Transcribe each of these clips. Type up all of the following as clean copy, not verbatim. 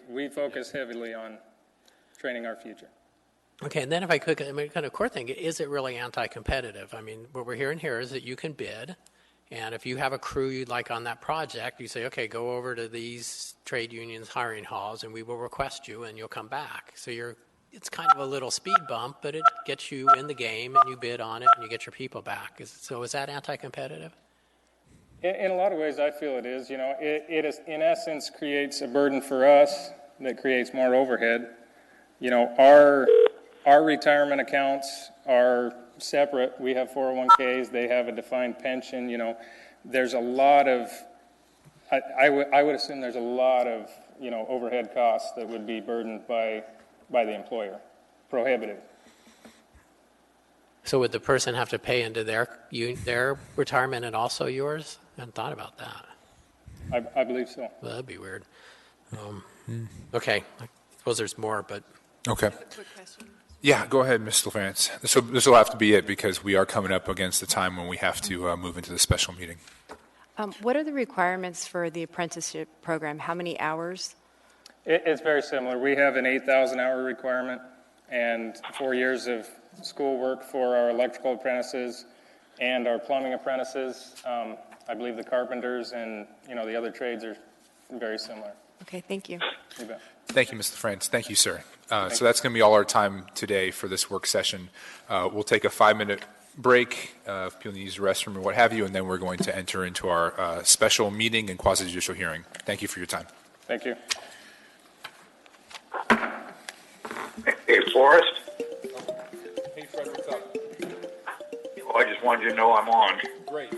We focus heavily on training our future. Okay, and then if I could, I mean, kind of core thing, is it really anti-competitive? I mean, what we're hearing here is that you can bid, and if you have a crew you'd like on that project, you say, okay, go over to these trade unions' hiring halls, and we will request you, and you'll come back. So it's kind of a little speed bump, but it gets you in the game, and you bid on it, and you get your people back. So is that anti-competitive? In a lot of ways, I feel it is. You know, it is, in essence, creates a burden for us that creates more overhead. You know, our retirement accounts are separate. We have 401ks. They have a defined pension. You know, there's a lot of, I would assume there's a lot of, you know, overhead costs that would be burdened by the employer, prohibitive. So would the person have to pay into their retirement and also yours? I hadn't thought about that. I believe so. Well, that'd be weird. Okay, I suppose there's more, but... Okay. I have a quick question. Yeah, go ahead, Ms. LaFrance. This will have to be it because we are coming up against the time when we have to move into the special meeting. What are the requirements for the apprenticeship program? How many hours? It's very similar. We have an 8,000-hour requirement and 4 years of school work for our electrical apprentices and our plumbing apprentices. I believe the carpenters and, you know, the other trades are very similar. Okay, thank you. You bet. Thank you, Mr. LaFrance. Thank you, sir. So that's going to be all our time today for this work session. We'll take a 5-minute break if people need to use the restroom or what have you, and then we're going to enter into our special meeting and quasi-judicial hearing. Thank you for your time. Thank you. Hey, Forrest. Hey, Fred, what's up? Well, I just wanted you to know I'm on. Great.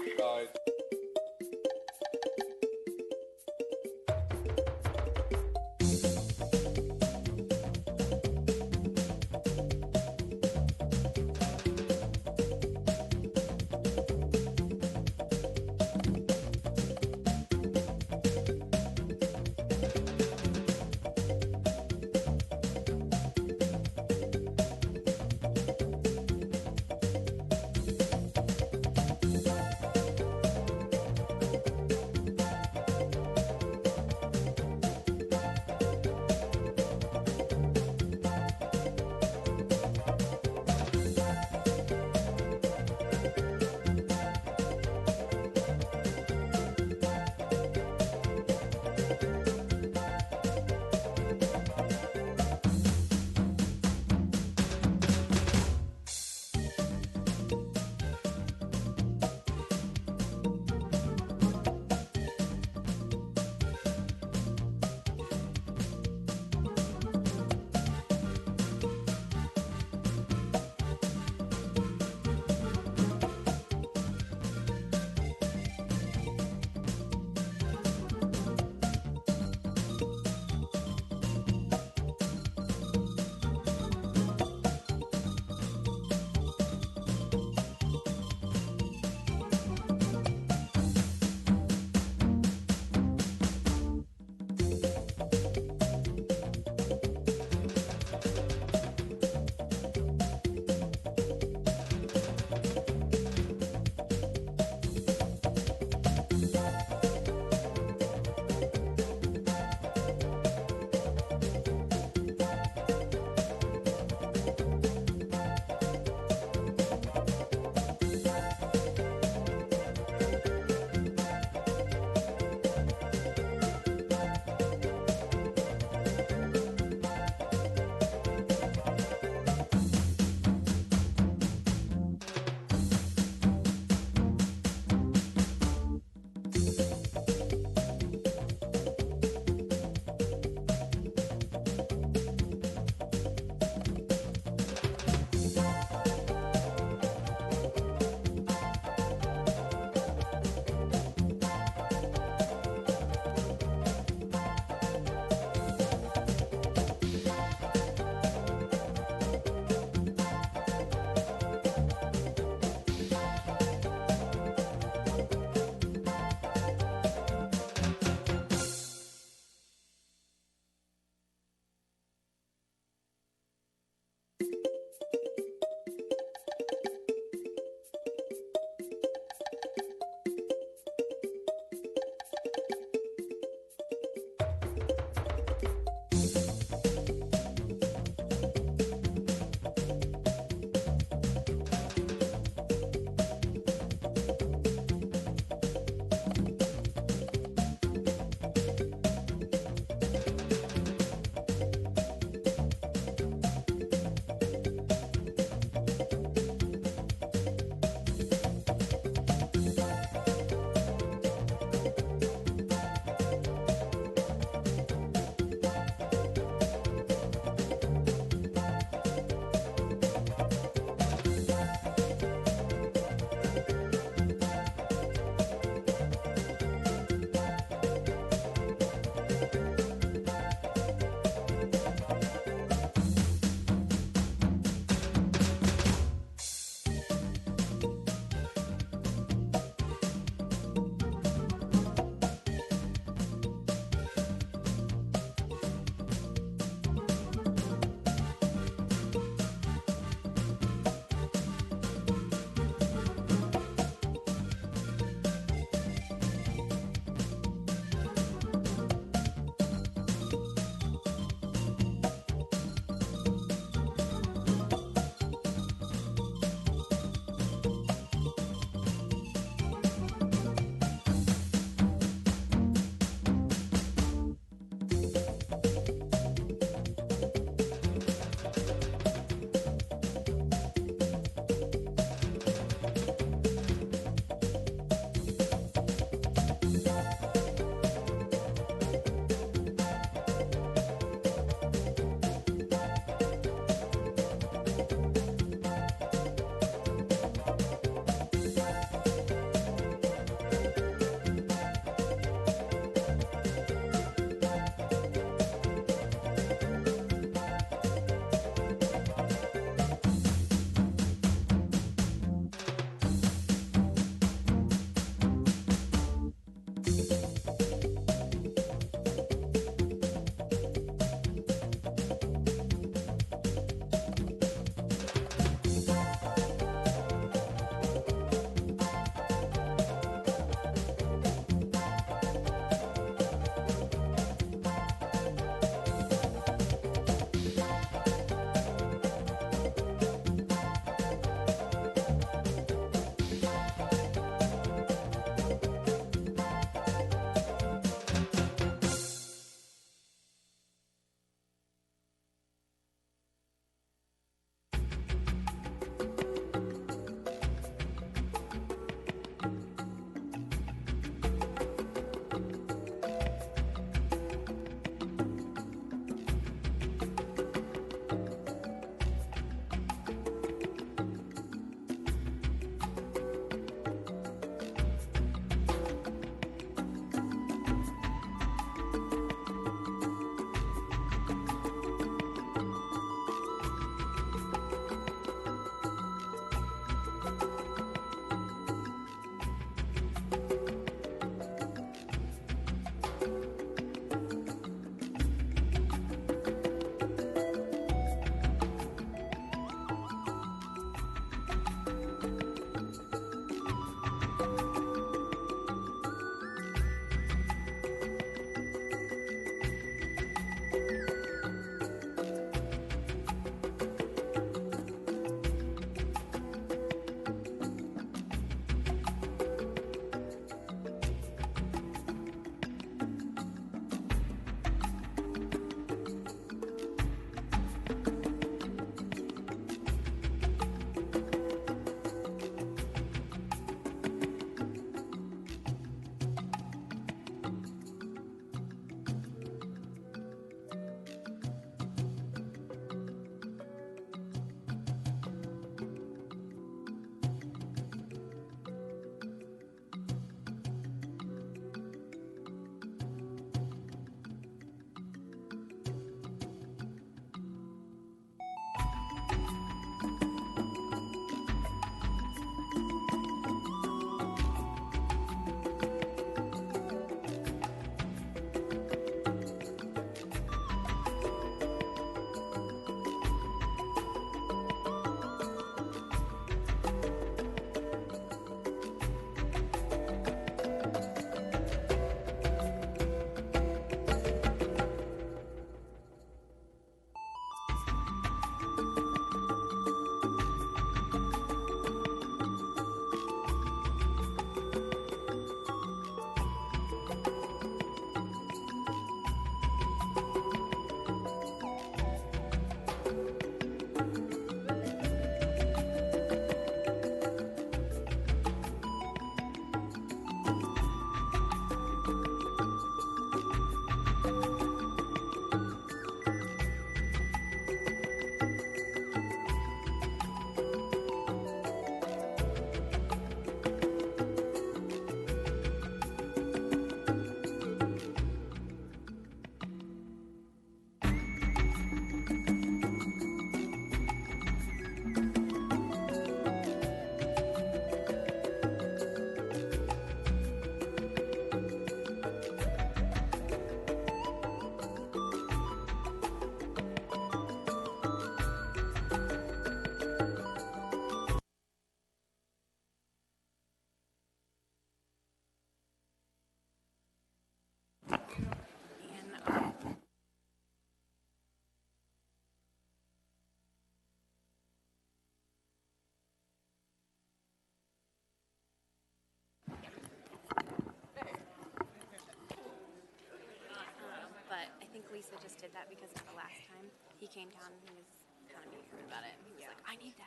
also just did that because of the last time he came down and he was kind of being rude about it. He was like, I need that.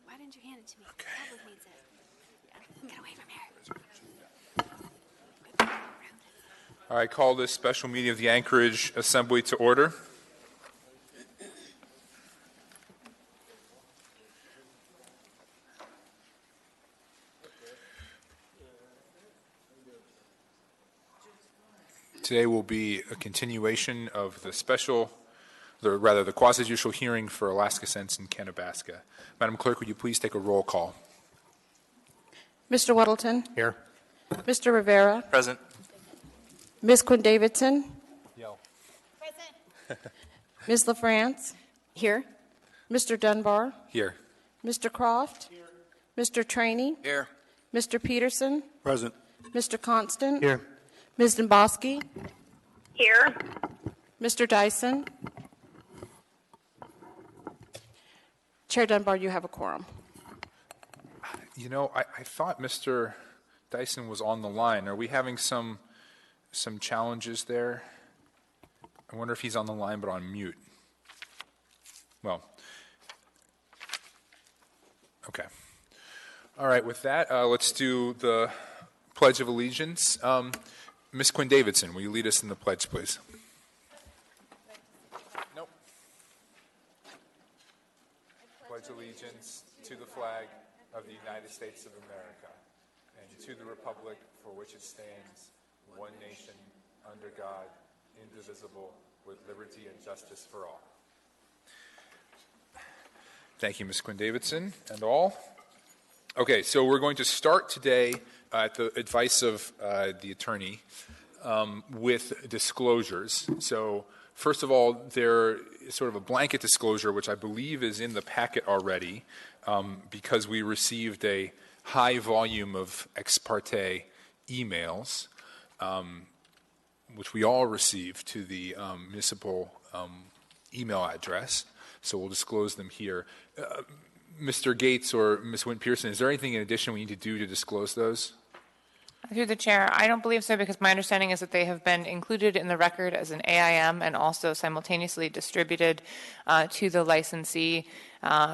Why didn't you hand it to me? Okay. The public needs it. Yeah. Get away from here. All right, call this special meeting of the Anchorage Assembly to order. Today will be a continuation of the quasi-judicial hearing for Alaska Sense in Kennebaska. Madam Clerk, would you please take a roll call? Mr. Weddleton? Here. Mr. Rivera? Present. Ms. Quinn Davidson? Yo. Ms. LaFrance? Here? Mr. Dunbar? Here. Mr. Croft? Here. Mr. Trainey? Here. Mr. Peterson? Present. Mr. Constant? Here. Ms. Domboski? Here. Mr. Dyson? Chair Dunbar, you have a quorum. You know, I thought Mr. Dyson was on the line. Are we having some challenges there? I wonder if he's on the line but on mute. Well, okay. All right, with that, let's do the Pledge of Allegiance. Ms. Quinn Davidson, will you lead us in the pledge, please? Nope. Pledge allegiance to the flag of the United States of America and to the republic for which it stands, one nation, under God, indivisible, with liberty and justice for all. Thank you, Ms. Quinn Davidson, and all. Okay, so we're going to start today at the advice of the attorney with disclosures. So first of all, there is sort of a blanket disclosure, which I believe is in the packet already, because we received a high volume of ex parte emails, which we all received to the municipal email address. So we'll disclose them here. Mr. Gates or Ms. Wynn-Pearson, is there anything in addition we need to do to disclose those? Through the chair, I don't believe so, because my understanding is that they have been included in the record as an AIM and also simultaneously distributed to the licensee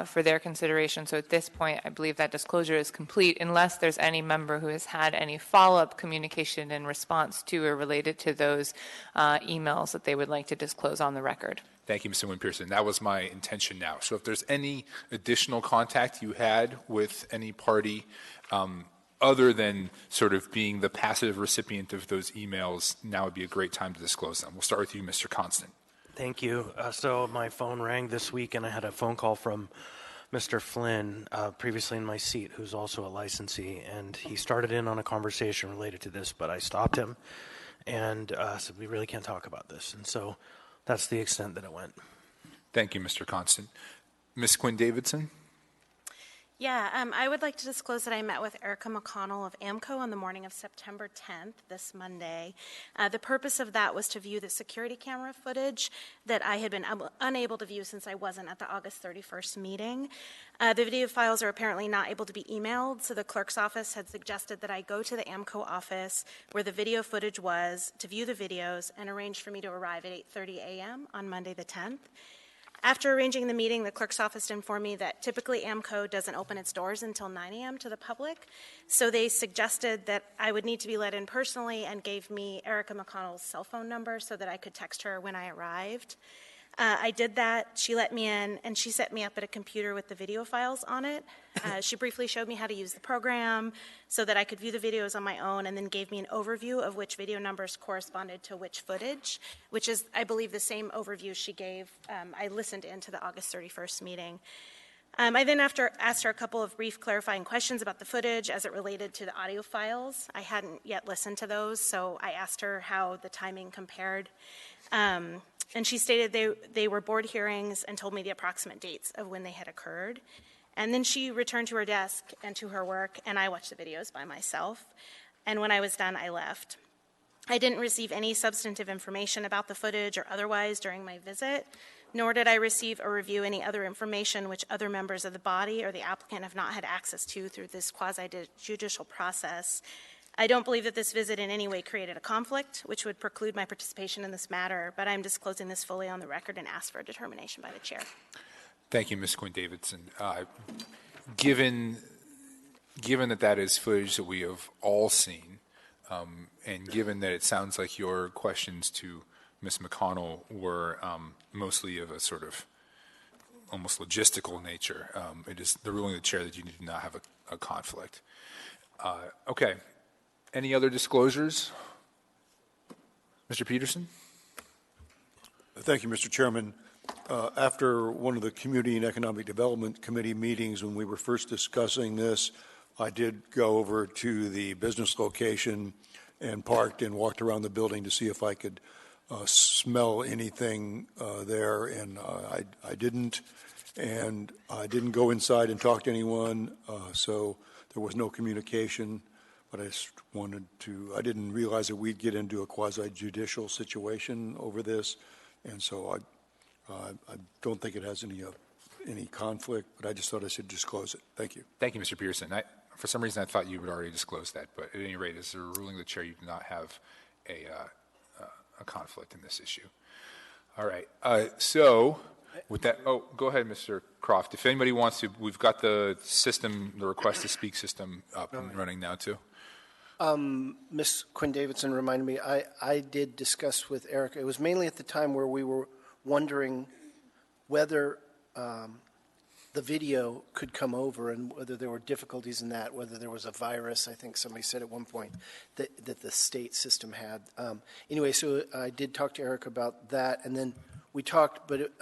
for their consideration. So at this point, I believe that disclosure is complete, unless there's any member who has had any follow-up communication in response to or related to those emails that they would like to disclose on the record. Thank you, Mr. Wynn-Pearson. That was my intention now. So if there's any additional contact you had with any party other than sort of being the passive recipient of those emails, now would be a great time to disclose them. We'll start with you, Mr. Constant. Thank you. So my phone rang this week, and I had a phone call from Mr. Flynn, previously in my seat, who's also a licensee, and he started in on a conversation related to this, but I stopped him and said, we really can't talk about this. And so that's the extent that it went. Thank you, Mr. Constant. Ms. Quinn Davidson? Yeah, I would like to disclose that I met with Erica McConnell of AMCO on the morning of September 10th, this Monday. The purpose of that was to view the security camera footage that I had been unable to view since I wasn't at the August 31st meeting. The video files are apparently not able to be emailed, so the clerk's office had suggested that I go to the AMCO office where the video footage was to view the videos and arrange for me to arrive at 8:30 a.m. on Monday the 10th. After arranging the meeting, the clerk's office informed me that typically AMCO doesn't open its doors until 9 a.m. to the public, so they suggested that I would need to be let in personally and gave me Erica McConnell's cell phone number so that I could text her when I arrived. I did that. She let me in, and she set me up at a computer with the video files on it. She briefly showed me how to use the program so that I could view the videos on my own, and then gave me an overview of which video numbers corresponded to which footage, which is, I believe, the same overview she gave. I listened into the August 31st meeting. I then asked her a couple of brief clarifying questions about the footage as it related to the audio files. I hadn't yet listened to those, so I asked her how the timing compared. And she stated they were board hearings and told me the approximate dates of when they had occurred. And then she returned to her desk and to her work, and I watched the videos by myself. And when I was done, I left. I didn't receive any substantive information about the footage or otherwise during my visit, nor did I receive or review any other information which other members of the body or the applicant have not had access to through this quasi-judicial process. I don't believe that this visit in any way created a conflict, which would preclude my participation in this matter, but I'm disclosing this fully on the record and ask for a determination by the chair. Thank you, Ms. Quinn-Davidson. Given that is footage that we have all seen, and given that it sounds like your questions to Ms. McConnell were mostly of a sort of almost logistical nature, it is the ruling of the chair that you do not have a conflict. Okay. Any other disclosures? Mr. Peterson? Thank you, Mr. Chairman. After one of the Community and Economic Development Committee meetings when we were first discussing this, I did go over to the business location and parked and walked around the building to see if I could smell anything there, and I didn't. And I didn't go inside and talk to anyone, so there was no communication. But I just wanted to, I didn't realize that we'd get into a quasi-judicial situation over this, and so I don't think it has any conflict, but I just thought I should disclose it. Thank you. Thank you, Mr. Peterson. For some reason, I thought you would already disclose that, but at any rate, as a ruling of the chair, you do not have a conflict in this issue. All right. So with that, go ahead, Mr. Croft. If anybody wants to, we've got the system, the request to speak system up and running now too. Ms. Quinn-Davidson reminded me, I did discuss with Erica. It was mainly at the time where we were wondering whether the video could come over and whether there were difficulties in that, whether there was a virus. I think somebody said at one point that the state system had. Anyway, so I did talk to Erica about that, and then we talked, but it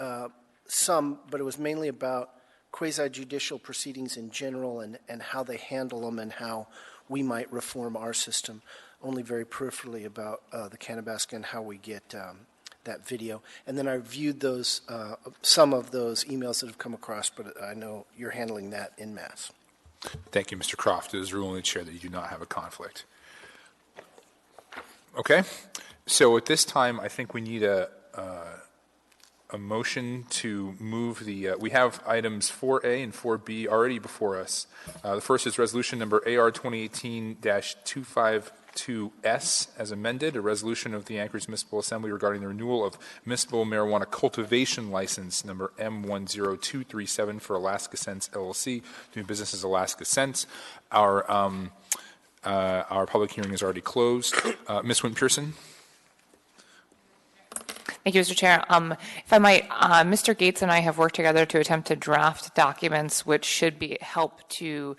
was mainly about quasi-judicial proceedings in general and how they handle them and how we might reform our system, only very peripherally about the Kanabasca and how we get that video. And then I reviewed those, some of those emails that have come across, but I know you're handling that en masse. Thank you, Mr. Croft. It is ruling the chair that you do not have a conflict. Okay. So at this time, I think we need a motion to move the, we have items 4A and 4B already before us. The first is resolution number AR 2018-252S as amended, a resolution of the Anchorage Municipal Assembly regarding the renewal of municipal marijuana cultivation license number M10237 for Alaska Sense LLC, doing business as Alaska Sense. Our public hearing is already closed. Ms. Wynn-Pearson? Thank you, Mr. Chair. If I might, Mr. Gates and I have worked together to attempt to draft documents which should help to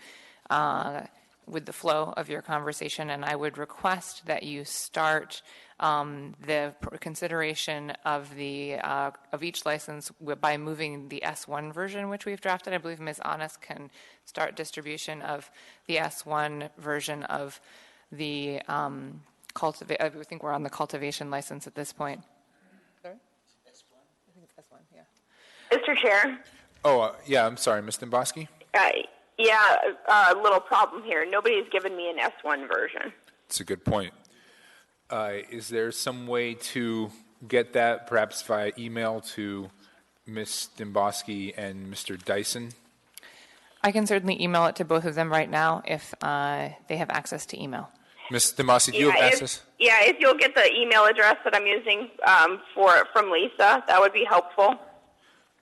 with the flow of your conversation, and I would request that you start the consideration of each license by moving the S1 version which we've drafted. I believe Ms. Honest can start distribution of the S1 version of the I think we're on the cultivation license at this point. Mr. Chair? Yeah, I'm sorry, Ms. Demboski? Yeah, a little problem here. Nobody's given me an S1 version. That's a good point. Is there some way to get that, perhaps via email, to Ms. Demboski and Mr. Dyson? I can certainly email it to both of them right now if they have access to email. Ms. Demboski, do you have access? If you'll get the email address that I'm using from Lisa, that would be helpful.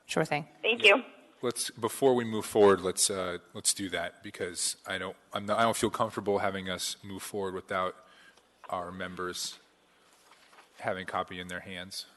Sure thing. Thank you. Before we move forward, let's do that, because I don't feel comfortable having us move forward without our members having a copy in their hands.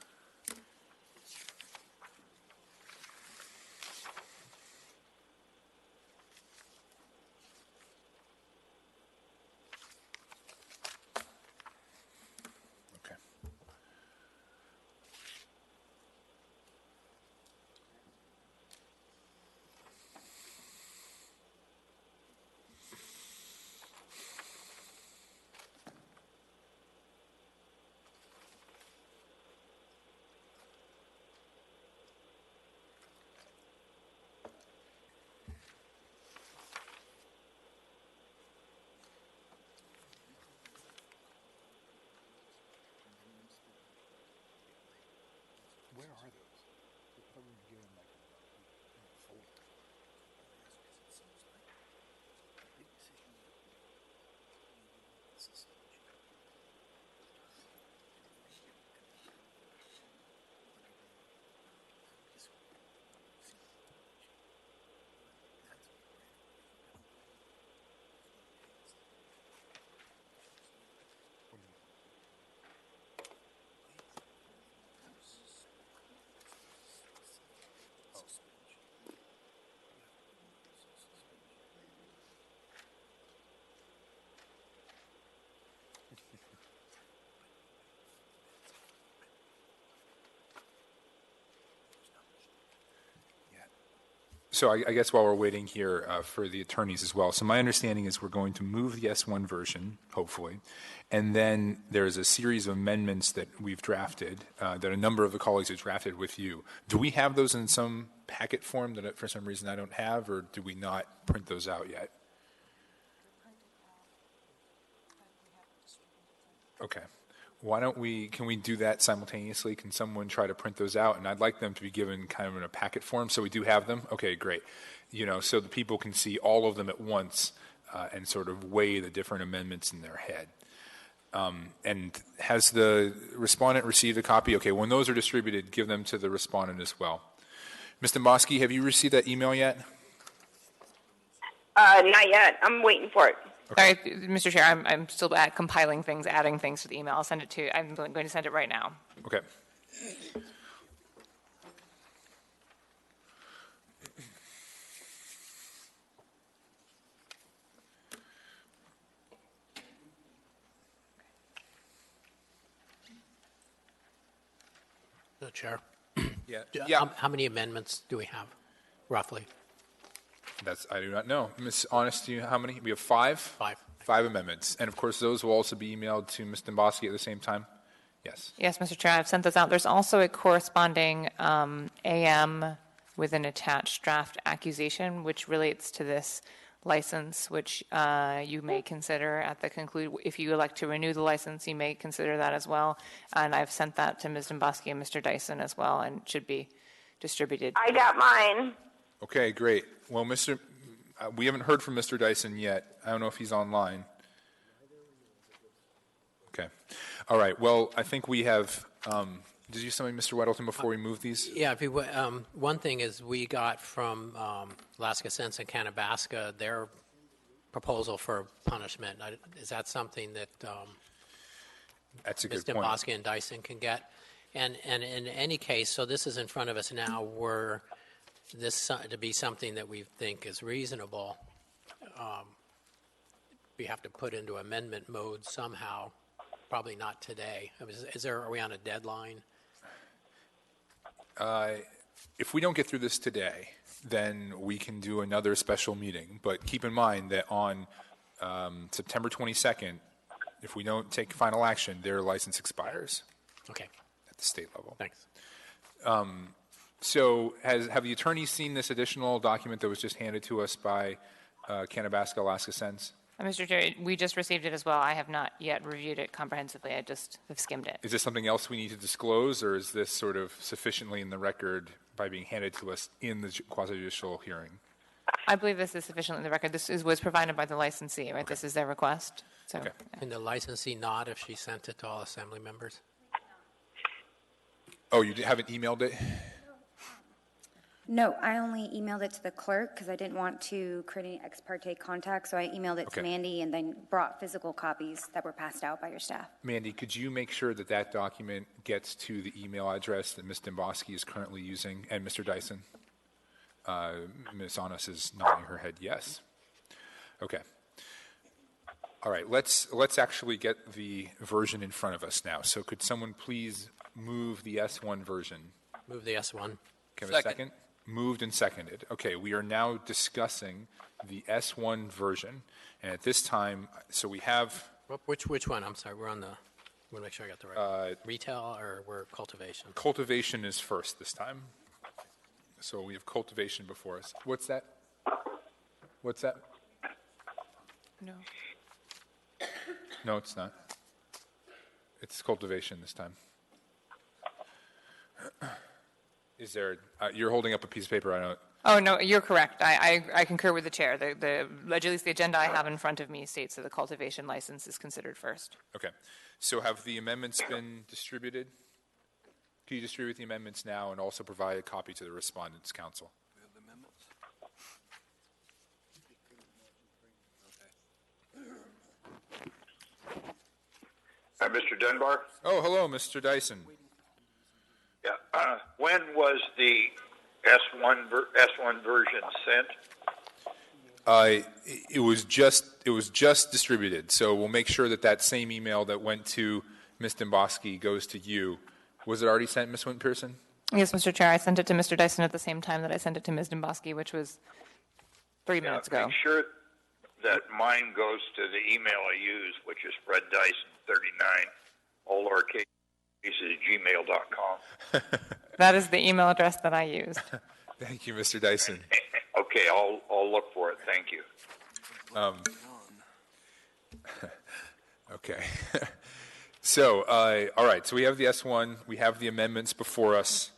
So I guess while we're waiting here for the attorneys as well, so my understanding is we're going to move the S1 version, hopefully, and then there's a series of amendments that we've drafted, that a number of the colleagues have drafted with you. Do we have those in some packet form that for some reason I don't have, or do we not print those out yet? Okay. Why don't can we do that simultaneously? Can someone try to print those out? And I'd like them to be given kind of in a packet form, so we do have them. Okay, great. So the people can see all of them at once and sort of weigh the different amendments in their head. And has the respondent received a copy? Okay, when those are distributed, give them to the respondent as well. Ms. Dombosky, have you received that email yet? Not yet. I'm waiting for it. Sorry, Mr. Chair, I'm still compiling things, adding things to the email. I'll send it to. I'm going to send it right now. Okay. The chair. Yeah. How many amendments do we have, roughly? I do not know. Ms. Honest, how many? We have 5? 5. 5 amendments. And of course, those will also be emailed to Ms. Dombosky at the same time? Yes. Yes, Mr. Chair, I've sent those out. There's also a corresponding AM with an attached draft accusation, which relates to this license, which you may consider at the conclude. If you elect to renew the license, you may consider that as well. And I've sent that to Ms. Dombosky and Mr. Dyson as well, and should be distributed. I got mine. Okay, great. Well, we haven't heard from Mr. Dyson yet. I don't know if he's online. Okay. All right. Well, I think we have. Did you say something, Mr. Weddleton, before we move these? Yeah. One thing is we got from Alaska Sense and Canabasca their proposal for punishment. Is that something that That's a Ms. good point. Dombosky and Dyson can get? And in any case, so this is in front of us now. This to be something that we think is reasonable, we have to put into amendment mode somehow. Probably not today. Are we on a deadline? If we don't get through this today, then we can do another special meeting. But keep in mind that on September 22nd, if we don't take final action, their license expires. Okay. At the state level. Thanks. So have the attorneys seen this additional document that was just handed to us by Canabasca Alaska Sense? Mr. Chair, we just received it as well. I have not yet reviewed it comprehensively. I just have skimmed it. Is this something else we need to disclose, or is this sort of sufficiently in the record by being handed to us in the quasi-judicial hearing? I believe this is sufficiently in the record. Was provided by the licensee, right? Okay. This is their request. So, Okay. Can the licensee nod if she sent it to all assembly members? Oh, you haven't emailed it? No, I only emailed it to the clerk because I didn't want to create any ex parte contact, so I emailed it to Mandy and then brought physical copies that were passed out by your staff. Mandy, could you make sure that that document gets to the email address that Ms. Dombosky is currently using, and Mr. Dyson? Ms. Honest is nodding her head yes. Okay. All right, let's actually get the version in front of us now. So could someone please move the S1 version? Move the S1. Can I have a second? Moved and seconded. Okay, we are now discussing the S1 version. And at this time, so we have... Which one? I'm sorry, we're on the... I want to make sure I got the right. Retail or we're cultivation? Cultivation is first this time. So we have cultivation before us. What's that? What's that? No. No, it's not. It's cultivation this time. Is there, you're holding up a piece of paper, I don't. Oh, no, you're correct. I concur with the chair. At least the agenda I have in front of me states that the cultivation license is considered first. Okay. So have the amendments been distributed? Can you distribute the amendments now and also provide a copy to the Respondents' Council? Mr. Dunbar? Oh, hello, Mr. Dyson. Yeah. When was the S1 version sent? It was just distributed. So we'll make sure that same email that went to Ms. Dombosky goes to you. Was it already sent, Ms. Wynn-Pearson? Yes, Mr. Chair, I sent it to Mr. Dyson at the same time that I sent it to Ms. Domboski, which was 3 minutes ago. Make sure that mine goes to the email I use, which is freddyson39, all lowercase, at gmail.com. That is the email address that I used. Thank you, Mr. Dyson. Okay, I'll look for it. Thank you. Okay. So, all right. So we have the S1. We have the amendments before us.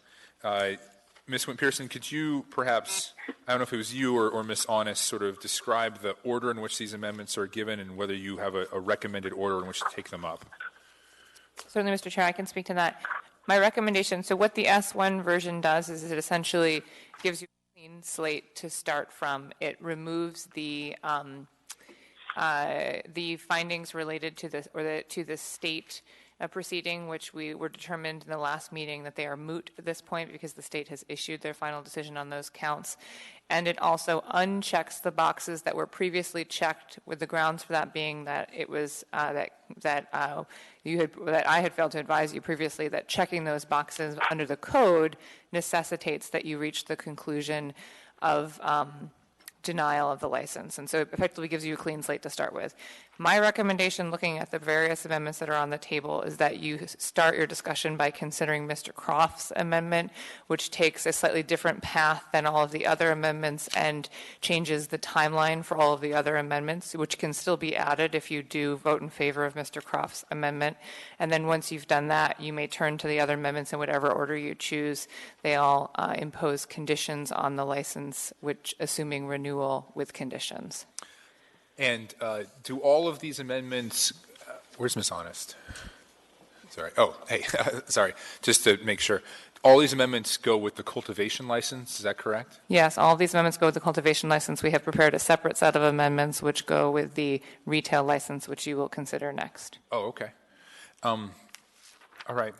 Ms. Wint-Pearson, could you perhaps, I don't know if it was you or Ms. Honest, sort of describe the order in which these amendments are given and whether you have a recommended order in which to take them up? Certainly, Mr. Chair, I can speak to that. My recommendation, so what the S1 version does is it essentially gives you a clean slate to start from. It removes the findings related to the state proceeding, which we were determined in the last meeting that they are moot at this point because the state has issued their final decision on those counts. And it also unchecks the boxes that were previously checked, with the grounds for that being that it was that I had failed to advise you previously that checking those boxes under the code necessitates that you reach the conclusion of denial of the license. And so it effectively gives you a clean slate to start with. My recommendation, looking at the various amendments that are on the table, is that you start your discussion by considering Mr. Croft's amendment, which takes a slightly different path than all of the other amendments and changes the timeline for all of the other amendments, which can still be added if you do vote in favor of Mr. Croft's amendment. And then once you've done that, you may turn to the other amendments in whatever order you choose. They all impose conditions on the license, which assuming renewal with conditions. And do all of these amendments, where's Ms. Honest? Sorry. Oh, hey, sorry. Just to make sure. All these amendments go with the cultivation license, is that correct? Yes, all of these amendments go with the cultivation license. We have prepared a separate set of amendments which go with the retail license, which you will consider next. Oh, okay. All right.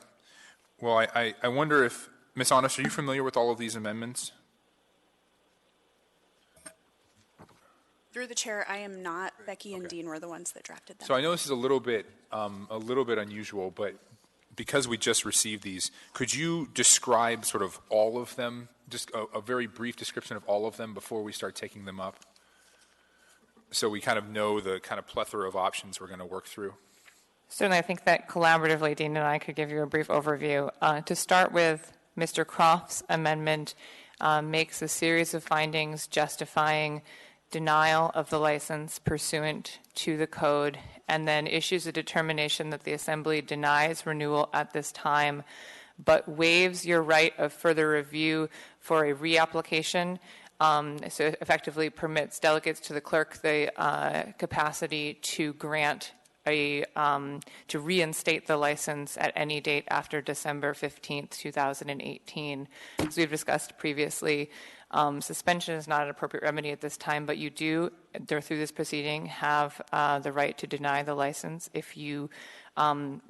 Well, I wonder if, Ms. Honest, are you familiar with all of these amendments? Through the chair, I am not. Becky and Dean were the ones that drafted them. So I know this is a little bit unusual, but because we just received these, could you describe sort of all of them, just a very brief description of all of them before we start taking them up, so we kind of know the kind of plethora of options we're going to work through? Certainly, I think that collaboratively, Dean and I could give you a brief overview. To start with, Mr. Croft's amendment makes a series of findings justifying denial of the license pursuant to the code, and then issues a determination that the Assembly denies renewal at this time, but waives your right of further review for a reapplication. So it effectively permits delegates to the clerk the capacity to grant to reinstate the license at any date after December 15th, 2018. As we've discussed previously, suspension is not an appropriate remedy at this time, but you do, through this proceeding, have the right to deny the license if you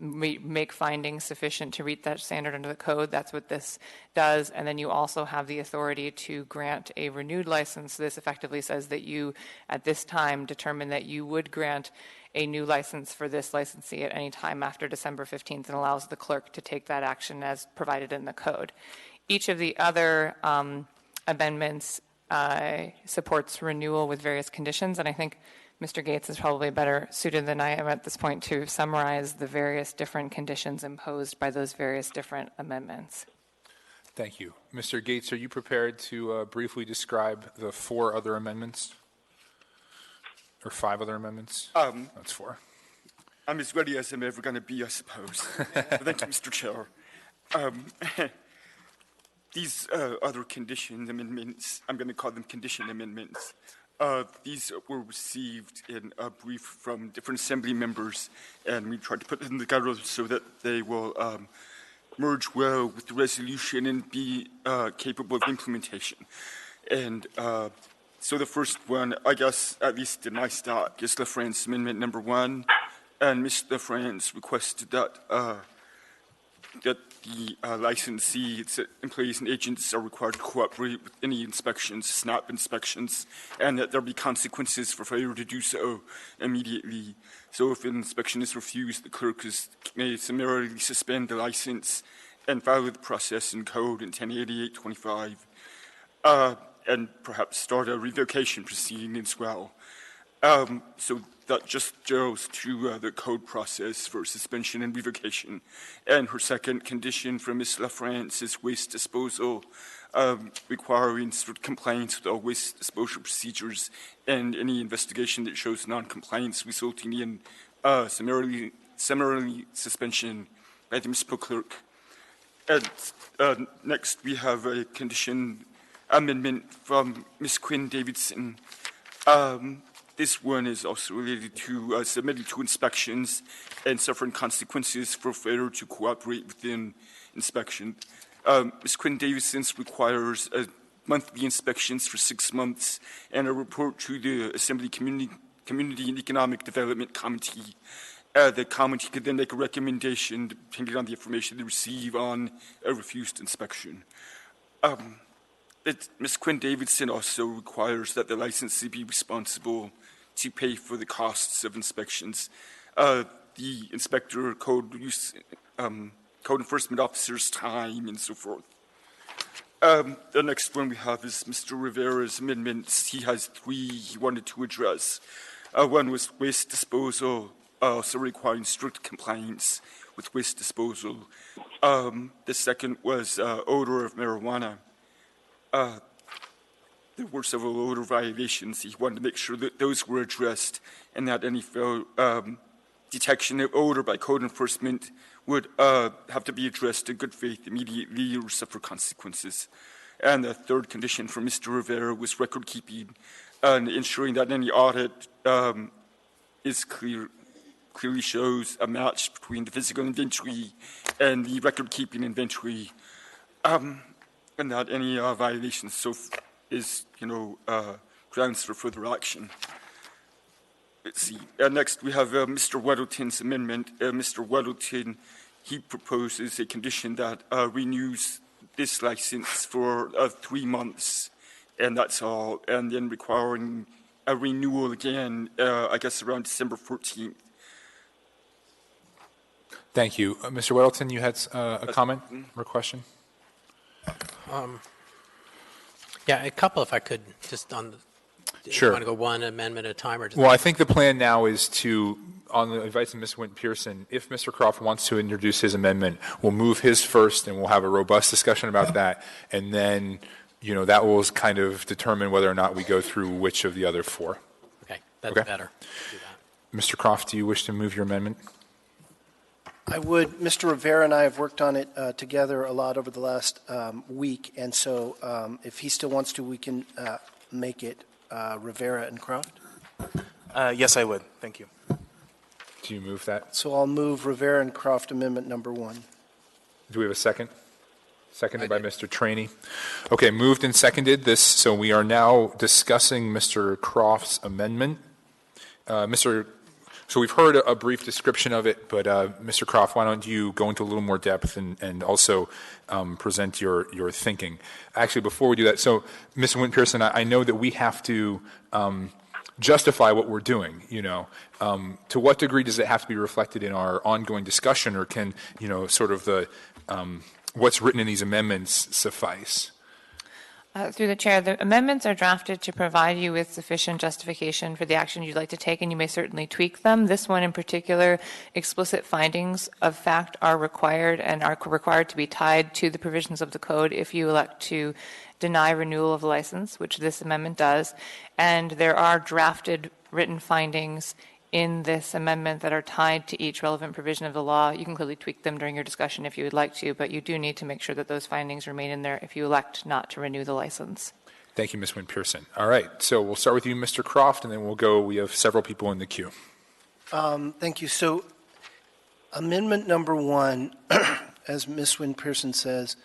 make findings sufficient to reach that standard under the code. That's what this does. And then you also have the authority to grant a renewed license. This effectively says that you, at this time, determine that you would grant a new license for this licensee at any time after December 15th, and allows the clerk to take that action as provided in the code. Each of the other amendments supports renewal with various conditions, and I think Mr. Gates is probably better suited than I am at this point to summarize the various different conditions imposed by those various different amendments. Thank you. Mr. Gates, are you prepared to briefly describe the 4 other amendments? Or 5 other amendments? That's 4. I'm as ready as I'm ever going to be, I suppose. Thank you, Mr. Chair. These other condition amendments, I'm going to call them condition amendments. These were received in a brief from different Assembly members, and we tried to put them together so that they will merge well with the resolution and be capable of implementation. And so the first one, I guess, at least in my stock, is LaFrance Amendment number 1, and Ms. LaFrance requested that that the licensee, its employees and agents are required to cooperate with any inspections, SNAP inspections, and that there be consequences for failure to do so immediately. So if an inspection is refused, the clerk may summarily suspend the license and follow the process in code in 1088-25, and perhaps start a revocation proceeding as well. So that just goes to the code process for suspension and revocation. And her second condition from Ms. LaFrance is waste disposal, requiring strict compliance with all waste disposal procedures and any investigation that shows non-compliance resulting in summarily suspension by the municipal clerk. And next we have a condition amendment from Ms. Quinn Davidson. This one is also related to submitting to inspections and suffering consequences for failure to cooperate within inspection. Ms. Quinn Davidson requires monthly inspections for 6 months and a report to the Assembly Community and Economic Development Committee. The committee could then make a recommendation, depending on the information they receive, on a refused inspection. Ms. Quinn Davidson also requires that the licensee be responsible to pay for the costs of inspections. The inspector, code enforcement officer's time, and so forth. The next one we have is Mr. Rivera's amendments. He has 3 he wanted to address. One was waste disposal, also requiring strict compliance with waste disposal. The second was odor of marijuana. There were several odor violations. He wanted to make sure that those were addressed and that any detection of odor by code enforcement would have to be addressed in good faith immediately or suffer consequences. And the third condition for Mr. Rivera was record keeping and ensuring that any audit clearly shows a match between the physical inventory and the record keeping inventory, and that any violations is, grounds for further action. Let's see. Next, we have Mr. Weddleton's amendment. Mr. Weddleton, he proposes a condition that renews this license for 3 months, and that's all, and then requiring a renewal again, I guess around December 14th. Thank you. Mr. Weddleton, you had a comment or question? Yeah, a couple if I could, just on the, Sure. You want to go one amendment at a time? Or just Well, I think the plan now is to, on the advice of Ms. Wynn Pearson, if Mr. Croft wants to introduce his amendment, we'll move his first and we'll have a robust discussion about that. And then, that will kind of determine whether or not we go through which of the other 4. Okay, that's Okay. better. Do that. Mr. Croft, do you wish to move your amendment? I would. Mr. Rivera and I have worked on it together a lot over the last week, and so if he still wants to, we can make it Rivera and Croft. Yes, I would. Thank you. Do you move that? So I'll move Rivera and Croft Amendment number 1. Do we have a second? Seconded by Mr. Trainee. Okay, moved and seconded this. So we are now discussing Mr. Croft's amendment. So we've heard a brief description of it, but Mr. Croft, why don't you go into a little more depth and also present your thinking. Actually, before we do that, so Ms. Wynn Pearson, I know that we have to justify what we're doing, To what degree does it have to be reflected in our ongoing discussion, or can, sort of the what's written in these amendments suffice? Through the chair, the amendments are drafted to provide you with sufficient justification for the action you'd like to take, and you may certainly tweak them. This one in particular, explicit findings of fact are required and are required to be tied to the provisions of the code if you elect to deny renewal of the license, which this amendment does. And there are drafted written findings in this amendment that are tied to each relevant provision of the law. You can clearly tweak them during your discussion if you would like to, but you do need to make sure that those findings remain in there if you elect not to renew the license. Thank you, Ms. Wynn Pearson. All right, so we'll start with you, Mr. Croft, and then we'll go. We have several people in the queue. Thank you. So amendment number 1, as Ms. Wynn Pearson says,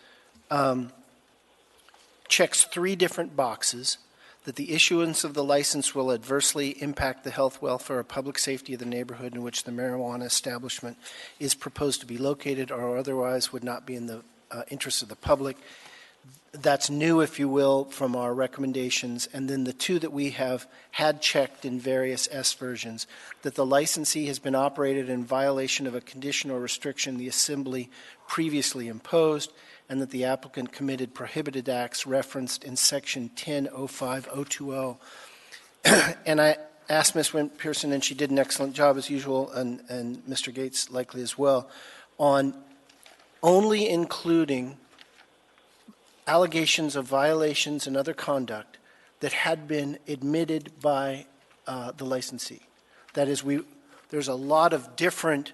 checks 3 different boxes: that the issuance of the license will adversely impact the health, welfare, or public safety of the neighborhood in which the marijuana establishment is proposed to be located, or otherwise would not be in the interest of the public, That's new, if you will, from our recommendations. And then the two that we have had checked in various S versions, that the licensee has been operated in violation of a condition or restriction the Assembly previously imposed, and that the applicant committed prohibited acts referenced in Section 10.05.020. And I asked Ms. Wynn-Pearson, and she did an excellent job as usual, and Mr. Gates likely as well, on only including allegations of violations and other conduct that had been admitted by the licensee. That is, there's a lot of different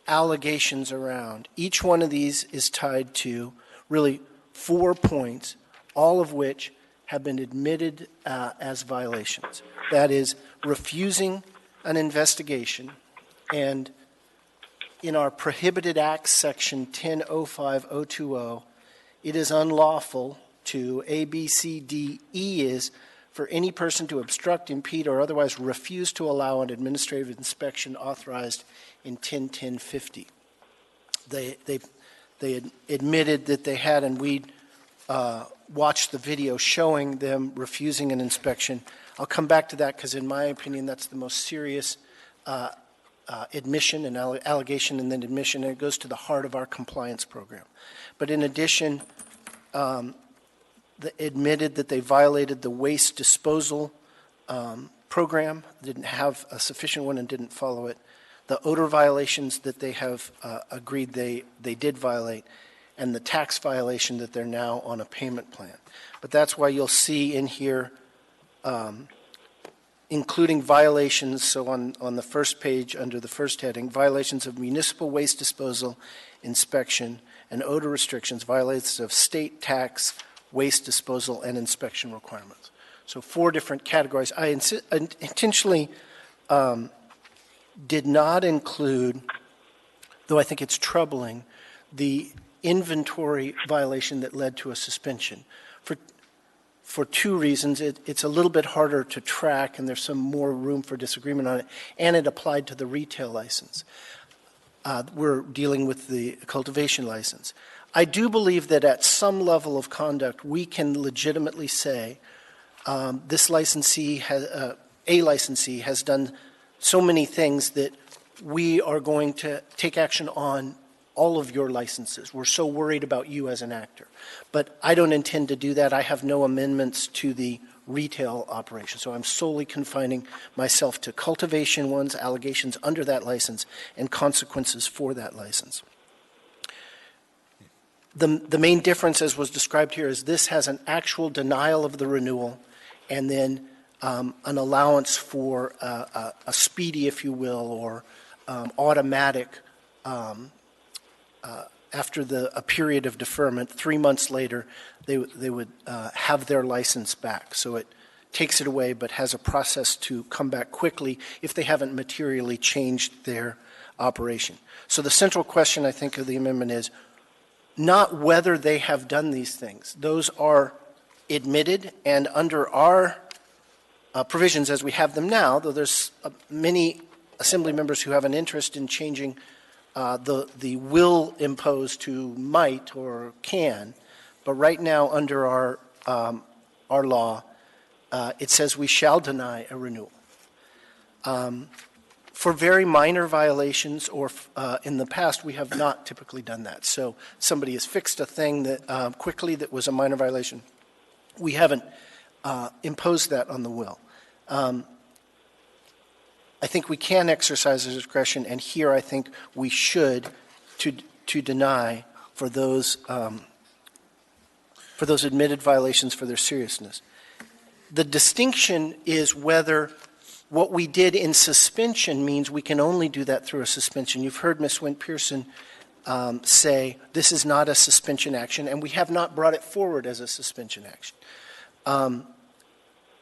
allegations around. Each one of these is tied to really 4 points, all of which have been admitted as violations. That is, refusing an investigation, and in our prohibited acts section 10.05.020, it is unlawful to A, B, C, D, E is for any person to obstruct, impede, or otherwise refuse to allow an administrative inspection authorized in 10.10.50. They admitted that they had, and we watched the video showing them refusing an inspection. I'll come back to that because, in my opinion, that's the most serious admission and allegation and then admission, and it goes to the heart of our compliance program. But in addition, they admitted that they violated the waste disposal program, didn't have a sufficient one and didn't follow it. The odor violations that they have agreed they did violate, and the tax violation that they're now on a payment plan. But that's why you'll see in here including violations, so on the first page under the first heading, violations of municipal waste disposal, inspection, and odor restrictions, violations of state tax, waste disposal, and inspection requirements. So 4 different categories. I intentionally did not include, though I think it's troubling, the inventory violation that led to a suspension. For 2 reasons. It's a little bit harder to track, and there's some more room for disagreement on it, and it applied to the retail license. We're dealing with the cultivation license. I do believe that at some level of conduct, we can legitimately say this licensee, a licensee has done so many things that we are going to take action on all of your licenses. We're so worried about you as an actor. But I don't intend to do that. I have no amendments to the retail operation. So I'm solely confining myself to cultivation ones, allegations under that license, and consequences for that license. The main difference, as was described here, is this has an actual denial of the renewal and then an allowance for a speedy, if you will, or automatic after a period of deferment, 3 months later, they would have their license back. So it takes it away, but has a process to come back quickly if they haven't materially changed their operation. So the central question, I think, of the amendment is not whether they have done these things. Those are admitted, and under our provisions as we have them now, though there's many Assembly members who have an interest in changing the will imposed to might or can, but right now under our law, it says we shall deny a renewal. For very minor violations, or in the past, we have not typically done that. So somebody has fixed a thing that quickly that was a minor violation. We haven't imposed that on the will. I think we can exercise our discretion, and here I think we should to deny for those admitted violations for their seriousness. The distinction is whether what we did in suspension means we can only do that through a suspension. You've heard Ms. Wynn-Pearson say this is not a suspension action, and we have not brought it forward as a suspension action.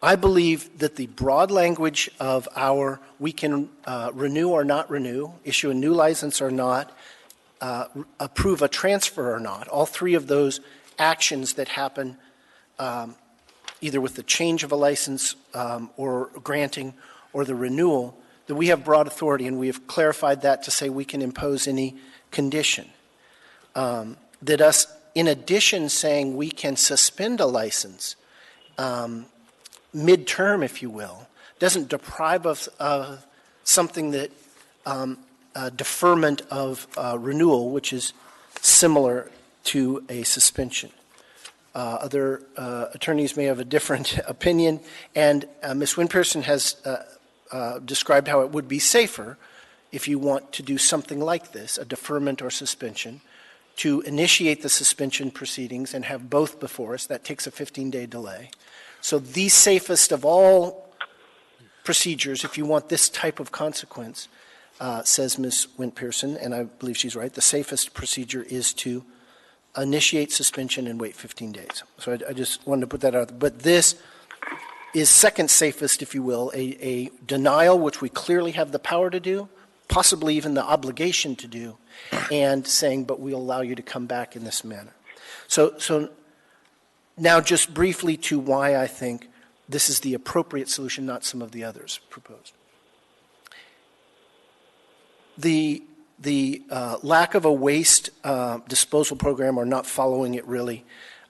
I believe that the broad language of our we can renew or not renew, issue a new license or not, approve a transfer or not, all 3 of those actions that happen either with the change of a license or granting or the renewal, that we have broad authority, and we have clarified that to say we can impose any condition. That us in addition saying we can suspend a license midterm, if you will, doesn't deprive us of something that deferment of renewal, which is similar to a suspension. Other attorneys may have a different opinion, and Ms. Wynn-Pearson has described how it would be safer if you want to do something like this, a deferment or suspension, to initiate the suspension proceedings and have both before us. That takes a 15-day delay. So the safest of all procedures, if you want this type of consequence, says Ms. Wynn-Pearson, and I believe she's right, the safest procedure is to initiate suspension and wait 15 days. So I just wanted to put that out there. But this is second safest, if you will, a denial, which we clearly have the power to do, possibly even the obligation to do, and saying, but we'll allow you to come back in this manner. So now just briefly to why I think this is the appropriate solution, not some of the others proposed. The lack of a waste disposal program, or not following it really,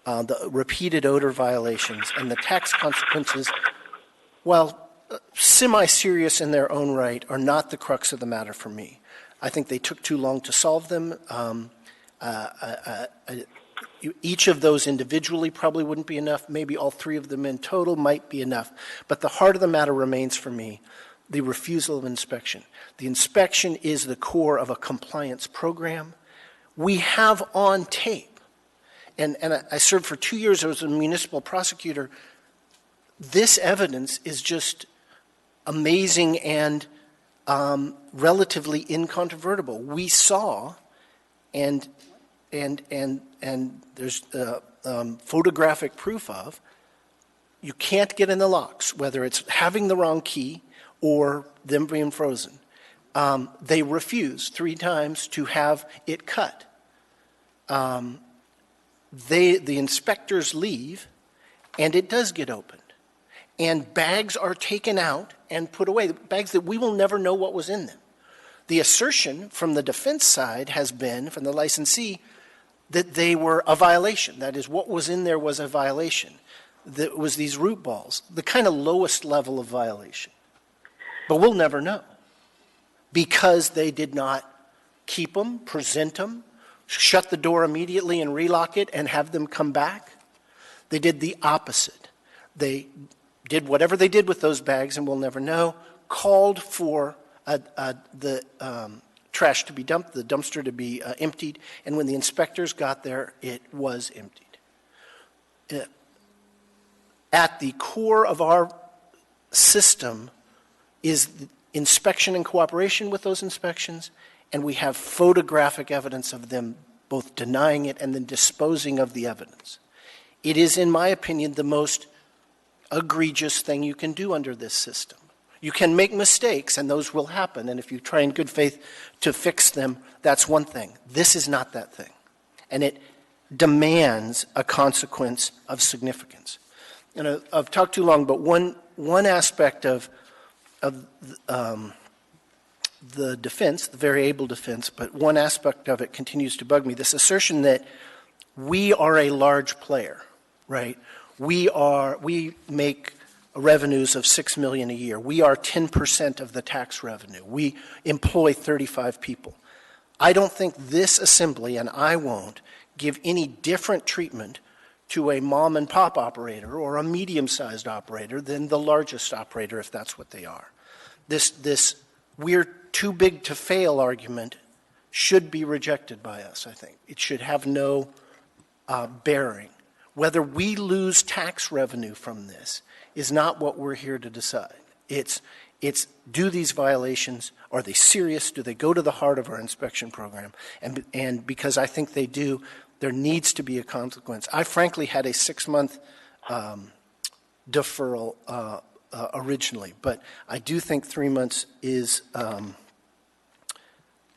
the repeated odor violations and the tax consequences, while semi-serious in their own right, are not the crux of the matter for me. I think they took too long to solve them. Each of those individually probably wouldn't be enough. Maybe all three of them in total might be enough. But the heart of the matter remains for me the refusal of inspection. The inspection is the core of a compliance program. We have on tape, and I served for 2 years as a municipal prosecutor. This evidence is just amazing and relatively incontrovertible. We saw, and there's photographic proof of, you can't get in the locks, whether it's having the wrong key or them being frozen. They refuse 3 times to have it cut. The inspectors leave, and it does get opened. And bags are taken out and put away, bags that we will never know what was in them. The assertion from the defense side has been, from the licensee, that they were a violation. That is, what was in there was a violation. That was these root balls, the kind of lowest level of violation. But we'll never know, because they did not keep them, present them, shut the door immediately and relock it and have them come back. They did the opposite. They did whatever they did with those bags, and we'll never know, called for the trash to be dumped, the dumpster to be emptied, and when the inspectors got there, it was emptied. At the core of our system is inspection and cooperation with those inspections, and we have photographic evidence of them both denying it and then disposing of the evidence. It is, in my opinion, the most egregious thing you can do under this system. You can make mistakes, and those will happen, and if you try in good faith to fix them, that's one thing. This is not that thing, and it demands a consequence of significance. And I've talked too long, but one aspect of the defense, the very able defense, but one aspect of it continues to bug me, this assertion that we are a large player, right? We make revenues of $6 million a year. We are 10% of the tax revenue. We employ 35 people. I don't think this assembly, and I won't, give any different treatment to a mom and pop operator or a medium-sized operator than the largest operator, if that's what they are. This we're too big to fail argument should be rejected by us, I think. It should have no bearing. Whether we lose tax revenue from this is not what we're here to decide. It's do these violations, are they serious? Do they go to the heart of our inspection program? And because I think they do, there needs to be a consequence. I frankly had a 6-month deferral originally, but I do think 3 months is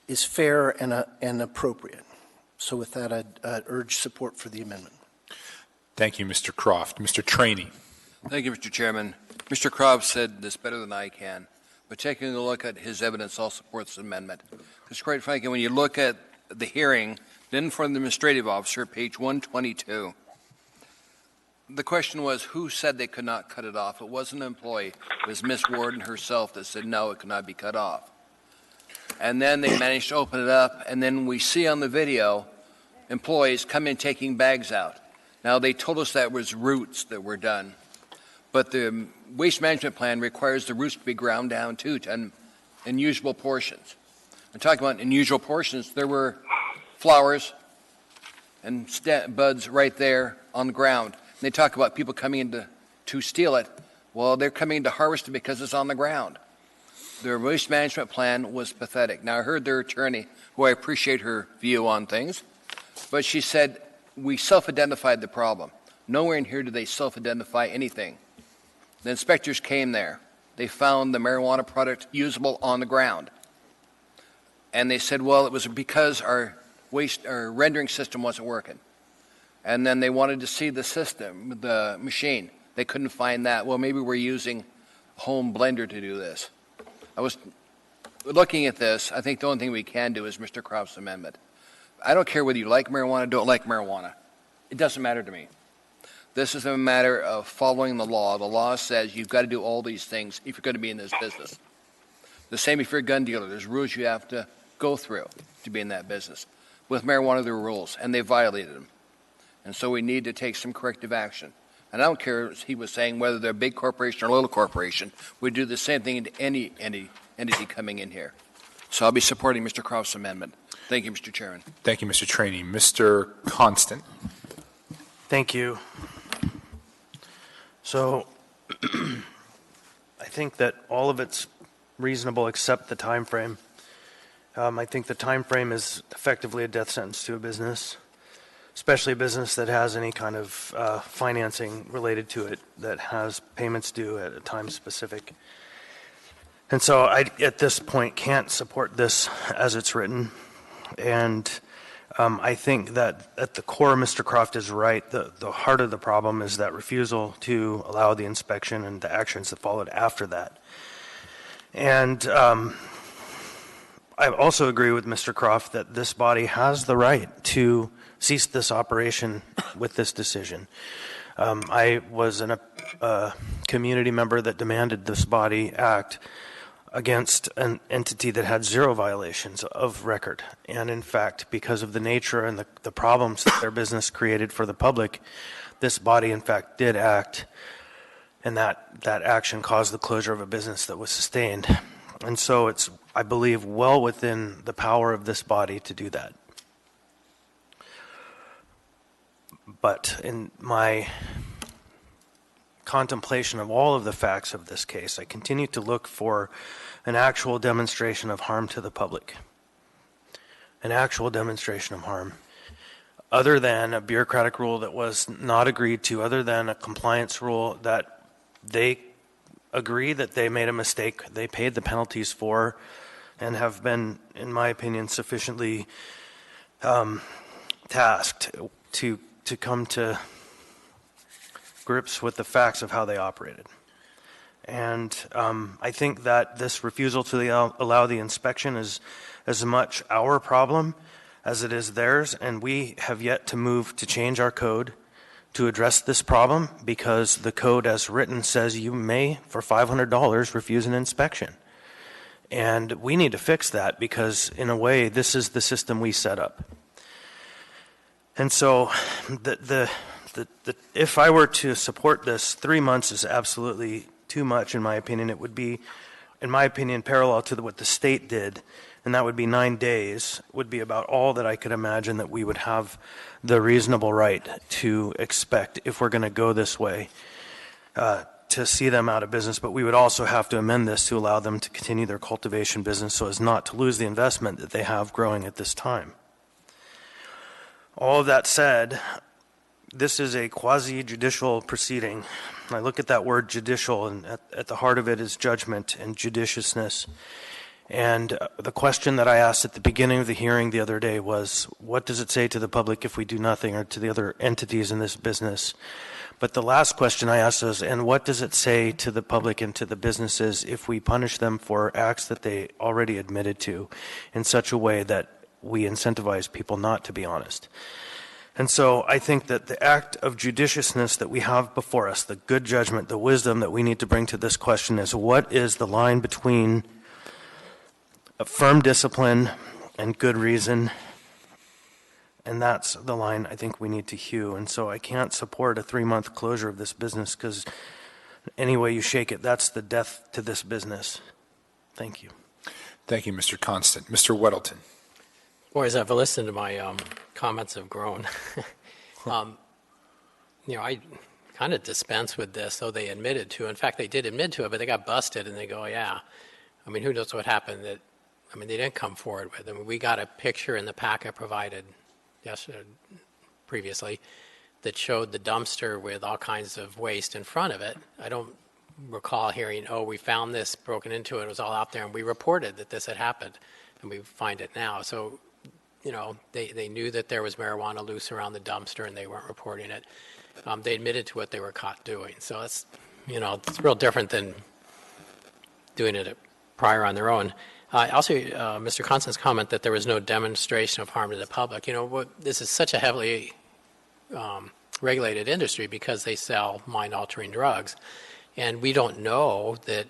fair and appropriate. So with that, I'd urge support for the amendment. Thank you, Mr. Croft. Mr. Trainey. Thank you, Mr. Chairman. Mr. Croft said this better than I can, but taking a look at his evidence, I'll support this amendment. Because quite frankly, when you look at the hearing, Then for the administrative officer, page 122. The question was, who said they could not cut it off? It wasn't an employee. It was Miss Warden herself that said, no, it could not be cut off. And then they managed to open it up, and then we see on the video employees come in taking bags out. Now, they told us that was roots that were done, but the waste management plan requires the roots to be ground down too to unusual portions. I'm talking about unusual portions. There were flowers and buds right there on the ground. And they talk about people coming in to steal it. Well, they're coming in to harvest it because it's on the ground. Their waste management plan was pathetic. Now, I heard their attorney, who I appreciate her view on things, but she said, we self-identified the problem. Nowhere in here do they self-identify anything. The inspectors came there. They found the marijuana product usable on the ground. And they said, well, it was because our rendering system wasn't working. And then they wanted to see the system, the machine. They couldn't find that. Well, maybe we're using home blender to do this. I was looking at this. I think the only thing we can do is Mr. Croft's amendment. I don't care whether you like marijuana or don't like marijuana. It doesn't matter to me. This is a matter of following the law. The law says you've got to do all these things if you're going to be in this business. The same if you're a gun dealer. There's rules you have to go through to be in that business. With marijuana, there are rules, and they violated them. And so we need to take some corrective action. And I don't care, as he was saying, whether they're a big corporation or a little corporation. We do the same thing to any entity coming in here. So I'll be supporting Mr. Croft's amendment. Thank you, Mr. Chairman. Thank you, Mr. Trainee. Mr. Constant. Thank you. So I think that all of it's reasonable except the time frame. I think the time frame is effectively a death sentence to a business, especially a business that has any kind of financing related to it, that has payments due at a time specific. And so I, at this point, can't support this as it's written. And I think that at the core, Mr. Croft is right. The heart of the problem is that refusal to allow the inspection and the actions that followed after that. And I also agree with Mr. Croft that this body has the right to cease this operation with this decision. I was a community member that demanded this body act against an entity that had zero violations of record. And in fact, because of the nature and the problems that their business created for the public, this body in fact did act, and that action caused the closure of a business that was sustained. And so it's, I believe, well within the power of this body to do that. But in my contemplation of all of the facts of this case, I continue to look for an actual demonstration of harm to the public. An actual demonstration of harm. Other than a bureaucratic rule that was not agreed to, other than a compliance rule that they agree that they made a mistake, they paid the penalties for, and have been, in my opinion, sufficiently tasked to come to grips with the facts of how they operated. And I think that this refusal to allow the inspection is as much our problem as it is theirs, and we have yet to move to change our code to address this problem, because the code as written says you may, for $500, refuse an inspection. And we need to fix that, because in a way, this is the system we set up. And so if I were to support this, 3 months is absolutely too much, in my opinion. It would be, in my opinion, parallel to what the state did, and that would be 9 days, would be about all that I could imagine that we would have the reasonable right to expect if we're going to go this way, to see them out of business. But we would also have to amend this to allow them to continue their cultivation business so as not to lose the investment that they have growing at this time. All of that said, this is a quasi-judicial proceeding. I look at that word judicial, and at the heart of it is judgment and judiciousness. And the question that I asked at the beginning of the hearing the other day was, what does it say to the public if we do nothing, or to the other entities in this business? But the last question I asked was, and what does it say to the public and to the businesses if we punish them for acts that they already admitted to in such a way that we incentivize people not to be honest. And so I think that the act of judiciousness that we have before us, the good judgment, the wisdom that we need to bring to this question is, what is the line between a firm discipline and good reason? And that's the line I think we need to hew. And so I can't support a 3-month closure of this business, because any way you shake it, that's the death to this business. Thank you. Thank you, Mr. Constant. Mr. Weddleton. Boy, as I've listened to my comments have grown. I kind of dispense with this, though they admitted to. In fact, they did admit to it, but they got busted, and they go, yeah. I mean, who knows what happened? They didn't come forward with it. We got a picture in the packet provided previously that showed the dumpster with all kinds of waste in front of it. I don't recall hearing, we found this broken into, it was all out there, and we reported that this had happened, and we find it now. So, they knew that there was marijuana loose around the dumpster, and they weren't reporting it. They admitted to what they were caught doing. So it's real different than doing it prior on their own. Also, Mr. Constant's comment that there was no demonstration of harm to the public. This is such a heavily regulated industry because they sell mind-altering drugs. And we don't know that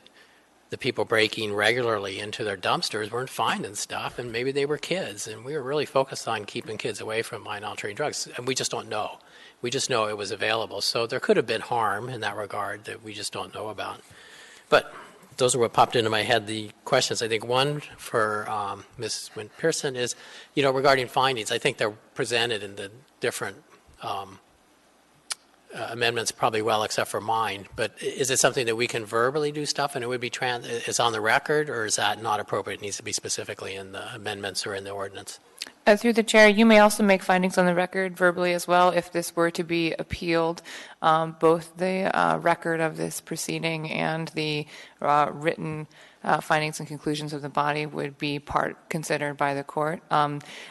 the people breaking regularly into their dumpsters weren't finding stuff, and maybe they were kids. And we were really focused on keeping kids away from mind-altering drugs. And we just don't know. We just know it was available. So there could have been harm in that regard that we just don't know about. But those are what popped into my head, the questions. I think one for Ms. Wynn-Pearson is, regarding findings. I think they're presented in the different amendments probably well, except for mine. But is it something that we can verbally do stuff and it would be is on the record, or is that not appropriate? It needs to be specifically in the amendments or in the ordinance? Through the chair, you may also make findings on the record verbally as well if this were to be appealed. Both the record of this proceeding and the written findings and conclusions of the body would be considered by the court.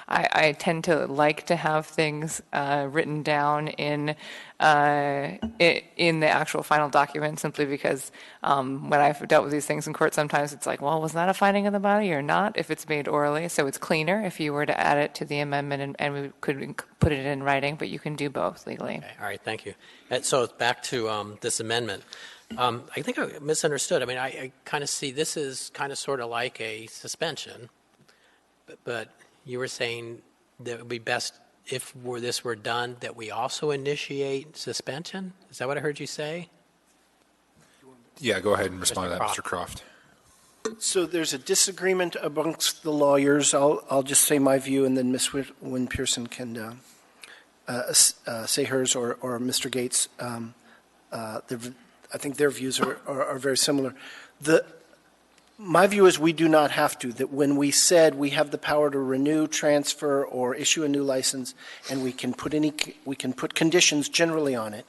I tend to like to have things written down in the actual final document, simply because when I've dealt with these things in court, sometimes it's like, well, was that a finding of the body or not, if it's made orally? So it's cleaner if you were to add it to the amendment, and we could put it in writing, but you can do both legally. Okay. All right, thank you. So back to this amendment. I think I misunderstood. I kind of see this is kind of sort of like a suspension, but you were saying that it would be best if this were done that we also initiate suspension? Is that what I heard you say? Yeah, go ahead and respond to that, Mr. Croft. So there's a disagreement amongst the lawyers. I'll just say my view, and then Ms. Wynn-Pearson can say hers, or Mr. Gates. I think their views are very similar. My view is we do not have to, that when we said we have the power to renew, transfer, or issue a new license, and we can put conditions generally on it,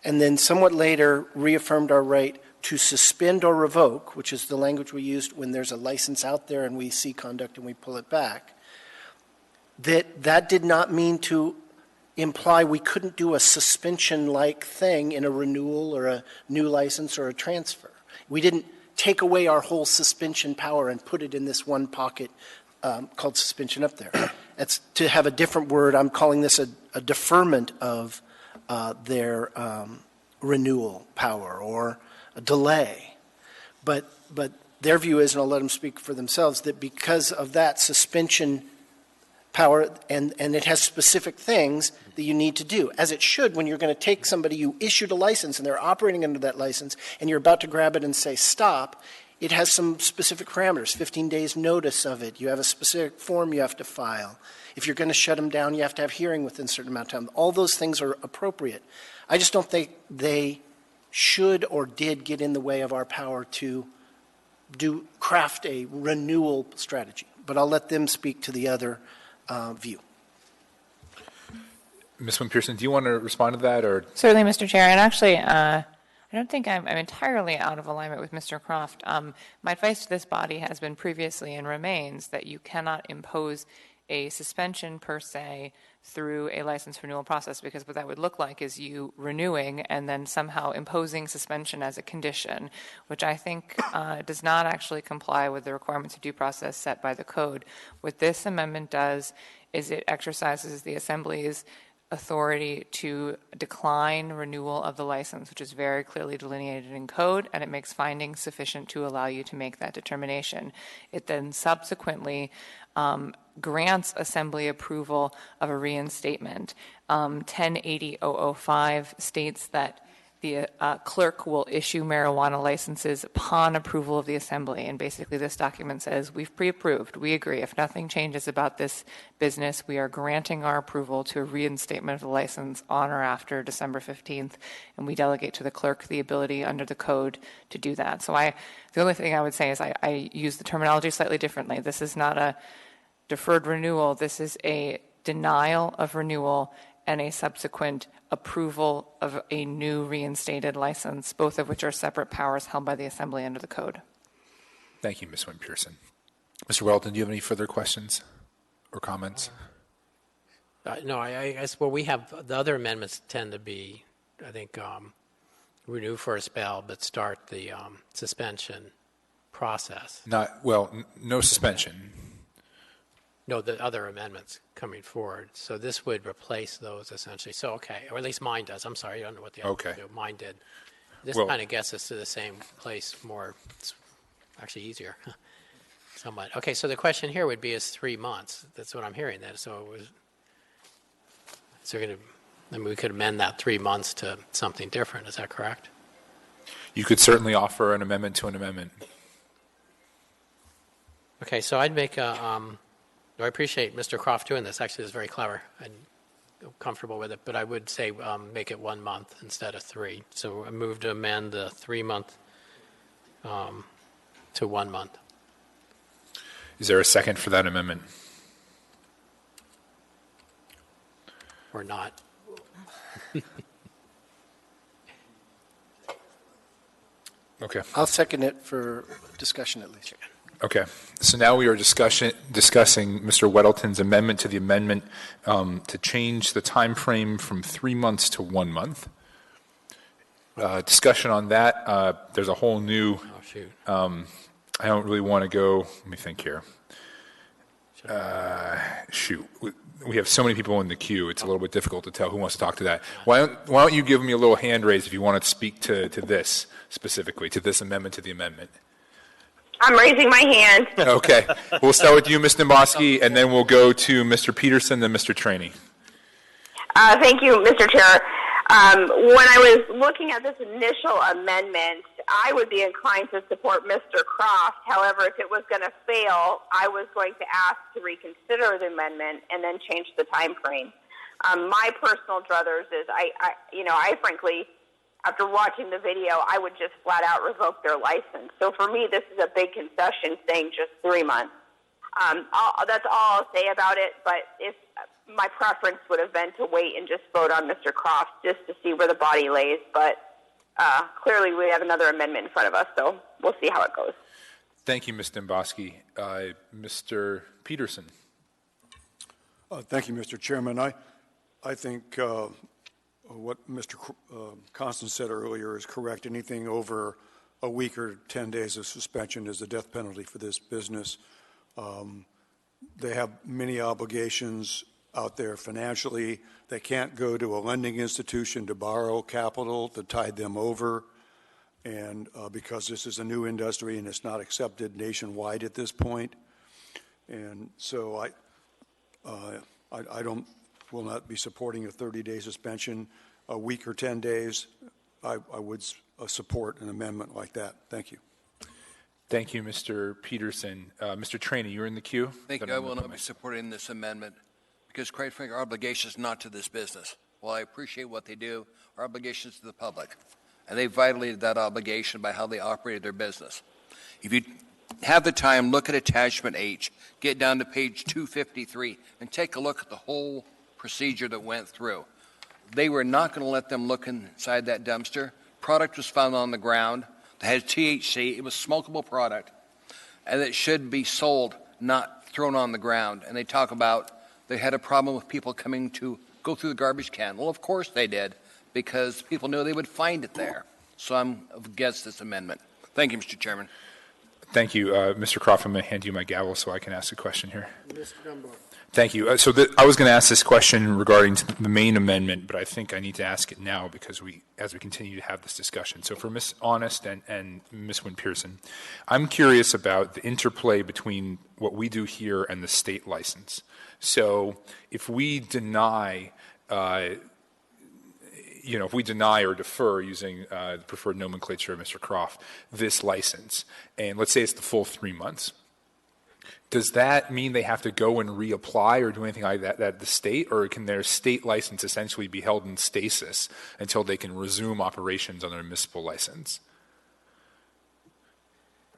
and then somewhat later reaffirmed our right to suspend or revoke, which is the language we used when there's a license out there and we see conduct and we pull it back, that did not mean to imply we couldn't do a suspension-like thing in a renewal or a new license or a transfer. We didn't take away our whole suspension power and put it in this one pocket called suspension up there. That's to have a different word. I'm calling this a deferment of their renewal power or a delay. But their view is, and I'll let them speak for themselves, that because of that suspension power, and it has specific things that you need to do, as it should when you're going to take somebody, you issued a license and they're operating under that license, and you're about to grab it and say stop. It has some specific parameters, 15 days notice of it. You have a specific form you have to file. If you're going to shut them down, you have to have hearing within a certain amount of time. All those things are appropriate. I just don't think they should or did get in the way of our power to craft a renewal strategy. But I'll let them speak to the other view. Ms. Wynn-Pearson, do you want to respond to that? Or? Certainly, Mr. Chair. And actually, I don't think I'm entirely out of alignment with Mr. Croft. My advice to this body has been previously and remains that you cannot impose a suspension per se through a license renewal process, because what that would look like is you renewing and then somehow imposing suspension as a condition, which I think does not actually comply with the requirements of due process set by the code. What this amendment does is it exercises the Assembly's authority to decline renewal of the license, which is very clearly delineated in code, and it makes findings sufficient to allow you to make that determination. It then subsequently grants Assembly approval of a reinstatement. 1080-005 states that the clerk will issue marijuana licenses upon approval of the Assembly. And basically this document says, we've pre-approved, we agree. If nothing changes about this business, we are granting our approval to a reinstatement of the license on or after December 15th, and we delegate to the clerk the ability under the code to do that. So the only thing I would say is I use the terminology slightly differently. This is not a deferred renewal. This is a denial of renewal and a subsequent approval of a new reinstated license, both of which are separate powers held by the Assembly under the code. Thank you, Ms. Wynn-Pearson. Mr. Weldon, do you have any further questions or comments? No, I guess, well, we have, the other amendments tend to be, I think, renew for a spell, but start the suspension process. No suspension. No, the other amendments coming forward. So this would replace those essentially. So, okay, or at least mine does. I'm sorry, I don't know what the other do. Mine did. This kind of gets us to the same place more, it's actually easier, somewhat. Okay, so the question here would be is 3 months. That's what I'm hearing then. So we could amend that 3 months to something different. Is that correct? You could certainly offer an amendment to an amendment. Okay, so I'd make I appreciate Mr. Croft doing this. Actually, it's very clever. I'm comfortable with it. But I would say make it 1 month instead of 3. So I move to amend the 3 month to 1 month. Is there a second for that amendment? Or not? Okay. I'll second it for discussion at least. Okay, so now we are discussing Mr. Weddleton's amendment to the amendment to change the time frame from 3 months to 1 month. Discussion on that. There's a whole new. Oh, shoot. I don't really want to go. Let me think here. Shoot, we have so many people in the queue. It's a little bit difficult to tell who wants to talk to that. Why don't you give me a little hand raise if you want to speak to this specifically, to this amendment to the amendment. I'm raising my hand. Okay. We'll start with you, Ms. Domboski, and then we'll go to Mr. Peterson, then Mr. Traney. Thank you, Mr. Chair. When I was looking at this initial amendment, I would be inclined to support Mr. Croft. However, if it was going to fail, I was going to ask to reconsider the amendment and then change the time frame. My personal druthers is I frankly, after watching the video, I would just flat out revoke their license. So for me, this is a big concession saying just 3 months. That's all I'll say about it, but if my preference would have been to wait and just vote on Mr. Croft just to see where the body lays. But clearly we have another amendment in front of us, so we'll see how it goes. Thank you, Ms. Domboski. Mr. Peterson. Thank you, Mr. Chairman. I think what Mr. Constant said earlier is correct. Anything over a week or 10 days of suspension is the death penalty for this business. They have many obligations out there financially. They can't go to a lending institution to borrow capital to tide them over. And because this is a new industry and it's not accepted nationwide at this point. And so I will not be supporting a 30-day suspension. A week or 10 days, I would support an amendment like that. Thank you. Thank you, Mr. Peterson. Mr. Traney, you're in the queue. Thank you. I will not be supporting this amendment because, quite frankly, our obligation is not to this business. While I appreciate what they do, our obligation is to the public. And they violated that obligation by how they operated their business. If you have the time, look at attachment H, get down to page 253, and take a look at the whole procedure that went through. They were not going to let them look inside that dumpster. Product was found on the ground that had THC. It was smokable product, and it should be sold, not thrown on the ground. And they talk about they had a problem with people coming to go through the garbage can. Well, of course they did, because people knew they would find it there. So I'm against this amendment. Thank you, Mr. Chairman. Thank you. Mr. Croft, I'm going to hand you my gavel so I can ask a question here. Mr. Dunbar. Thank you. I was going to ask this question regarding to the main amendment, but I think I need to ask it now because as we continue to have this discussion. So for Ms. Honest and Ms. Wynne-Pearson, I'm curious about the interplay between what we do here and the state license. So if we deny, if we deny or defer, using the preferred nomenclature of Mr. Croft, this license, and let's say it's the full 3 months, does that mean they have to go and reapply or do anything like that at the state, or can their state license essentially be held in stasis until they can resume operations on their municipal license?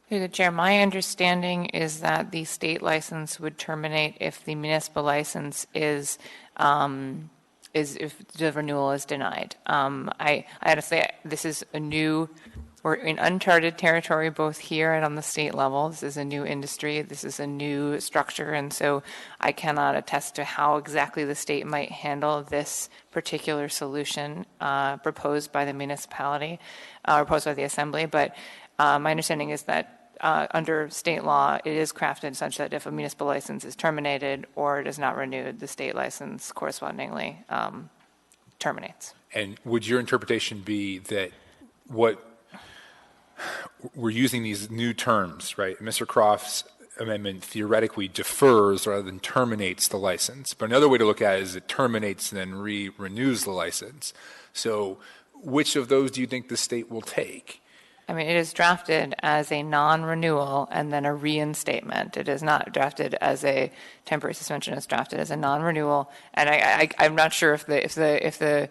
Through the chair, my understanding is that the state license would terminate if the municipal license is if the renewal is denied. I had to say this is we're in uncharted territory both here and on the state level. This is a new industry. This is a new structure, and so I cannot attest to how exactly the state might handle this particular solution proposed by the municipality, proposed by the assembly. But my understanding is that under state law, it is crafted such that if a municipal license is terminated or it is not renewed, the state license correspondingly terminates. And would your interpretation be that what we're using these new terms, right? Mr. Croft's amendment theoretically defers rather than terminates the license. But another way to look at it is it terminates and then renews the license. So which of those do you think the state will take? I mean, it is drafted as a non-renewal and then a reinstatement. It is not drafted as a temporary suspension. It's drafted as a non-renewal. And I'm not sure if the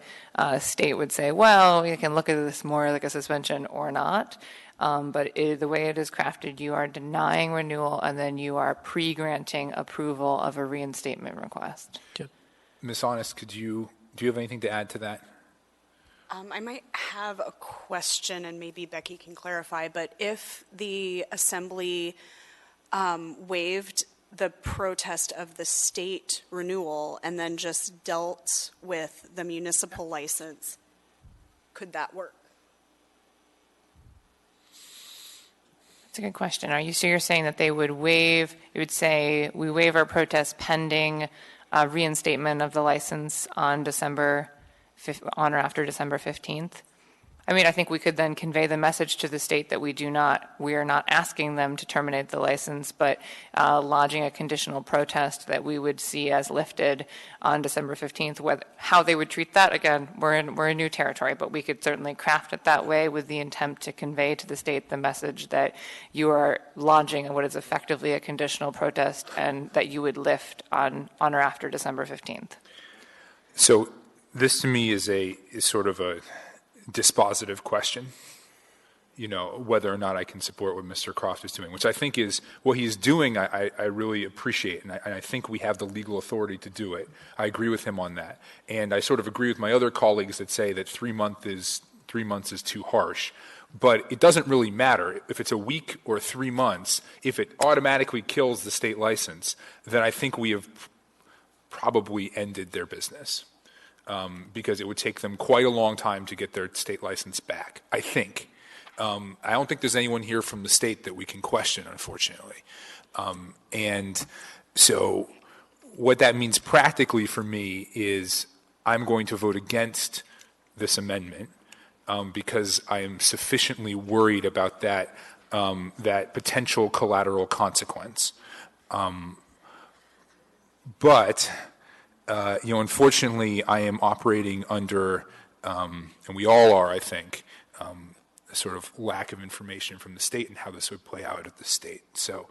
state would say, well, we can look at this more like a suspension or not. But the way it is crafted, you are denying renewal and then you are pre-granting approval of a reinstatement request. Ms. Honest, do you have anything to add to that? I might have a question, and maybe Becky can clarify, but if the assembly waived the protest of the state renewal and then just dealt with the municipal license, could that work? That's a good question. You're saying that they would waive, it would say, we waive our protest pending reinstatement of the license on or after December 15th. I mean, I think we could then convey the message to the state that we are not asking them to terminate the license, but lodging a conditional protest that we would see as lifted on December 15th. How they would treat that, again, we're in new territory, but we could certainly craft it that way with the intent to convey to the state the message that you are lodging what is effectively a conditional protest and that you would lift on or after December 15th. So this to me is sort of a dispositive question, whether or not I can support what Mr. Croft is doing, which I think is what he's doing. I really appreciate, and I think we have the legal authority to do it. I agree with him on that, and I sort of agree with my other colleagues that say that 3 months is too harsh. But it doesn't really matter if it's a week or 3 months. If it automatically kills the state license, then I think we have probably ended their business. Because it would take them quite a long time to get their state license back, I think. I don't think there's anyone here from the state that we can question, unfortunately. And so what that means practically for me is I'm going to vote against this amendment because I am sufficiently worried about that potential collateral consequence. But unfortunately, I am operating under, and we all are, I think, a sort of lack of information from the state and how this would play out at the state. So,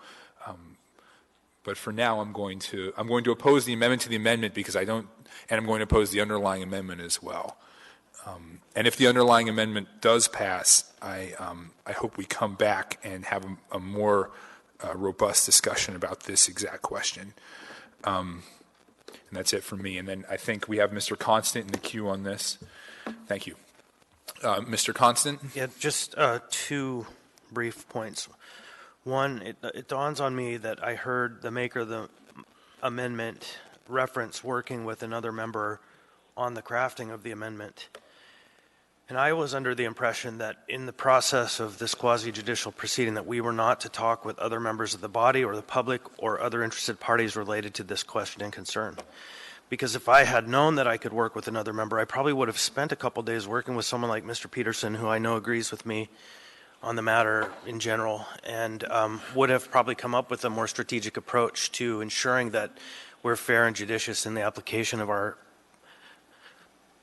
but for now, I'm going to oppose the amendment to the amendment because and I'm going to oppose the underlying amendment as well. And if the underlying amendment does pass, I hope we come back and have a more robust discussion about this exact question. And that's it for me. And then I think we have Mr. Constant in the queue on this. Thank you. Mr. Constant? Yeah, just 2 brief points. One, it dawns on me that I heard the maker of the amendment reference working with another member on the crafting of the amendment. And I was under the impression that in the process of this quasi-judicial proceeding that we were not to talk with other members of the body or the public or other interested parties related to this question and concern. Because if I had known that I could work with another member, I probably would have spent a couple days working with someone like Mr. Peterson, who I know agrees with me on the matter in general, and would have probably come up with a more strategic approach to ensuring that we're fair and judicious in the application of our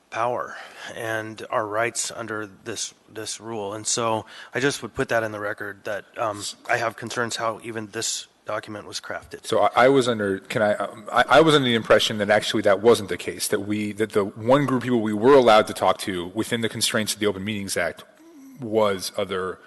power and our rights under this rule. And so I just would put that in the record that I have concerns how even this document was crafted. So I was under I was under the impression that actually that wasn't the case, that the one group of people we were allowed to talk to within the constraints of the Open Meetings Act was other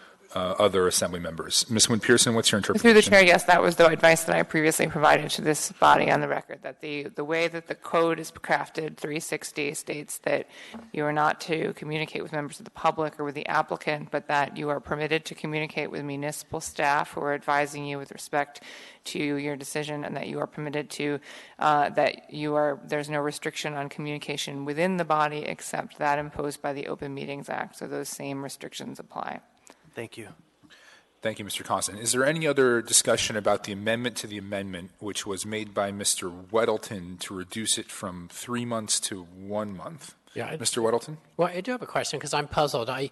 assembly members. Ms. Wynn-Pearson, what's your interpretation? Through the chair, yes, that was the advice that I previously provided to this body on the record, that the way that the code is crafted, 360, states that you are not to communicate with members of the public or with the applicant, but that you are permitted to communicate with municipal staff who are advising you with respect to your decision, and that you are permitted to, there's no restriction on communication within the body except that imposed by the Open Meetings Act. So those same restrictions apply. Thank you. Thank you, Mr. Constant. Is there any other discussion about the amendment to the amendment, which was made by Mr. Weddleton to reduce it from 3 months to 1 month? Yeah, Mr. Weddleton? Well, I do have a question because I'm puzzled. I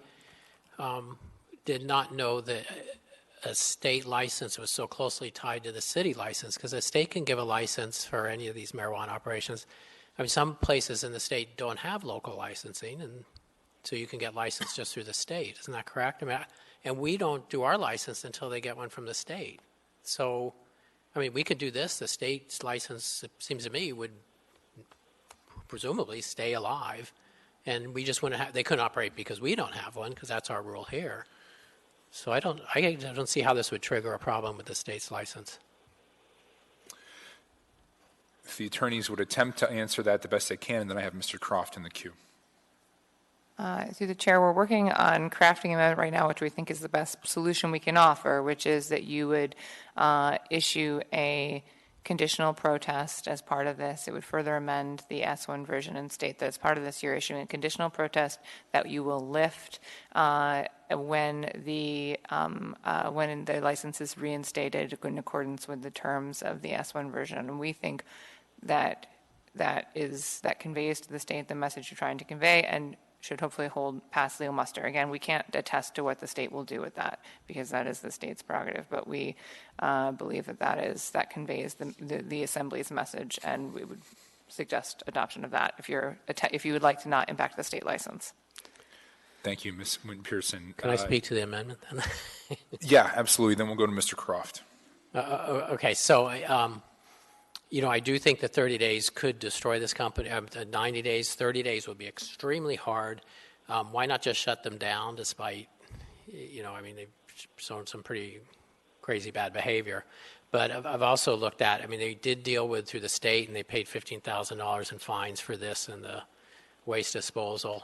did not know that a state license was so closely tied to the city license, because a state can give a license for any of these marijuana operations. I mean, some places in the state don't have local licensing, and so you can get licensed just through the state. Isn't that correct? I mean, and we don't do our license until they get one from the state. So, I mean, we could do this. The state's license, it seems to me, would presumably stay alive, and we just wouldn't have, they couldn't operate because we don't have one, because that's our rule here. So I don't see how this would trigger a problem with the state's license. If the attorneys would attempt to answer that the best they can, and then I have Mr. Croft in the queue. Through the chair, we're working on crafting an amendment right now, which we think is the best solution we can offer, which is that you would issue a conditional protest as part of this. It would further amend the S1 version and state that as part of this, you're issuing a conditional protest that you will lift when the license is reinstated in accordance with the terms of the S1 version. And we think that conveys to the state the message you're trying to convey, and should hopefully pass legal muster. Again, we can't attest to what the state will do with that, because that is the state's prerogative, but we believe that conveys the Assembly's message, and we would suggest adoption of that if you would like to not impact the state license. Thank you, Ms. Wynn-Pearson. Can I speak to the amendment then? Yeah, absolutely. Then we'll go to Mr. Croft. Okay, so I do think that 30 days could destroy this company. 90 days, 30 days would be extremely hard. Why not just shut them down despite, they've shown some pretty crazy bad behavior. But I've also looked at, they did deal with through the state, and they paid $15,000 in fines for this and the waste disposal.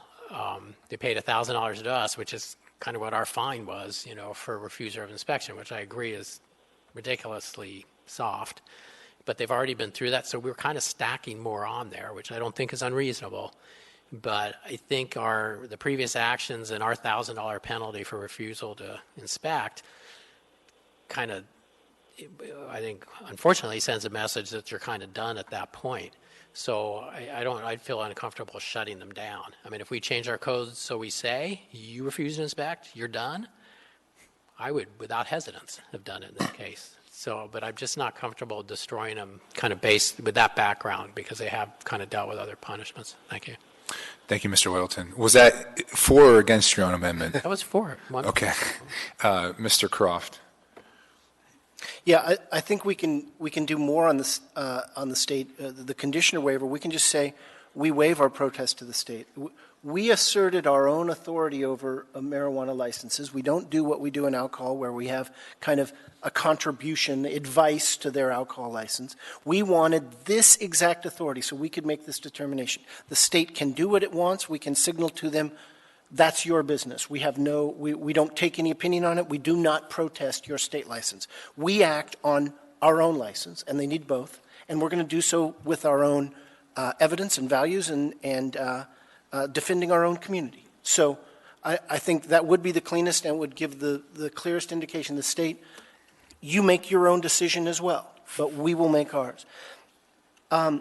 They paid $1,000 to us, which is kind of what our fine was, for refusal of inspection, which I agree is ridiculously soft. But they've already been through that, so we're kind of stacking more on there, which I don't think is unreasonable. But I think the previous actions and our $1,000 penalty for refusal to inspect kind of, I think, unfortunately sends a message that you're kind of done at that point. So I'd feel uncomfortable shutting them down. If we change our codes so we say, you refuse to inspect, you're done, I would, without hesitance, have done it in this case. So, but I'm just not comfortable destroying them kind of based with that background, because they have kind of dealt with other punishments. Thank you. Thank you, Mr. Weddleton. Was that for or against your own amendment? That was for. Okay. Mr. Croft. Yeah, I think we can do more on this on the state. The conditioner waiver, we can just say we waive our protest to the state. We asserted our own authority over marijuana licenses. We don't do what we do in alcohol, where we have kind of a contribution, advice to their alcohol license. We wanted this exact authority so we could make this determination. The state can do what it wants. We can signal to them, that's your business. We don't take any opinion on it. We do not protest your state license. We act on our own license, and they need both. and we're going to do so with our own evidence and values and defending our own community. So I think that would be the cleanest and would give the clearest indication to the state, you make your own decision as well, but we will make ours. I'll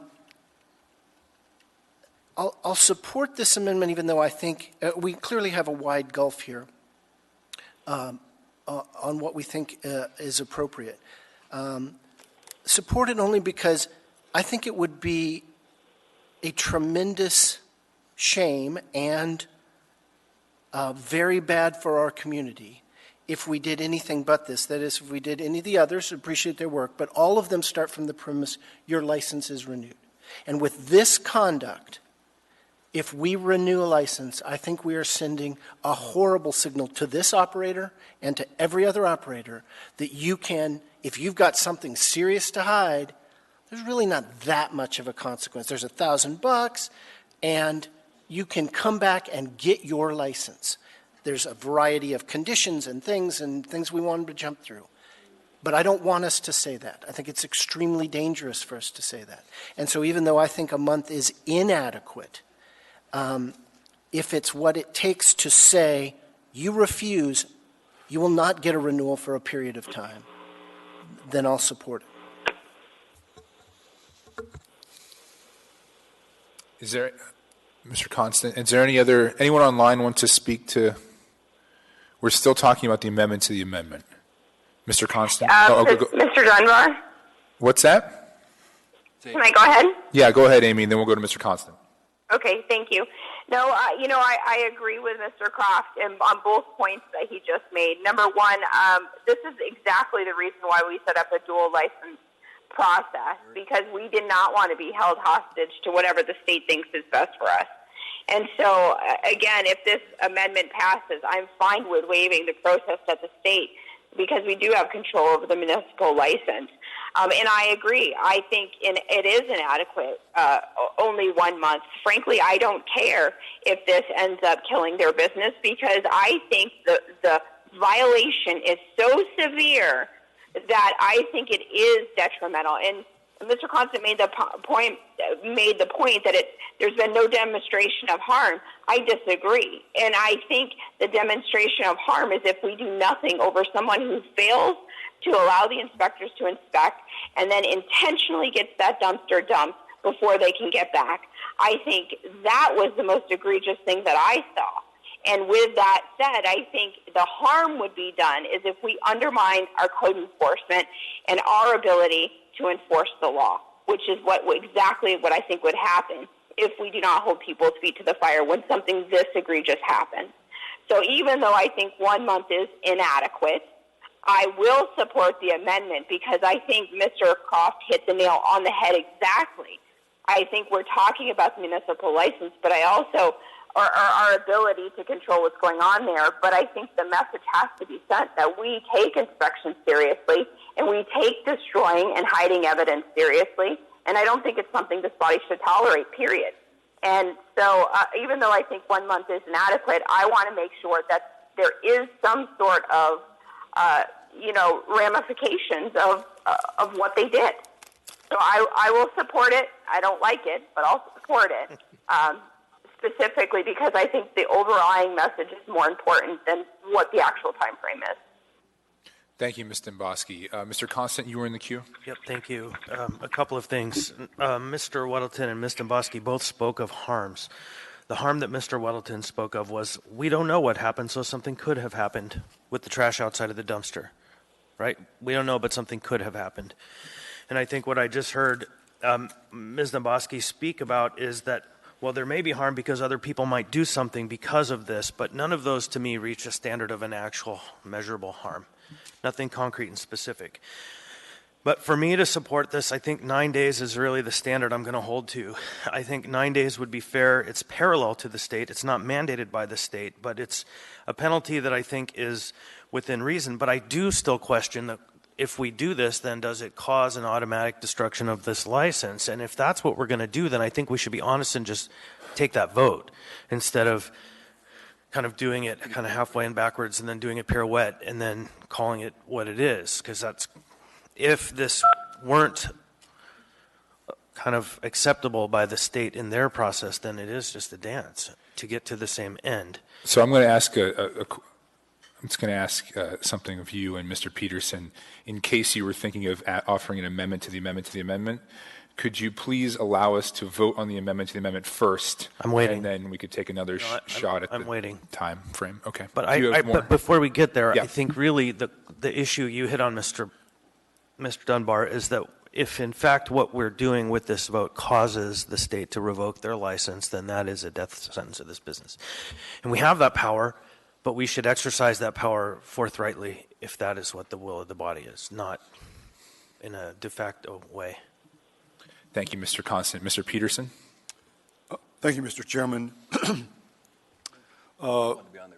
support this amendment, even though I think we clearly have a wide gulf here on what we think is appropriate. Support it only because I think it would be a tremendous shame and very bad for our community if we did anything but this. That is, if we did any of the others, appreciate their work, but all of them start from the premise your license is renewed. And with this conduct, if we renew a license, I think we are sending a horrible signal to this operator and to every other operator that you can, if you've got something serious to hide, there's really not that much of a consequence. There's $1,000 and you can come back and get your license. There's a variety of conditions and things we wanted to jump through. But I don't want us to say that. I think it's extremely dangerous for us to say that. And so even though I think a month is inadequate, if it's what it takes to say you refuse, you will not get a renewal for a period of time, then I'll support it. Is there, Mr. Constant, is there anyone online want to speak to? We're still talking about the amendment to the amendment. Mr. Constant? Mr. Dunbar? What's that? Can I go ahead? Yeah, go ahead, Amy, and then we'll go to Mr. Constant. Okay, thank you. No, I agree with Mr. Croft on both points that he just made. Number one, this is exactly the reason why we set up a dual license process, because we did not want to be held hostage to whatever the state thinks is best for us. And so, again, if this amendment passes, I'm fine with waiving the protest at the state because we do have control over the municipal license. And I agree. I think it is inadequate, only 1 month. Frankly, I don't care if this ends up killing their business because I think the violation is so severe that I think it is detrimental. And Mr. Constant made the point that there's been no demonstration of harm. I disagree. And I think the demonstration of harm is if we do nothing over someone who fails to allow the inspectors to inspect and then intentionally gets that dumpster dumped before they can get back. I think that was the most egregious thing that I saw. And with that said, I think the harm would be done is if we undermine our code enforcement and our ability to enforce the law, which is exactly what I think would happen if we do not hold people's feet to the fire when something this egregious happens. So even though I think 1 month is inadequate, I will support the amendment because I think Mr. Croft hit the nail on the head exactly. I think we're talking about the municipal license, but I also our ability to control what's going on there. But I think the message has to be sent that we take inspection seriously and we take destroying and hiding evidence seriously. And I don't think it's something this body should tolerate, period. And so even though I think 1 month is inadequate, I want to make sure that there is some sort of ramifications of what they did. So I will support it. I don't like it, but I'll support it. Specifically because I think the overlying message is more important than what the actual time frame is. Thank you, Ms. Demboski. Mr. Constant, you were in the queue. Yep, thank you. A couple of things. Mr. Weddleton and Ms. Demboski both spoke of harms. The harm that Mr. Weddleton spoke of was we don't know what happened, so something could have happened with the trash outside of the dumpster, right? We don't know, but something could have happened. And I think what I just heard Ms. Demboski speak about is that well, there may be harm because other people might do something because of this, but none of those to me reach a standard of an actual measurable harm. Nothing concrete and specific. But for me to support this, I think 9 days is really the standard I'm going to hold to. I think 9 days would be fair. It's parallel to the state. It's not mandated by the state, but it's a penalty that I think is within reason. But I do still question that if we do this, then does it cause an automatic destruction of this license? And if that's what we're going to do, then I think we should be honest and just take that vote instead of kind of doing it kind of halfway and backwards and then doing a pirouette and then calling it what it is. Because that's, if this weren't kind of acceptable by the state in their process, then it is just a dance to get to the same end. So I'm going to ask I'm just going to ask something of you and Mr. Peterson. In case you were thinking of offering an amendment to the amendment to the amendment, could you please allow us to vote on the amendment to the amendment first? I'm waiting. And then we could take another shot at the time frame. Okay. But But before we get there, Yeah. I think really the issue you hit on, Mr. Dunbar, is that if in fact what we're doing with this vote causes the state to revoke their license, then that is a death sentence of this business. And we have that power, but we should exercise that power forthrightly if that is what the will of the body is, not in a de facto way. Thank you, Mr. Constant. Mr. Peterson? Thank you, Mr. Chairman.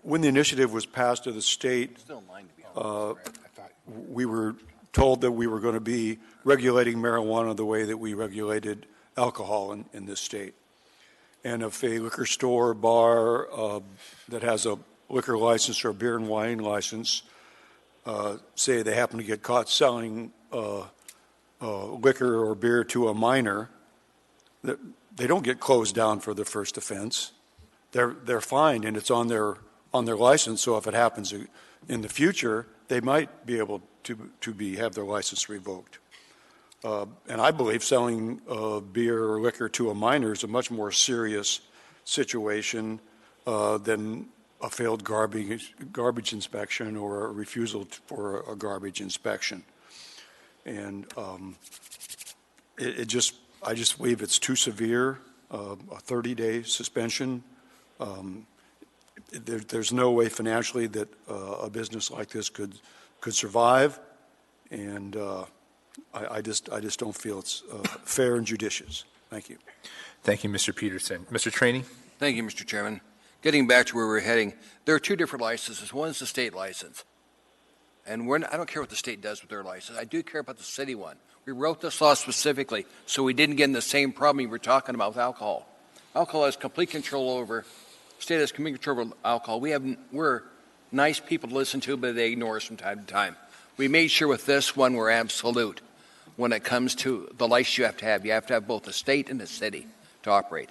When the initiative was passed to the state, we were told that we were going to be regulating marijuana the way that we regulated alcohol in this state. And if a liquor store or bar that has a liquor license or a beer and wine license, say they happen to get caught selling liquor or beer to a minor, they don't get closed down for the first offense. They're fined, and it's on their license. So if it happens in the future, they might be able to have their license revoked. And I believe selling beer or liquor to a minor is a much more serious situation than a failed garbage inspection or a refusal for a garbage inspection. And I just believe it's too severe. A 30-day suspension. There's no way financially that a business like this could survive, and I just don't feel it's fair and judicious. Thank you. Thank you, Mr. Peterson. Mr. Trainee? Thank you, Mr. Chairman. Getting back to where we're heading, there are two different licenses. One is the state license. And I don't care what the state does with their license. I do care about the city one. We wrote this law specifically so we didn't get in the same problem you were talking about with alcohol. Alcohol has complete control over, state has complete control over alcohol. We're nice people to listen to, but they ignore us from time to time. We made sure with this one we're absolute when it comes to the license you have to have. You have to have both the state and the city to operate.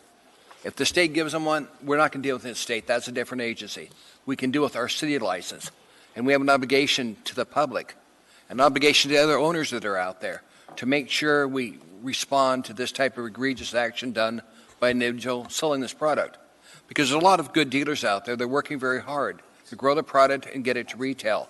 If the state gives them one, we're not going to deal with the state. That's a different agency. We can deal with our city license. And we have an obligation to the public, an obligation to the other owners that are out there to make sure we respond to this type of egregious action done by an individual selling this product. Because there's a lot of good dealers out there. They're working very hard to grow the product and get it to retail.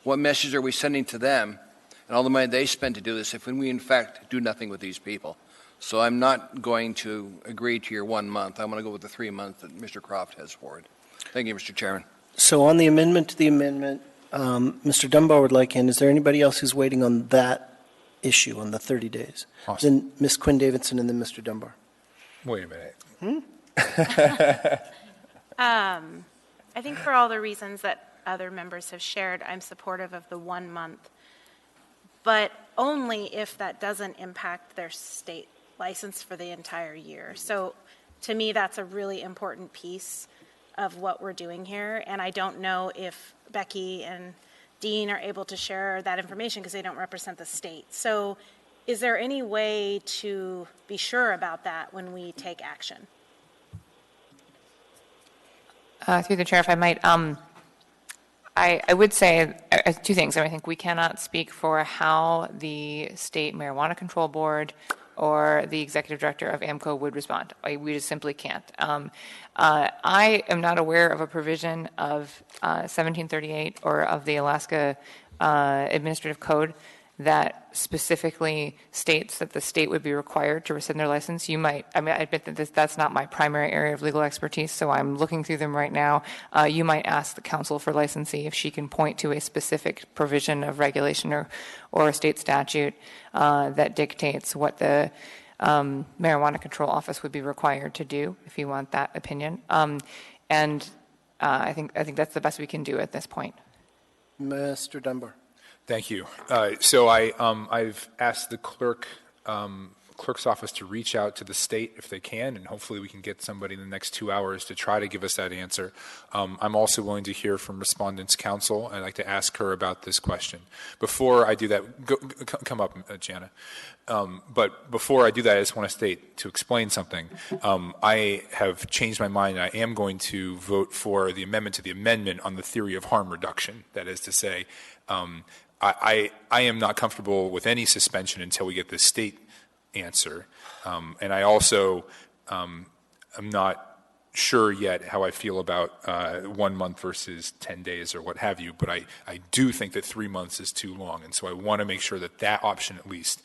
What message are we sending to them and all the money they spend to do this if we, in fact, do nothing with these people? So I'm not going to agree to your 1 month. I'm going to go with the 3 months that Mr. Croft has forward. Thank you, Mr. Chairman. So on the amendment to the amendment, Mr. Dunbar would like in. Is there anybody else who's waiting on that issue, on the 30 days? Awesome. Then Ms. Quinn Davidson and then Mr. Dunbar. Wait a minute. I think for all the reasons that other members have shared, I'm supportive of the 1 month, but only if that doesn't impact their state license for the entire year. So to me, that's a really important piece of what we're doing here, and I don't know if Becky and Dean are able to share that information because they don't represent the state. So is there any way to be sure about that when we take action? Through the chair, if I might, I would say two things. I think we cannot speak for how the State Marijuana Control Board or the executive director of AMCO would respond. We just simply can't. I am not aware of a provision of 1738 or of the Alaska Administrative Code that specifically states that the state would be required to rescind their license. I admit that that's not my primary area of legal expertise, so I'm looking through them right now. You might ask the counsel for licensee if she can point to a specific provision of regulation or a state statute that dictates what the Marijuana Control Office would be required to do, if you want that opinion. I think that's the best we can do at this point. Mr. Dunbar. Thank you. So I've asked the clerk clerk's office to reach out to the state if they can, and hopefully we can get somebody in the next 2 hours to try to give us that answer. I'm also willing to hear from Respondents' Counsel. I'd like to ask her about this question. Before I do that, come up, Jana. But before I do that, I just want to explain something. I have changed my mind. I am going to vote for the amendment to the amendment on the theory of harm reduction. That is to say, I am not comfortable with any suspension until we get the state answer. And I also am not sure yet how I feel about 1 month versus 10 days or what have you, but I do think that 3 months is too long. And so I want to make sure that that option at least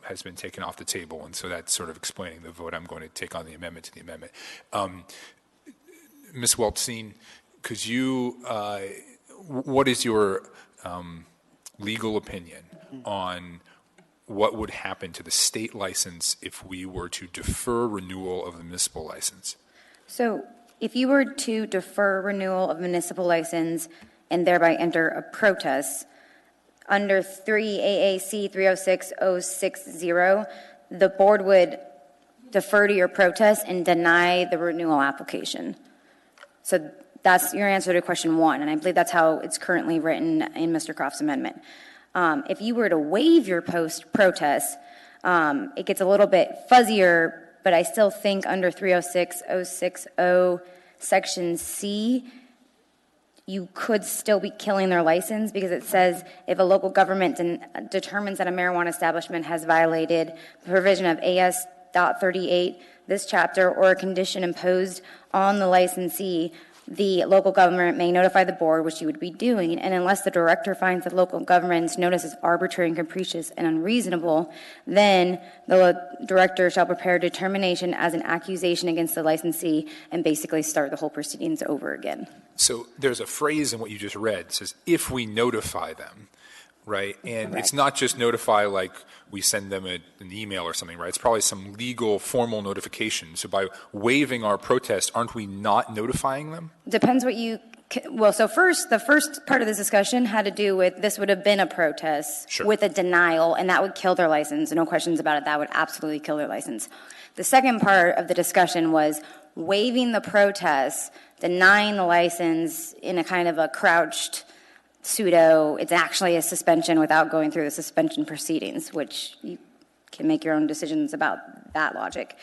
has been taken off the table. And so that's sort of explaining the vote I'm going to take on the amendment to the amendment. Ms. Weltzine, could you, what is your legal opinion on what would happen to the state license if we were to defer renewal of the municipal license? So if you were to defer renewal of municipal license and thereby enter a protest, under 3 AAC 306-060, the board would defer to your protest and deny the renewal application. So that's your answer to question 1, and I believe that's how it's currently written in Mr. Croft's amendment. If you were to waive your protest, it gets a little bit fuzzier, but I still think under 306-060 Section C, you could still be killing their license because it says if a local government determines that a marijuana establishment has violated the provision of AS.38, this chapter, or a condition imposed on the licensee, the local government may notify the board, which you would be doing, and unless the director finds the local government's notice is arbitrary and capricious and unreasonable, then the director shall prepare a determination as an accusation against the licensee and basically start the whole proceedings over again. So there's a phrase in what you just read. It says, if we notify them, right? And Correct. It's not just notify like we send them an email or something, right? It's probably some legal formal notification. So by waiving our protest, aren't we not notifying them? Depends what you, well, so first, the first part of this discussion had to do with this would have been a protest Sure. with a denial, and that would kill their license. No questions about it. That would absolutely kill their license. The second part of the discussion was waiving the protest, denying the license in a kind of a crouched pseudo, it's actually a suspension without going through the suspension proceedings, which you can make your own decisions about that logic.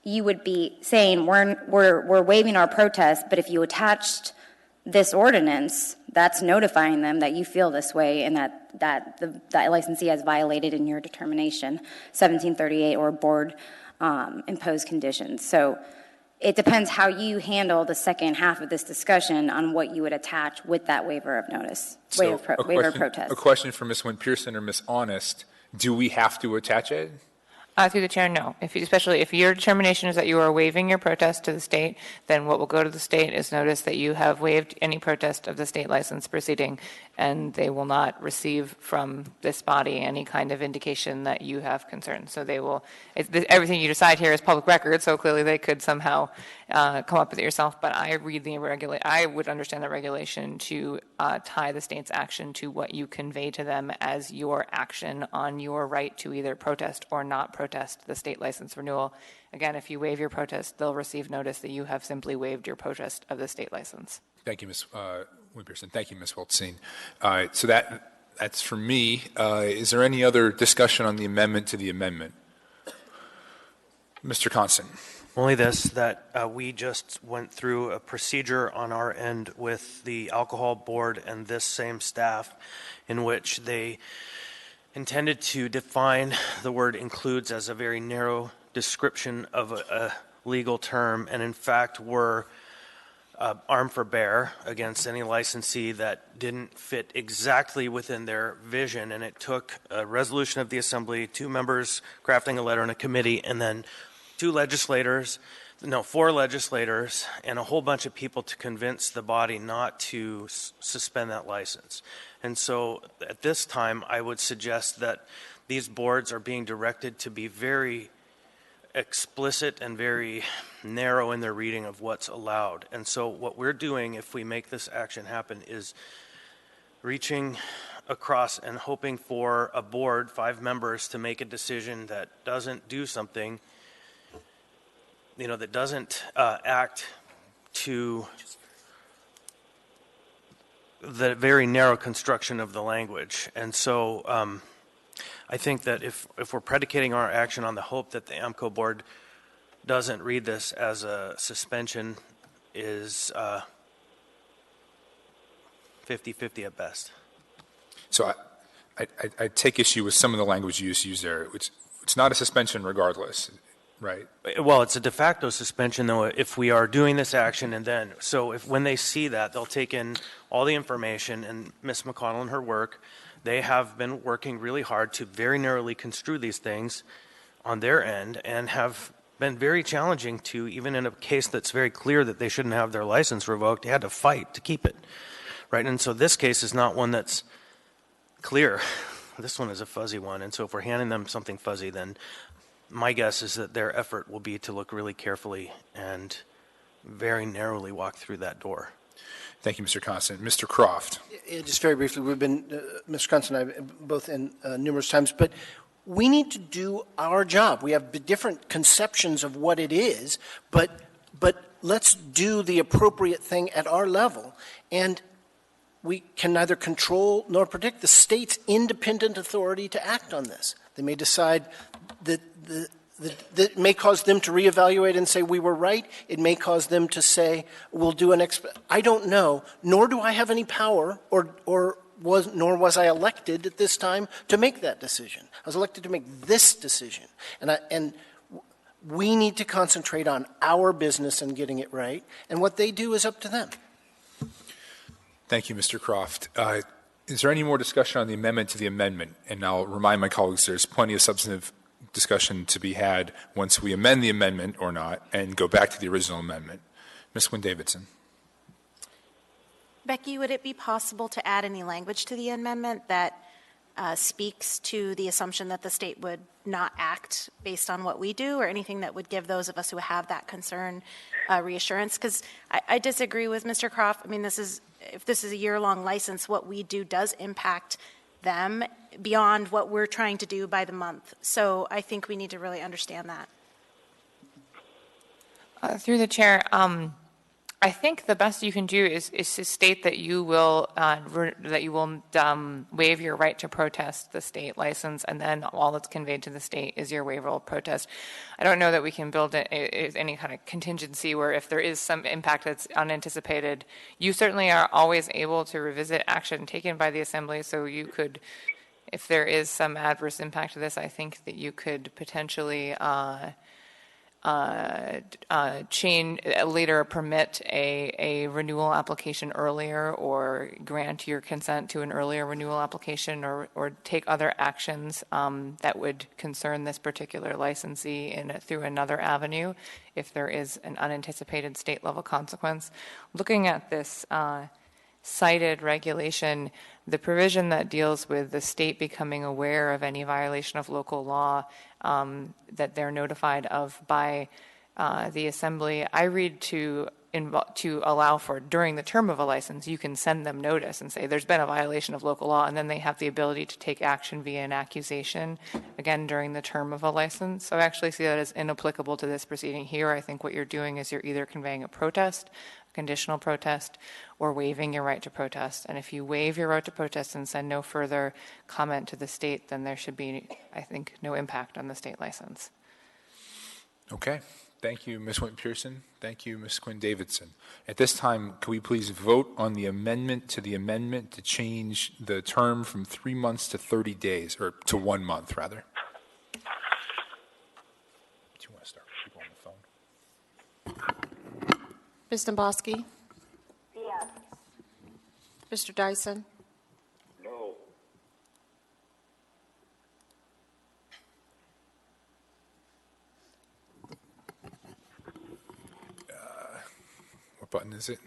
You would be saying we're waiving our protest, but if you attached this ordinance, that's notifying them that you feel this way and that licensee has violated in your determination 1738 or board imposed conditions. So it depends how you handle the second half of this discussion on what you would attach with that waiver of notice, waiver of protest. A question for Ms. Wynn-Pearson or Ms. Honest. Do we have to attach it? Through the chair, no. Especially if your determination is that you are waiving your protest to the state, then what will go to the state is notice that you have waived any protest of the state license proceeding, and they will not receive from this body any kind of indication that you have concerns. So they will, everything you decide here is public record, so clearly they could somehow come up with it yourself. But I would understand the regulation to tie the state's action to what you convey to them as your action on your right to either protest or not protest the state license renewal. Again, if you waive your protest, they'll receive notice that you have simply waived your protest of the state license. Thank you, Ms. Wynn-Pearson. Thank you, Ms. Weltzine. So that's for me. Is there any other discussion on the amendment to the amendment? Mr. Constant. Only this, that we just went through a procedure on our end with the alcohol board and this same staff in which they intended to define the word includes as a very narrow description of a legal term, and in fact were armed for bear against any licensee that didn't fit exactly within their vision. And it took a resolution of the assembly, 2 members crafting a letter in a committee, and then 4 legislators, and a whole bunch of people to convince the body not to suspend that license. And so at this time, I would suggest that these boards are being directed to be very explicit and very narrow in their reading of what's allowed. And so what we're doing, if we make this action happen, is reaching across and hoping for a board, 5 members, to make a decision that doesn't do something, that doesn't act to the very narrow construction of the language. And so I think that if we're predicating our action on the hope that the AMCO board doesn't read this as a suspension is 50-50 at best. So I take issue with some of the language you used there. It's not a suspension regardless, right? Well, it's a de facto suspension, though, if we are doing this action and then. So when they see that, they'll take in all the information, and Ms. McConnell and her work, they have been working really hard to very narrowly construe these things on their end and have been very challenging to, even in a case that's very clear that they shouldn't have their license revoked, they had to fight to keep it, right? And so this case is not one that's clear. This one is a fuzzy one. And so if we're handing them something fuzzy, then my guess is that their effort will be to look really carefully and very narrowly walk through that door. Thank you, Mr. Constant. Mr. Croft. Yeah, just very briefly, we've been, Mr. Constant and I, both in numerous times, but we need to do our job. We have different conceptions of what it is, but let's do the appropriate thing at our level. And we can neither control nor predict the state's independent authority to act on this. They may decide that that may cause them to reevaluate and say we were right. It may cause them to say we'll do an I don't know, nor do I have any power nor was I elected at this time to make that decision. I was elected to make this decision. And we need to concentrate on our business and getting it right, and what they do is up to them. Thank you, Mr. Croft. Is there any more discussion on the amendment to the amendment? And I'll remind my colleagues there's plenty of substantive discussion to be had once we amend the amendment or not and go back to the original amendment. Ms. Quinn-Davidson. Becky, would it be possible to add any language to the amendment that speaks to the assumption that the state would not act based on what we do, or anything that would give those of us who have that concern reassurance? Because I disagree with Mr. Croft. I mean, if this is a year-long license, what we do does impact them beyond what we're trying to do by the month. So I think we need to really understand that. Through the chair, I think the best you can do is to state that you will waive your right to protest the state license, and then all that's conveyed to the state is your waiver of protest. I don't know that we can build any kind of contingency where if there is some impact that's unanticipated, you certainly are always able to revisit action taken by the Assembly. So you could, if there is some adverse impact to this, I think that you could potentially later permit a renewal application earlier, or grant your consent to an earlier renewal application, or take other actions that would concern this particular licensee through another avenue if there is an unanticipated state level consequence. Looking at this cited regulation, the provision that deals with the state becoming aware of any violation of local law that they're notified of by the Assembly, I read to allow for during the term of a license, you can send them notice and say there's been a violation of local law, and then they have the ability to take action via an accusation, again, during the term of a license. So I actually see that as inapplicable to this proceeding here. I think what you're doing is you're either conveying a protest, a conditional protest, or waiving your right to protest. And if you waive your right to protest and send no further comment to the state, then there should be, I think, no impact on the state license. Okay. Thank you, Ms. Wynn-Pearson. Thank you, Ms. Quinn-Davidson. At this time, can we please vote on the amendment to change the term from 3 months to 30 days, or to 1 month, rather? Do you want to start with people on the phone? Ms. Domboski? Yes. Mr. Dyson? No. What button is it?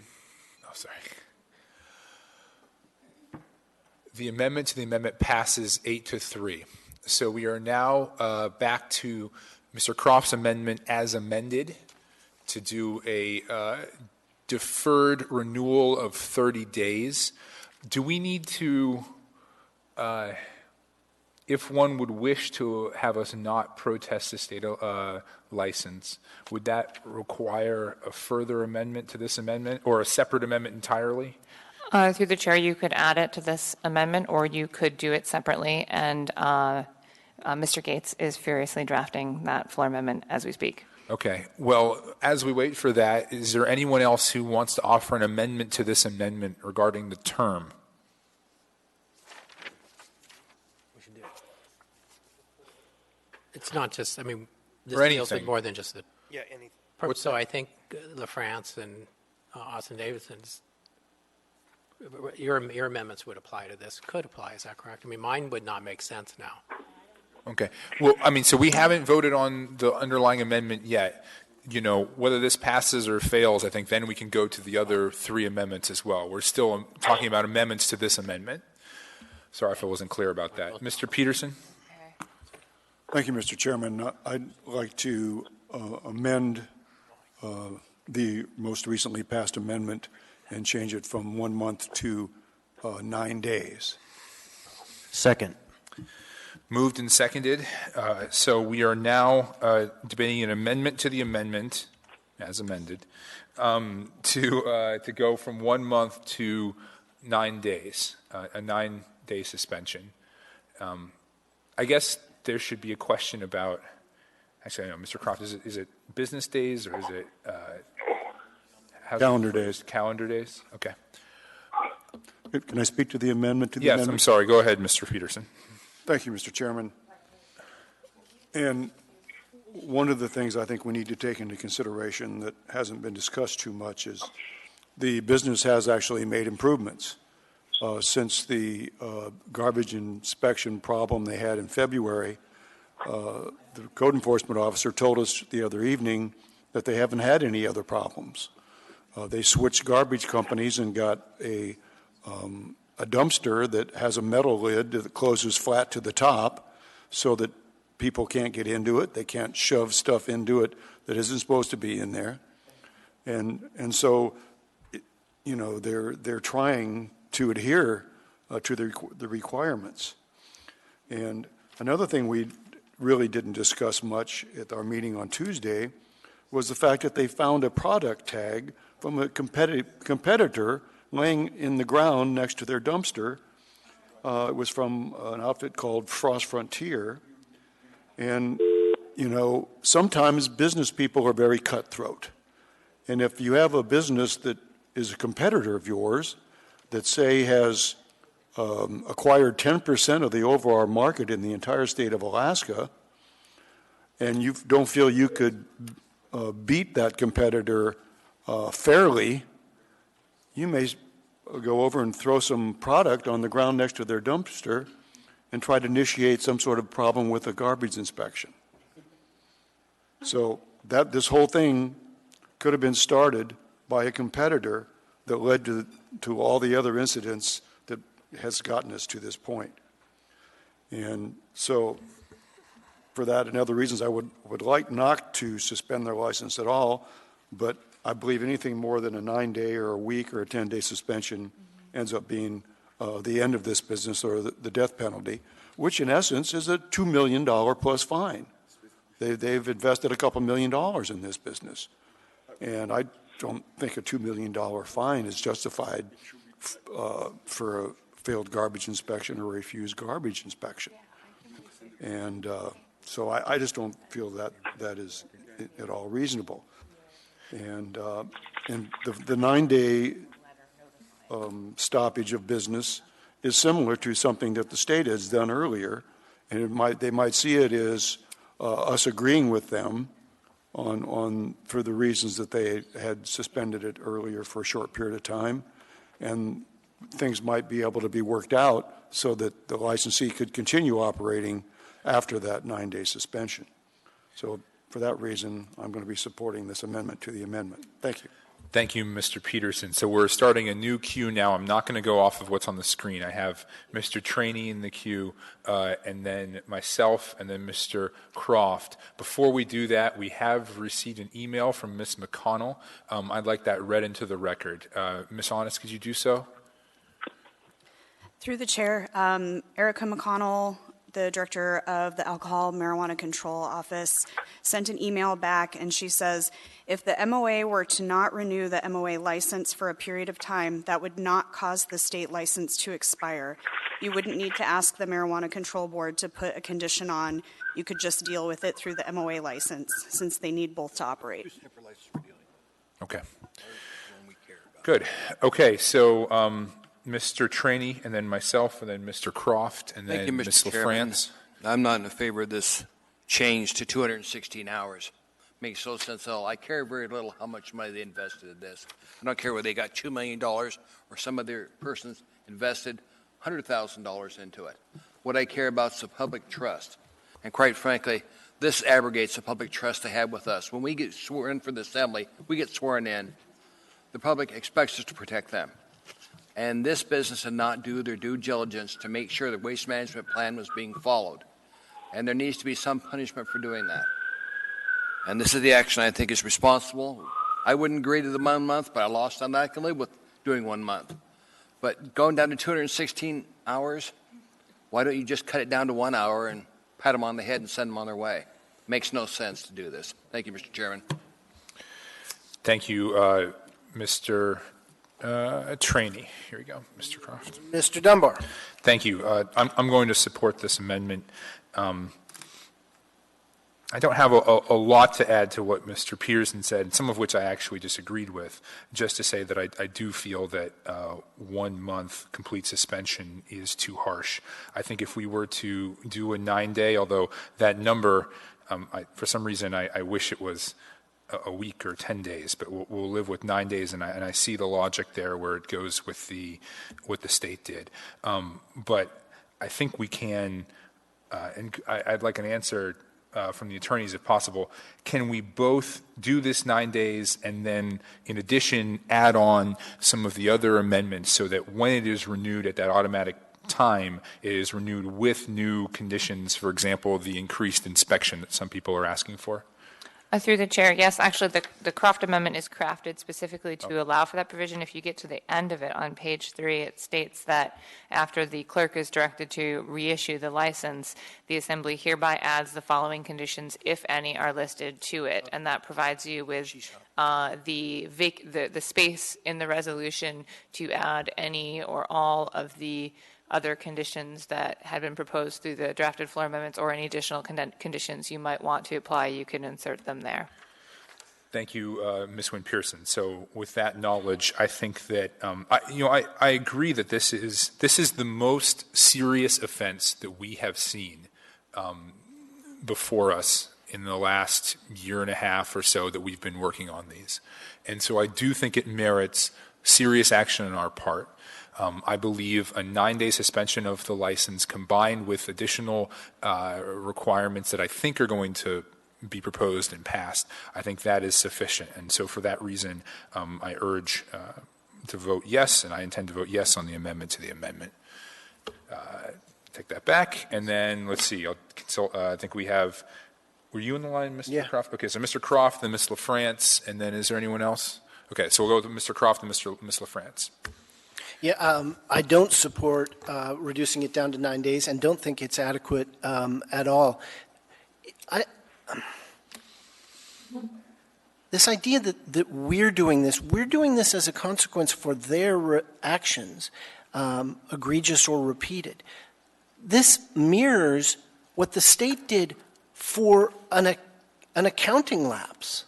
Oh, sorry. The amendment to the amendment passes 8-3. So we are now back to Mr. Croft's amendment as amended to do a deferred renewal of 30 days. do we need to, if one would wish to have us not protest the state license, would that require a further amendment to this amendment or a separate amendment entirely? Through the chair, you could add it to this amendment, or you could do it separately, and Mr. Gates is furiously drafting that floor amendment as we speak. Okay. Well, as we wait for that, is there anyone else who wants to offer an amendment to this amendment regarding the term? It's not just, I mean, this Or deals with anything. more than just the. Yeah, anything. So I think LaFrance and Austin Davidson's, your amendments would apply to this, could apply, is that correct? I mean, mine would not make sense now. Okay. Well, I mean, so we haven't voted on the underlying amendment yet. You know, whether this passes or fails, I think then we can go to the other 3 amendments as well. We're still talking about amendments to this amendment. Sorry if I wasn't clear about that. Mr. Peterson? Thank you, Mr. Chairman. I'd like to amend the most recently passed amendment and change it from 1 month to 9 days. Second. Moved and seconded. So we are now debating an amendment to the amendment, as amended, to go from 1 month to 9 days, a 9-day suspension. I guess there should be a question about. Actually, I don't know, Mr. Croft. Is it business days or is it Calendar days? Calendar days. Okay. Can I speak to the amendment to the Yes. amendment? I'm sorry. Go ahead, Mr. Peterson. Thank you, Mr. Chairman. And one of the things I think we need to take into consideration that hasn't been discussed too much is the business has actually made improvements since the garbage inspection problem they had in February. The code enforcement officer told us the other evening that they haven't had any other problems. They switched garbage companies and got a dumpster that has a metal lid that closes flat to the top so that people can't get into it. They can't shove stuff into it that isn't supposed to be in there. And so, you know, they're trying to adhere to the requirements. And another thing we really didn't discuss much at our meeting on Tuesday was the fact that they found a product tag from a competitor laying in the ground next to their dumpster. It was from an outfit called Frost Frontier. And, you know, sometimes business people are very cutthroat. And if you have a business that is a competitor of yours that, say, has acquired 10% of the overall market in the entire state of Alaska, and you don't feel you could beat that competitor fairly, you may go over and throw some product on the ground next to their dumpster and try to initiate some sort of problem with a garbage inspection. So this whole thing could have been started by a competitor that led to all the other incidents that has gotten us to this point. And so for that and other reasons, I would like not to suspend their license at all, but I believe anything more than a 9-day or a week or a 10-day suspension ends up being the end of this business or the death penalty, which in essence is a $2 million plus fine. They've invested a couple $1 million in this business. And I don't think a $2 million fine is justified for a failed garbage inspection or refused garbage inspection. And so I just don't feel that is at all reasonable. And the 9-day stoppage of business is similar to something that the state has done earlier, and they might see it as us agreeing with them on for the reasons that they had suspended it earlier for a short period of time, and things might be able to be worked out so that the licensee could continue operating after that 9-day suspension. So for that reason, I'm going to be supporting this amendment to the amendment. Thank you. Thank you, Mr. Peterson. So we're starting a new queue now. I'm not going to go off of what's on the screen. I have Mr. Trainee in the queue, and then myself, and then Mr. Croft. Before we do that, we have received an email from Ms. McConnell. I'd like that read into the record. Ms. Honest, could you do so? Through the chair, Erica McConnell, the director of the Alcohol Marijuana Control Office, sent an email back, and she says, if the MOA were to not renew the MOA license for a period of time, that would not cause the state license to expire. You wouldn't need to ask the Marijuana Control Board to put a condition on. You could just deal with it through the MOA license, since they need both to operate. Okay. Good. Okay, so Mr. Trainee, and then myself, and then Mr. Croft, and Thank then you, Ms. Mr. Chairman. LaFrance. I'm not in favor of this change to 216 hours. Makes no sense at all. I care very little how much money they invested in this. I don't care whether they got $2 million or some other persons invested $100,000 into it. What I care about is the public trust. And quite frankly, this abrogates the public trust they have with us. When we get sworn in for the assembly, we get sworn in. The public expects us to protect them. And this business did not do their due diligence to make sure the waste management plan was being followed. And there needs to be some punishment for doing that. And this is the action I think is responsible. I wouldn't agree to the 1 month, but I lost on that. I can live with doing 1 month. But going down to 216 hours, why don't you just cut it down to 1 hour and pat them on the head and send them on their way? Makes no sense to do this. Thank you, Mr. Chairman. Thank you, Mr. Trainee. Here we go, Mr. Croft. Mr. Dunbar. Thank you. I'm going to support this amendment. I don't have a lot to add to what Mr. Pearson said, some of which I actually disagreed with, just to say that I do feel that 1 month complete suspension is too harsh. I think if we were to do a 9-day, although that number, for some reason, I wish it was a week or 10 days, but we'll live with 9 days, and I see the logic there where it goes with what the state did. But I think we can, and I'd like an answer from the attorneys if possible. Can we both do this 9 days and then, in addition, add on some of the other amendments so that when it is renewed at that automatic time, it is renewed with new conditions, for example, the increased inspection that some people are asking for? Through the chair, yes, actually the Croft Amendment is crafted specifically to allow for that provision. If you get to the end of it on page 3, it states that after the clerk is directed to reissue the license, the Assembly hereby adds the following conditions, if any, are listed to it. And that provides you with the space in the resolution to add any or all of the other conditions that had been proposed through the drafted floor amendments, or any additional conditions you might want to apply, you can insert them there. Thank you, Ms. Wynne-Pearson. So with that knowledge, I think that, I agree that this is the most serious offense that we have seen before us in the last year and a half or so that we've been working on these. And so I do think it merits serious action on our part. I believe a 9-day suspension of the license combined with additional requirements that I think are going to be proposed and passed, I think that is sufficient. And so for that reason, I urge to vote yes, and I intend to vote yes on the amendment to the amendment. Take that back, and then let's see. I'll consult, I think we have, were you in the line, Mr. Croft? Okay, so Mr. Croft, then Ms. LaFrance, and then is there anyone else? Okay, so we'll go with Mr. Croft and Ms. LaFrance. Yeah, I don't support reducing it down to 9 days and don't think it's adequate at all. This idea that we're doing this as a consequence for their actions, egregious or repeated. This mirrors what the state did for an accounting lapse,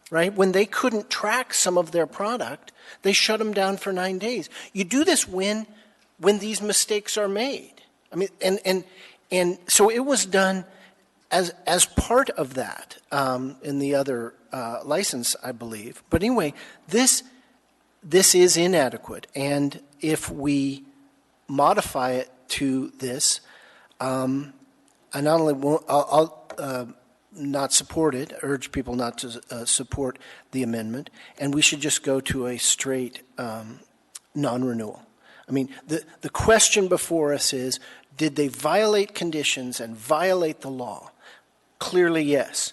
right? When they couldn't track some of their product, they shut them down for 9 days. You do this when these mistakes are made. I mean, and so it was done as part of that in the other license, I believe. But anyway, this is inadequate, and if we modify it to this, I not only won't, I'll not support it, urge people not to support the amendment, and we should just go to a straight non-renewal. I mean, the question before us is, did they violate conditions and violate the law? Clearly, yes.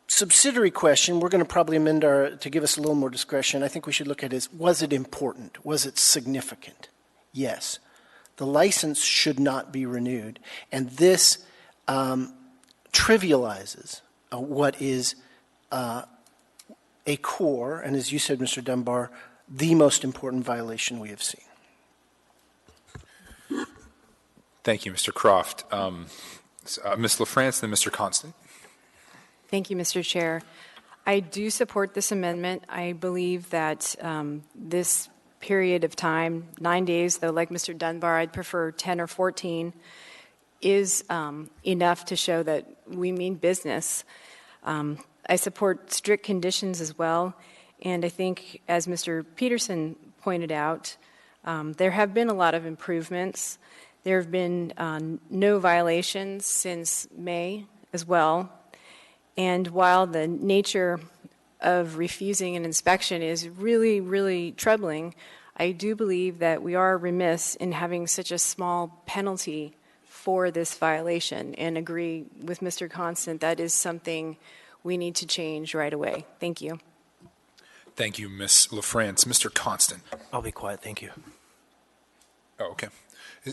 Subsidiary question, we're going to probably amend to give us a little more discretion. I think we should look at is, was it important? Was it significant? Yes. The license should not be renewed. And this trivializes what is a core, and as you said, Mr. Dunbar, the most important violation we have seen. Thank you, Mr. Croft. Ms. LaFrance, then Mr. Constant. Thank you, Mr. Chair. I do support this amendment. I believe that this period of time, 9 days, though like Mr. Dunbar, I'd prefer 10 or 14, is enough to show that we mean business. I support strict conditions as well, and I think, as Mr. Peterson pointed out, there have been a lot of improvements. There have been no violations since May as well. And while the nature of refusing an inspection is really, really troubling, I do believe that we are remiss in having such a small penalty for this violation, and agree with Mr. Constant that is something we need to change right away. Thank you. Thank you, Ms. LaFrance. Mr. Constant. I'll be quiet. Thank you. Oh, okay.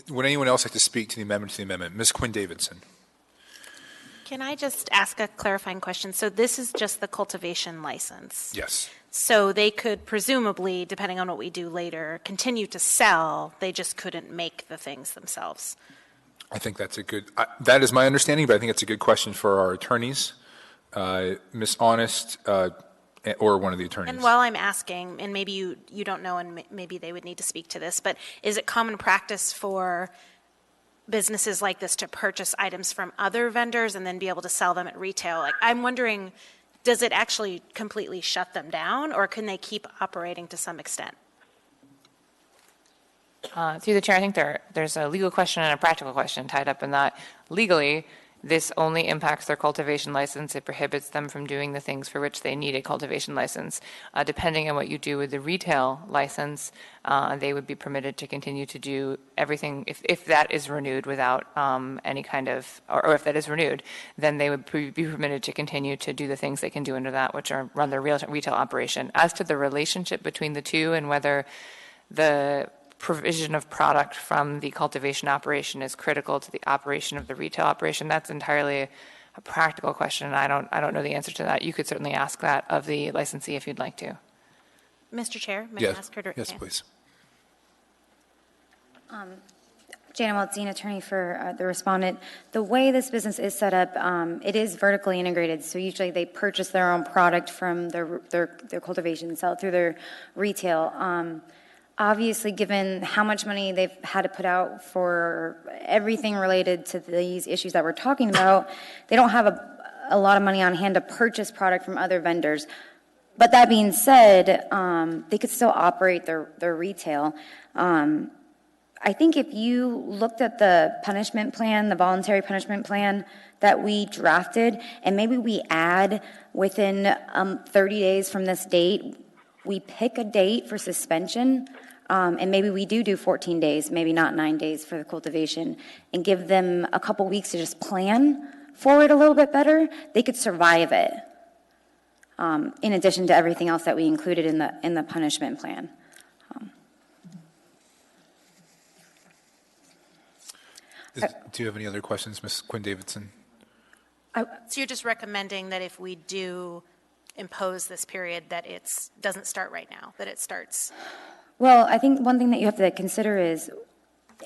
Would anyone else like to speak to the amendment? Ms. Quinn Davidson. Can I just ask a clarifying question? So this is just the cultivation license? Yes. So they could presumably, depending on what we do later, continue to sell, they just couldn't make the things themselves? I think that's a good, that is my understanding, but I think it's a good question for our attorneys. Ms. Honest, or one of the attorneys. And while I'm asking, and maybe you don't know, and maybe they would need to speak to this, but is it common practice for businesses like this to purchase items from other vendors and then be able to sell them at retail? Like, I'm wondering, does it actually completely shut them down, or can they keep operating to some extent? Through the chair, I think there's a legal question and a practical question tied up in that. Legally, this only impacts their cultivation license. It prohibits them from doing the things for which they need a cultivation license. Depending on what you do with the retail license, they would be permitted to continue to do everything. If that is renewed without any kind of, or if that is renewed, then they would be permitted to continue to do the things they can do under that, which are run their retail operation. As to the relationship between the two and whether the provision of product from the cultivation operation is critical to the operation of the retail operation, that's entirely a practical question, and I don't know the answer to that. You could certainly ask that of the licensee if you'd like to. Mr. Chair, may I ask her to? Yes, please. Jana Maltzine, attorney for the respondent. The way this business is set up, it is vertically integrated. So usually they purchase their own product from their cultivation, sell it through their retail. Obviously, given how much money they've had to put out for everything related to these issues that we're talking about, they don't have a lot of money on hand to purchase product from other vendors. But that being said, they could still operate their retail. I think if you looked at the punishment plan, the voluntary punishment plan that we drafted, and maybe we add within 30 days from this date, we pick a date for suspension, and maybe we do 14 days, maybe not 9 days for the cultivation, and give them a couple weeks to just plan for it a little bit better, they could survive it, in addition to everything else that we included in the punishment plan. Do you have any other questions, Ms. Quinn Davidson? So you're just recommending that if we do impose this period, that it doesn't start right now, that it starts? Well, I think one thing that you have to consider is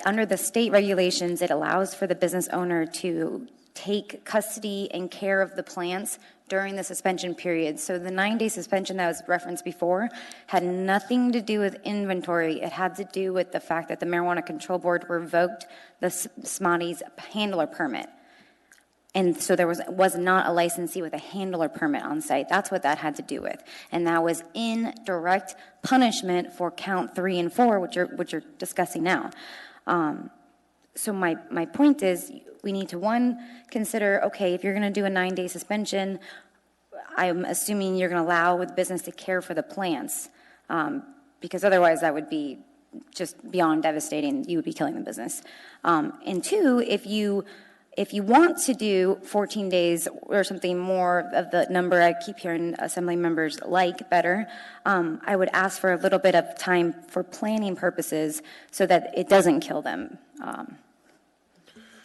under the state regulations, it allows for the business owner to take custody and care of the plants during the suspension period. So the 9-day suspension that was referenced before had nothing to do with inventory. It had to do with the fact that the Marijuana Control Board revoked the SMATI's handler permit. And so there was not a licensee with a handler permit on site. That's what that had to do with. And that was in direct punishment for count 3 and 4, which you're discussing now. So my point is, we need to, one, consider, okay, if you're going to do a 9-day suspension, I'm assuming you're going to allow the business to care for the plants, because otherwise that would be just beyond devastating. You would be killing the business. And two, if you If you want to do 14 days or something more of the number I keep hearing assembly members like better, I would ask for a little bit of time for planning purposes so that it doesn't kill them.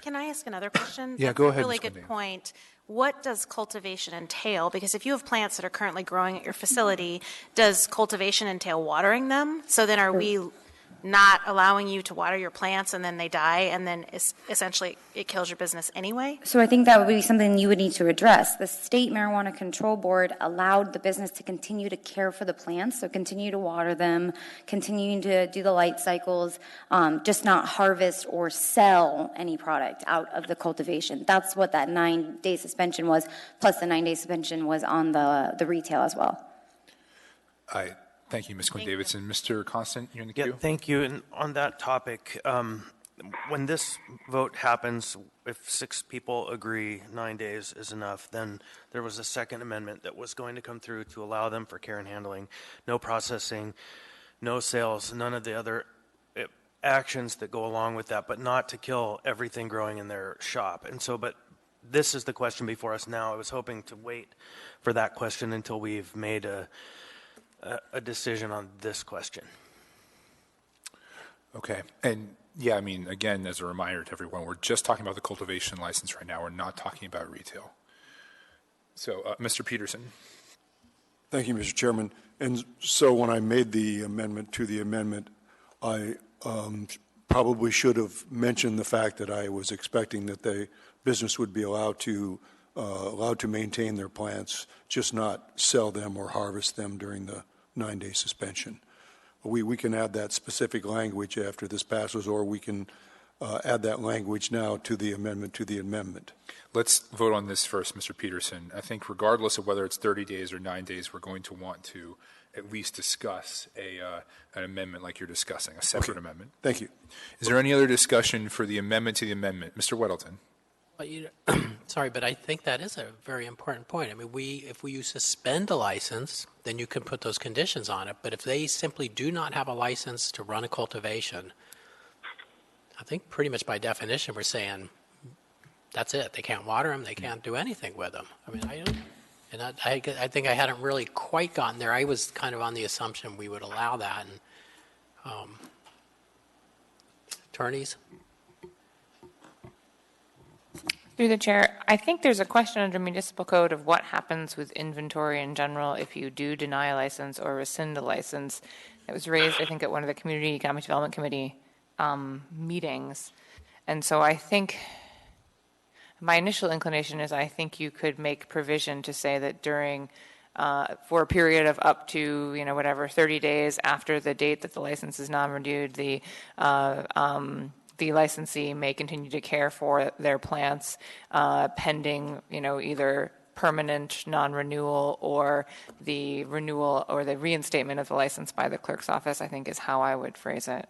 Can I ask another question? Yeah, That's go ahead, a really Ms. good Quindane. point. What does cultivation entail? Because if you have plants that are currently growing at your facility, does cultivation entail watering them? So then are we not allowing you to water your plants and then they die and then essentially it kills your business anyway? So I think that would be something you would need to address. The State Marijuana Control Board allowed the business to continue to care for the plants, so continue to water them, continuing to do the light cycles, just not harvest or sell any product out of the cultivation. That's what that 9-day suspension was, plus the 9-day suspension was on the retail as well. Thank you, Ms. Quinn-Davidson. Mr. Constant, you're in the Yeah, queue. thank you. And on that topic, when this vote happens, if 6 people agree 9 days is enough, then there was a second amendment that was going to come through to allow them for care and handling, no processing, no sales, none of the other actions that go along with that, but not to kill everything growing in their shop. And so, but this is the question before us now. I was hoping to wait for that question until we've made a decision on this question. Okay. And yeah, I mean, again, as a reminder to everyone, we're just talking about the cultivation license right now. We're not talking about retail. So, Mr. Peterson. Thank you, Mr. Chairman. And so when I made the amendment to the amendment, I probably should have mentioned the fact that I was expecting that the business would be allowed to maintain their plants, just not sell them or harvest them during the 9-day suspension. We can add that specific language after this passes, or we can add that language now to the amendment to the amendment. Let's vote on this first, Mr. Peterson. I think regardless of whether it's 30 days or 9 days, we're going to want to at least discuss an amendment like you're discussing, a separate amendment. Thank you. Is there any other discussion for the amendment to the amendment? Mr. Weddleton. Well, sorry, but I think that is a very important point. I mean, if you suspend a license, then you can put those conditions on it. But if they simply do not have a license to run a cultivation, I think pretty much by definition we're saying that's it. They can't water them. They can't do anything with them. I mean, I think I hadn't really quite gotten there. I was kind of on the assumption we would allow that. And attorneys? Through the chair, I think there's a question under municipal code of what happens with inventory in general if you do deny a license or rescind a license. It was raised, I think, at one of the Community Economic Development Committee meetings. And so I think my initial inclination is I think you could make provision to say that during, for a period of up to, 30 days after the date that the license is non-renewed, the licensee may continue to care for their plants pending, either permanent non-renewal or the renewal or the reinstatement of the license by the clerk's office, I think is how I would phrase it.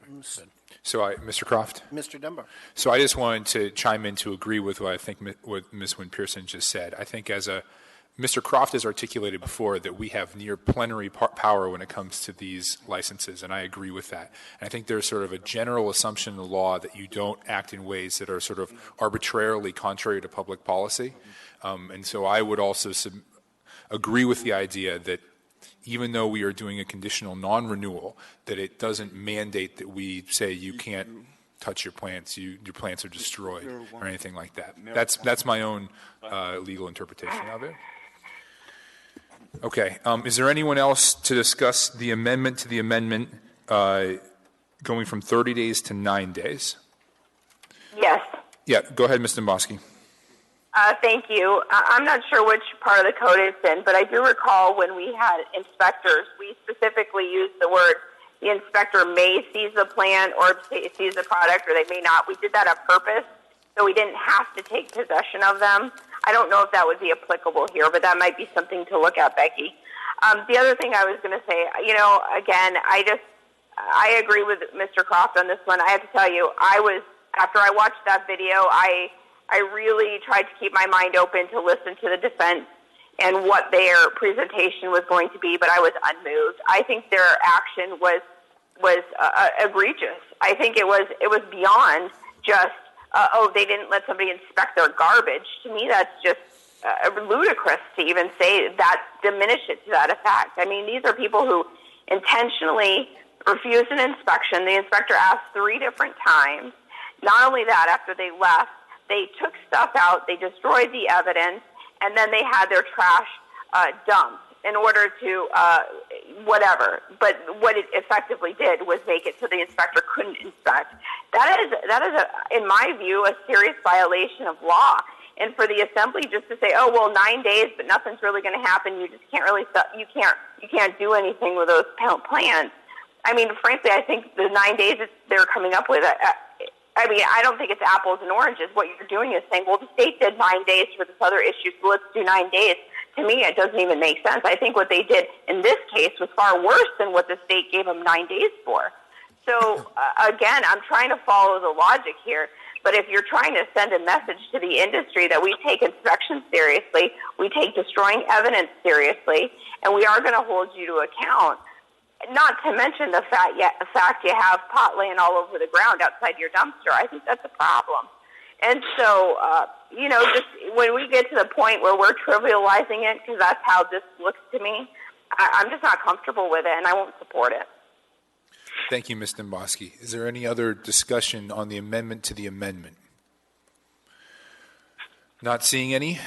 Mr. Croft? Mr. Dunbar. So I just wanted to chime in to agree with what I think what Ms. Wynn-Pearson just said. I think Mr. Croft has articulated before that we have near plenary power when it comes to these licenses, and I agree with that. And I think there's sort of a general assumption in the law that you don't act in ways that are sort of arbitrarily contrary to public policy. And so I would also agree with the idea that even though we are doing a conditional non-renewal, that it doesn't mandate that we say you can't touch your plants, your plants are destroyed, or anything like that. That's my own legal interpretation of it. Okay. Is there anyone else to discuss the amendment to the amendment going from 30 days to 9 days? Yes. Yeah, go ahead, Ms. Domboski. Thank you. I'm not sure which part of the code it's in, but I do recall when we had inspectors, we specifically used the word the inspector may seize the plant or seize the product, or they may not. We did that on purpose, so we didn't have to take possession of them. I don't know if that would be applicable here, but that might be something to look at, Becky. The other thing I was going to say, again, I agree with Mr. Croft on this one. I have to tell you, after I watched that video, I really tried to keep my mind open to listen to the defense and what their presentation was going to be, but I was unmoved. I think their action was egregious. I think it was beyond just they didn't let somebody inspect their garbage. To me, that's just ludicrous to even say that, diminish it to that effect. I mean, these are people who intentionally refused an inspection. The inspector asked 3 different times. Not only that, after they left, they took stuff out, they destroyed the evidence, and then they had their trash dumped in order to whatever. But what it effectively did was make it so the inspector couldn't inspect. That is in my view, a serious violation of law. And for the assembly just to say, oh, well, 9 days, but nothing's really going to happen. You just can't really, you can't do anything with those plans. I mean, frankly, I think the 9 days that they're coming up with, I mean, I don't think it's apples and oranges. What you're doing is saying, well, the state did 9 days for this other issue, so let's do 9 days. To me, it doesn't even make sense. I think what they did in this case was far worse than what the state gave them 9 days for. So, again, I'm trying to follow the logic here. But if you're trying to send a message to the industry that we take inspections seriously, we take destroying evidence seriously, and we are going to hold you to account, not to mention the fact you have pot laying all over the ground outside your dumpster, I think that's a problem. And so, just when we get to the point where we're trivializing it, because that's how this looks to me, I'm just not comfortable with it, and I won't support it. Thank you, Ms. Dembowski. Is there any other discussion on the amendment to the amendment? Not seeing any.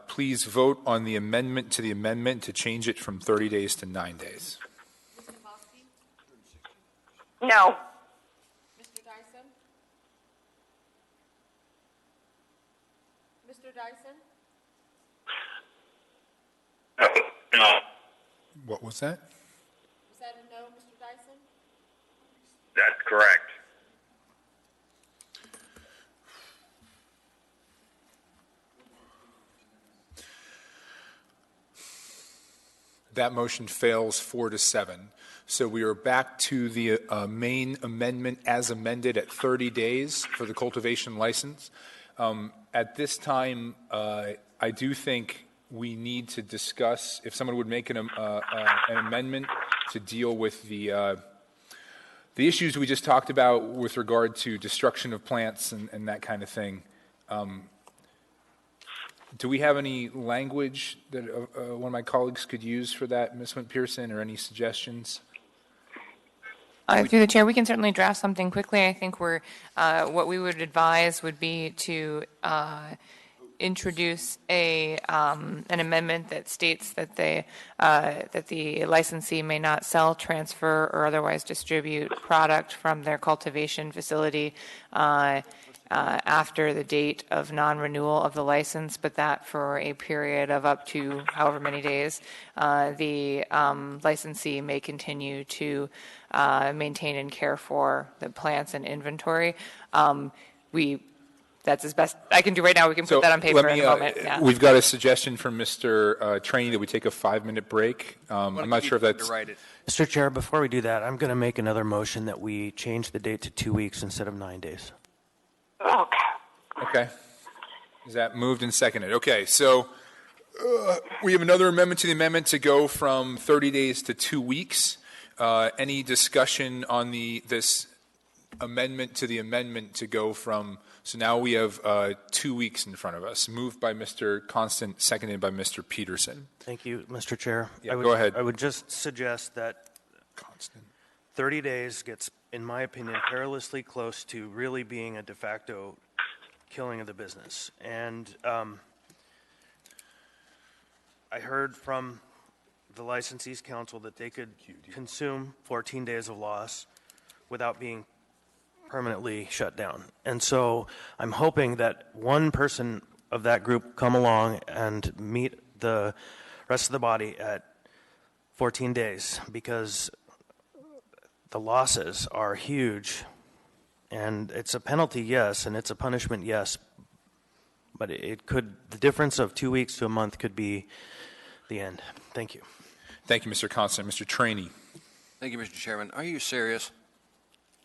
Please vote on the amendment to the amendment to change it from 30 days to 9 days. No. Mr. Dyson? Mr. Dyson? No. What was that? Was that a no, Mr. Dyson? That's correct. That motion fails 4-7. So we are back to the main amendment as amended at 30 days for the cultivation license. At this time, I do think we need to discuss if someone would make an amendment to deal with the issues we just talked about with regard to destruction of plants and that kind of thing. Do we have any language that one of my colleagues could use for that, Ms. Wint-Pearson, or any suggestions? Through the chair, we can certainly draft something quickly. I think what we would advise would be to introduce an amendment that states that the licensee may not sell, transfer, or otherwise distribute product from their cultivation facility after the date of non-renewal of the license, but that for a period of up to however many days, the licensee may continue to maintain and care for the plants and inventory. That's as best I can do right now. We can put that on paper in a moment. Yeah. We've got a suggestion from Mr. Trainey that we take a 5-minute break. I'm not sure if that's... Mr. Chair, before we do that, I'm going to make another motion that we change the date to 2 weeks instead of 9 days. Okay. Is that moved and seconded? Okay, so we have another amendment to the amendment to go from 30 days to 2 weeks. Any discussion on this amendment to the amendment to go from, so now we have 2 weeks in front of us, moved by Mr. Constant, seconded by Mr. Peterson. Thank you, Mr. Chair. Yeah, go ahead. I would just suggest that 30 days gets, in my opinion, perilously close to really being a de facto killing of the business. And I heard from the Licensees Council that they could consume 14 days of loss without being permanently shut down. And so I'm hoping that one person of that group come along and meet the rest of the body at 14 days, because the losses are huge, and it's a penalty, yes, and it's a punishment, yes, but the difference of 2 weeks to a month could be the end. Thank you. Thank you, Mr. Constant. Mr. Trainey. Thank you, Mr. Chairman. Are you serious?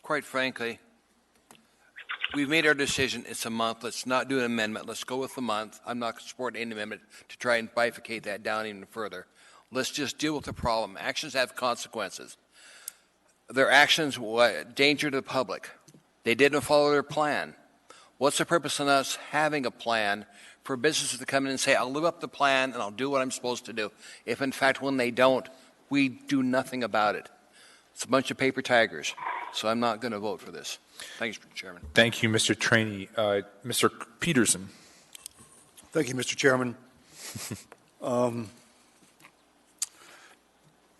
Quite frankly, we've made our decision. It's a month. Let's not do an amendment. Let's go with the month. I'm not going to support any amendment to try and bifurcate that down even further. Let's just deal with the problem. Actions have consequences. Their actions were danger to the public. They didn't follow their plan. What's the purpose in us having a plan for businesses to come in and say, I'll live up to the plan and I'll do what I'm supposed to do, if in fact when they don't, we do nothing about it? It's a bunch of paper tigers, so I'm not going to vote for this. Thanks, Mr. Chairman. Thank you, Mr. Trainee. Mr. Peterson. Thank you, Mr. Chairman.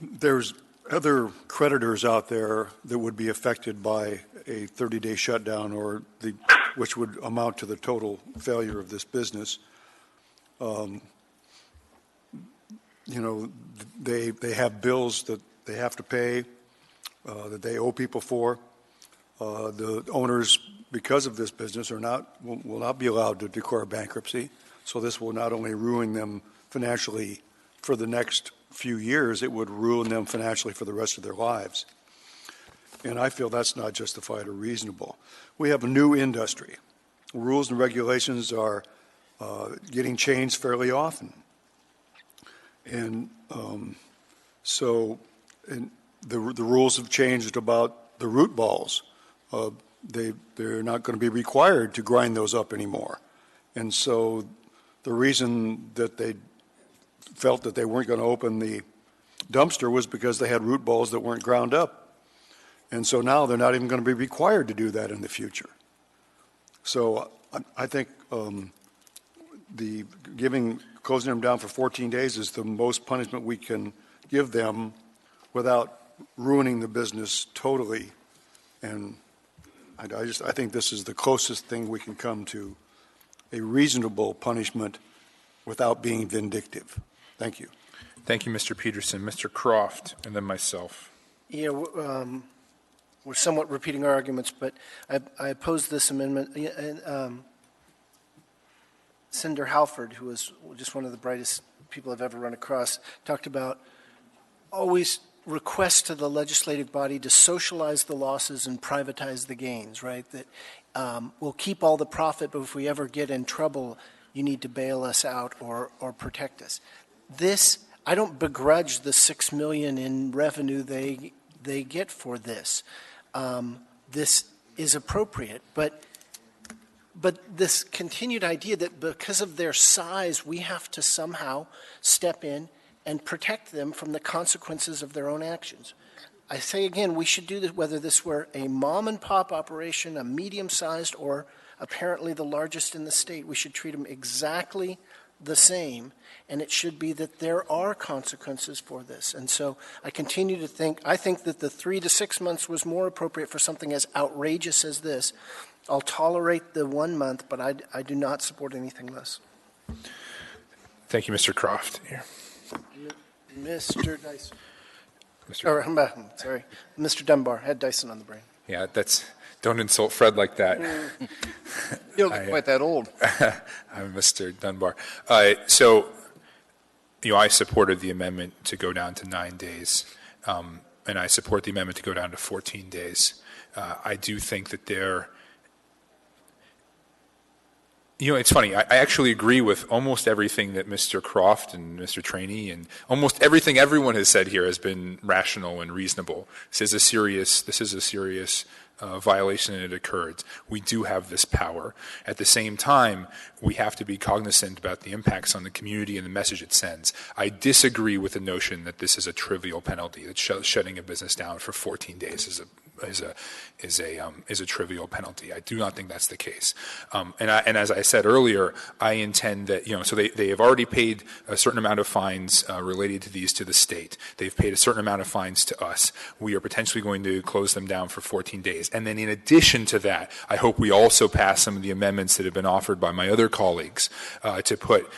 There's other creditors out there that would be affected by a 30-day shutdown, or which would amount to the total failure of this business. They have bills that they have to pay, that they owe people for. The owners, because of this business, will not be allowed to declare bankruptcy. So this will not only ruin them financially for the next few years, it would ruin them financially for the rest of their lives. And I feel that's not justified or reasonable. We have a new industry. Rules and regulations are getting changed fairly often. And the rules have changed about the root balls. They're not going to be required to grind those up anymore. And so the reason that they felt that they weren't going to open the dumpster was because they had root balls that weren't ground up. And so now they're not even going to be required to do that in the future. So I think closing them down for 14 days is the most punishment we can give them without ruining the business totally. And I think this is the closest thing we can come to a reasonable punishment without being vindictive. Thank you. Thank you, Mr. Peterson. Mr. Croft, and then myself. Yeah, we're somewhat repeating our arguments, but I oppose this amendment. Senator Halford, who was just one of the brightest people I've ever run across, talked about always request to the legislative body to socialize the losses and privatize the gains, right? That we'll keep all the profit, but if we ever get in trouble, you need to bail us out or protect us. I don't begrudge the $6 million in revenue they get for this. This is appropriate, but this continued idea that because of their size, we have to somehow step in and protect them from the consequences of their own actions. I say again, we should do this whether this were a mom and pop operation, a medium-sized, or apparently the largest in the state. We should treat them exactly the same, and it should be that there are consequences for this. And so I continue to think that the 3 to 6 months was more appropriate for something as outrageous as this. I'll tolerate the 1 month, but I do not support anything less. Thank you, Mr. Croft. Here. Mr. Dyson. Mr. Dunbar. Had Dyson on the brain. Yeah, don't insult Fred like that. You don't look quite that old. I'm Mr. Dunbar. I supported the amendment to go down to 9 days, and I support the amendment to go down to 14 days. I do think that it's funny. I actually agree with almost everything that Mr. Croft and Mr. Trainee and almost everything everyone has said here has been rational and reasonable. This is a serious violation, and it occurred. We do have this power. At the same time, we have to be cognizant about the impacts on the community and the message it sends. I disagree with the notion that this is a trivial penalty, that shutting a business down for 14 days is a trivial penalty. I do not think that's the case. And as I said earlier, I intend that, so they have already paid a certain amount of fines related to these to the state. They've paid a certain amount of fines to us. We are potentially going to close them down for 14 days. And then in addition to that, I hope we also pass some of the amendments that have been offered by my other colleagues to put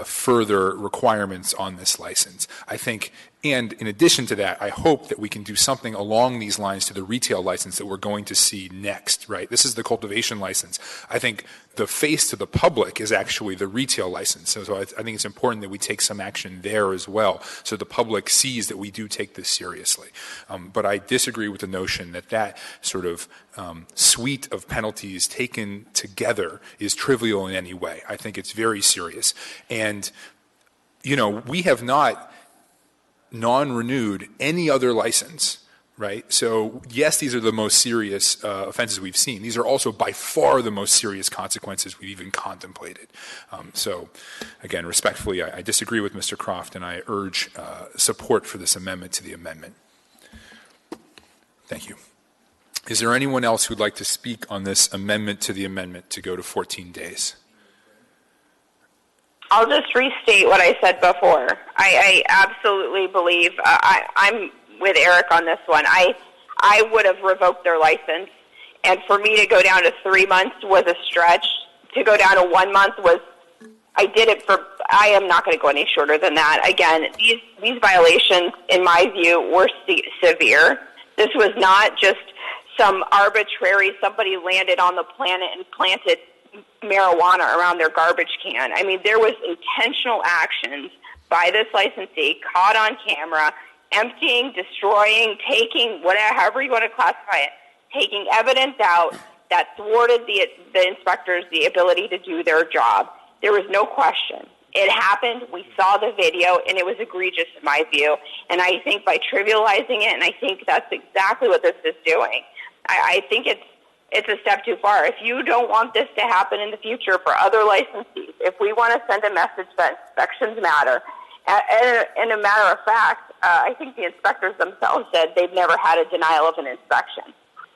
further requirements on this license. I think, and in addition to that, I hope that we can do something along these lines to the retail license that we're going to see next, right? This is the cultivation license. I think the face to the public is actually the retail license. So I think it's important that we take some action there as well, so the public sees that we do take this seriously. But I disagree with the notion that sort of suite of penalties taken together is trivial in any way. I think it's very serious. And, we have not non-renewed any other license right? So yes, these are the most serious offenses we've seen. These are also by far the most serious consequences we've even contemplated. So again, respectfully, I disagree with Mr. Croft, and I urge support for this amendment to the amendment. Thank you. Is there anyone else who'd like to speak on this amendment to the amendment to go to 14 days? I'll just restate what I said before. I absolutely believe, I'm with Eric on this one. I would have revoked their license, and for me to go down to 3 months was a stretch. To go down to 1 month was, I did it for, I am not going to go any shorter than that. Again, these violations, in my view, were severe. This was not just some arbitrary, somebody landed on the planet and planted marijuana around their garbage can. I mean, there was intentional actions by this licensee caught on camera, emptying, destroying, taking, whatever, however you want to classify it, taking evidence out that thwarted the inspectors' the ability to do their job. There was no question. It happened. We saw the video, and it was egregious in my view. And I think by trivializing it, and I think that's exactly what this is doing, I think it's a step too far. If you don't want this to happen in the future for other licensees, if we want to send a message that inspections matter, and a matter of fact, I think the inspectors themselves said they've never had a denial of an inspection.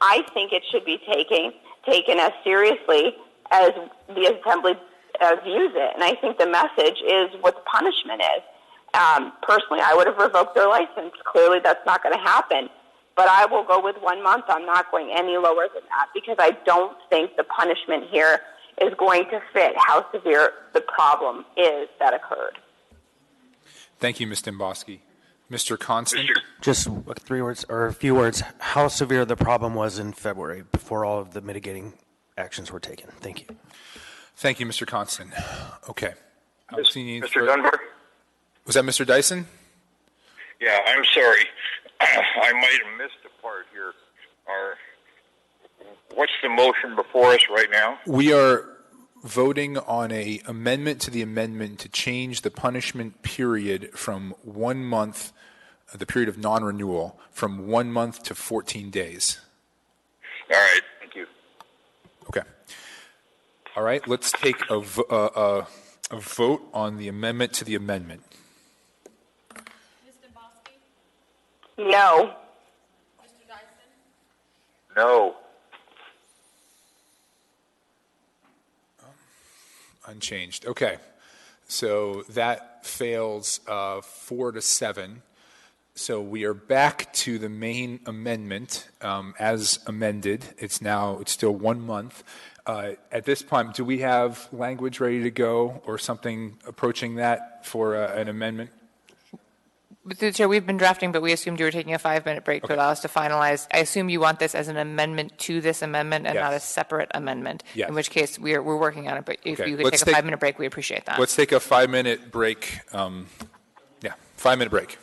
I think it should be taken as seriously as the Assembly views it, and I think the message is what the punishment is. Personally, I would have revoked their license. Clearly, that's not going to happen. But I will go with 1 month. I'm not going any lower than that because I don't think the punishment here is going to fit how severe the problem is that occurred. Thank you, Ms. Dembowski. Mr. Constant? Just 3 words, or a few words, how severe the problem was in February before all of the mitigating actions were taken. Thank you. Thank you, Mr. Constant. Okay. Mr. Dunbar? Was that Mr. Dyson? Yeah, I'm sorry. I might have missed a part here. What's the motion before us right now? We are voting on an amendment to the amendment to change the punishment period from 1 month, the period of non-renewal, from 1 month to 14 days. All right, thank you. Okay. All right, let's take a vote on the amendment to the amendment. No. Mr. Dyson? No. Unchanged. Okay. So that fails 4-7. So we are back to the main amendment as amended. It's still 1 month. At this point, do we have language ready to go or something approaching that for an amendment? Through the chair, we've been drafting, but we assumed you were taking a 5-minute break to allow us to finalize. I assume you want this as an amendment to this amendment and not a separate amendment. Yes. In which case, we're working on it. But if you could Let's take a 5-minute break, we appreciate that. Let's take a 5-minute break. 5-minute break.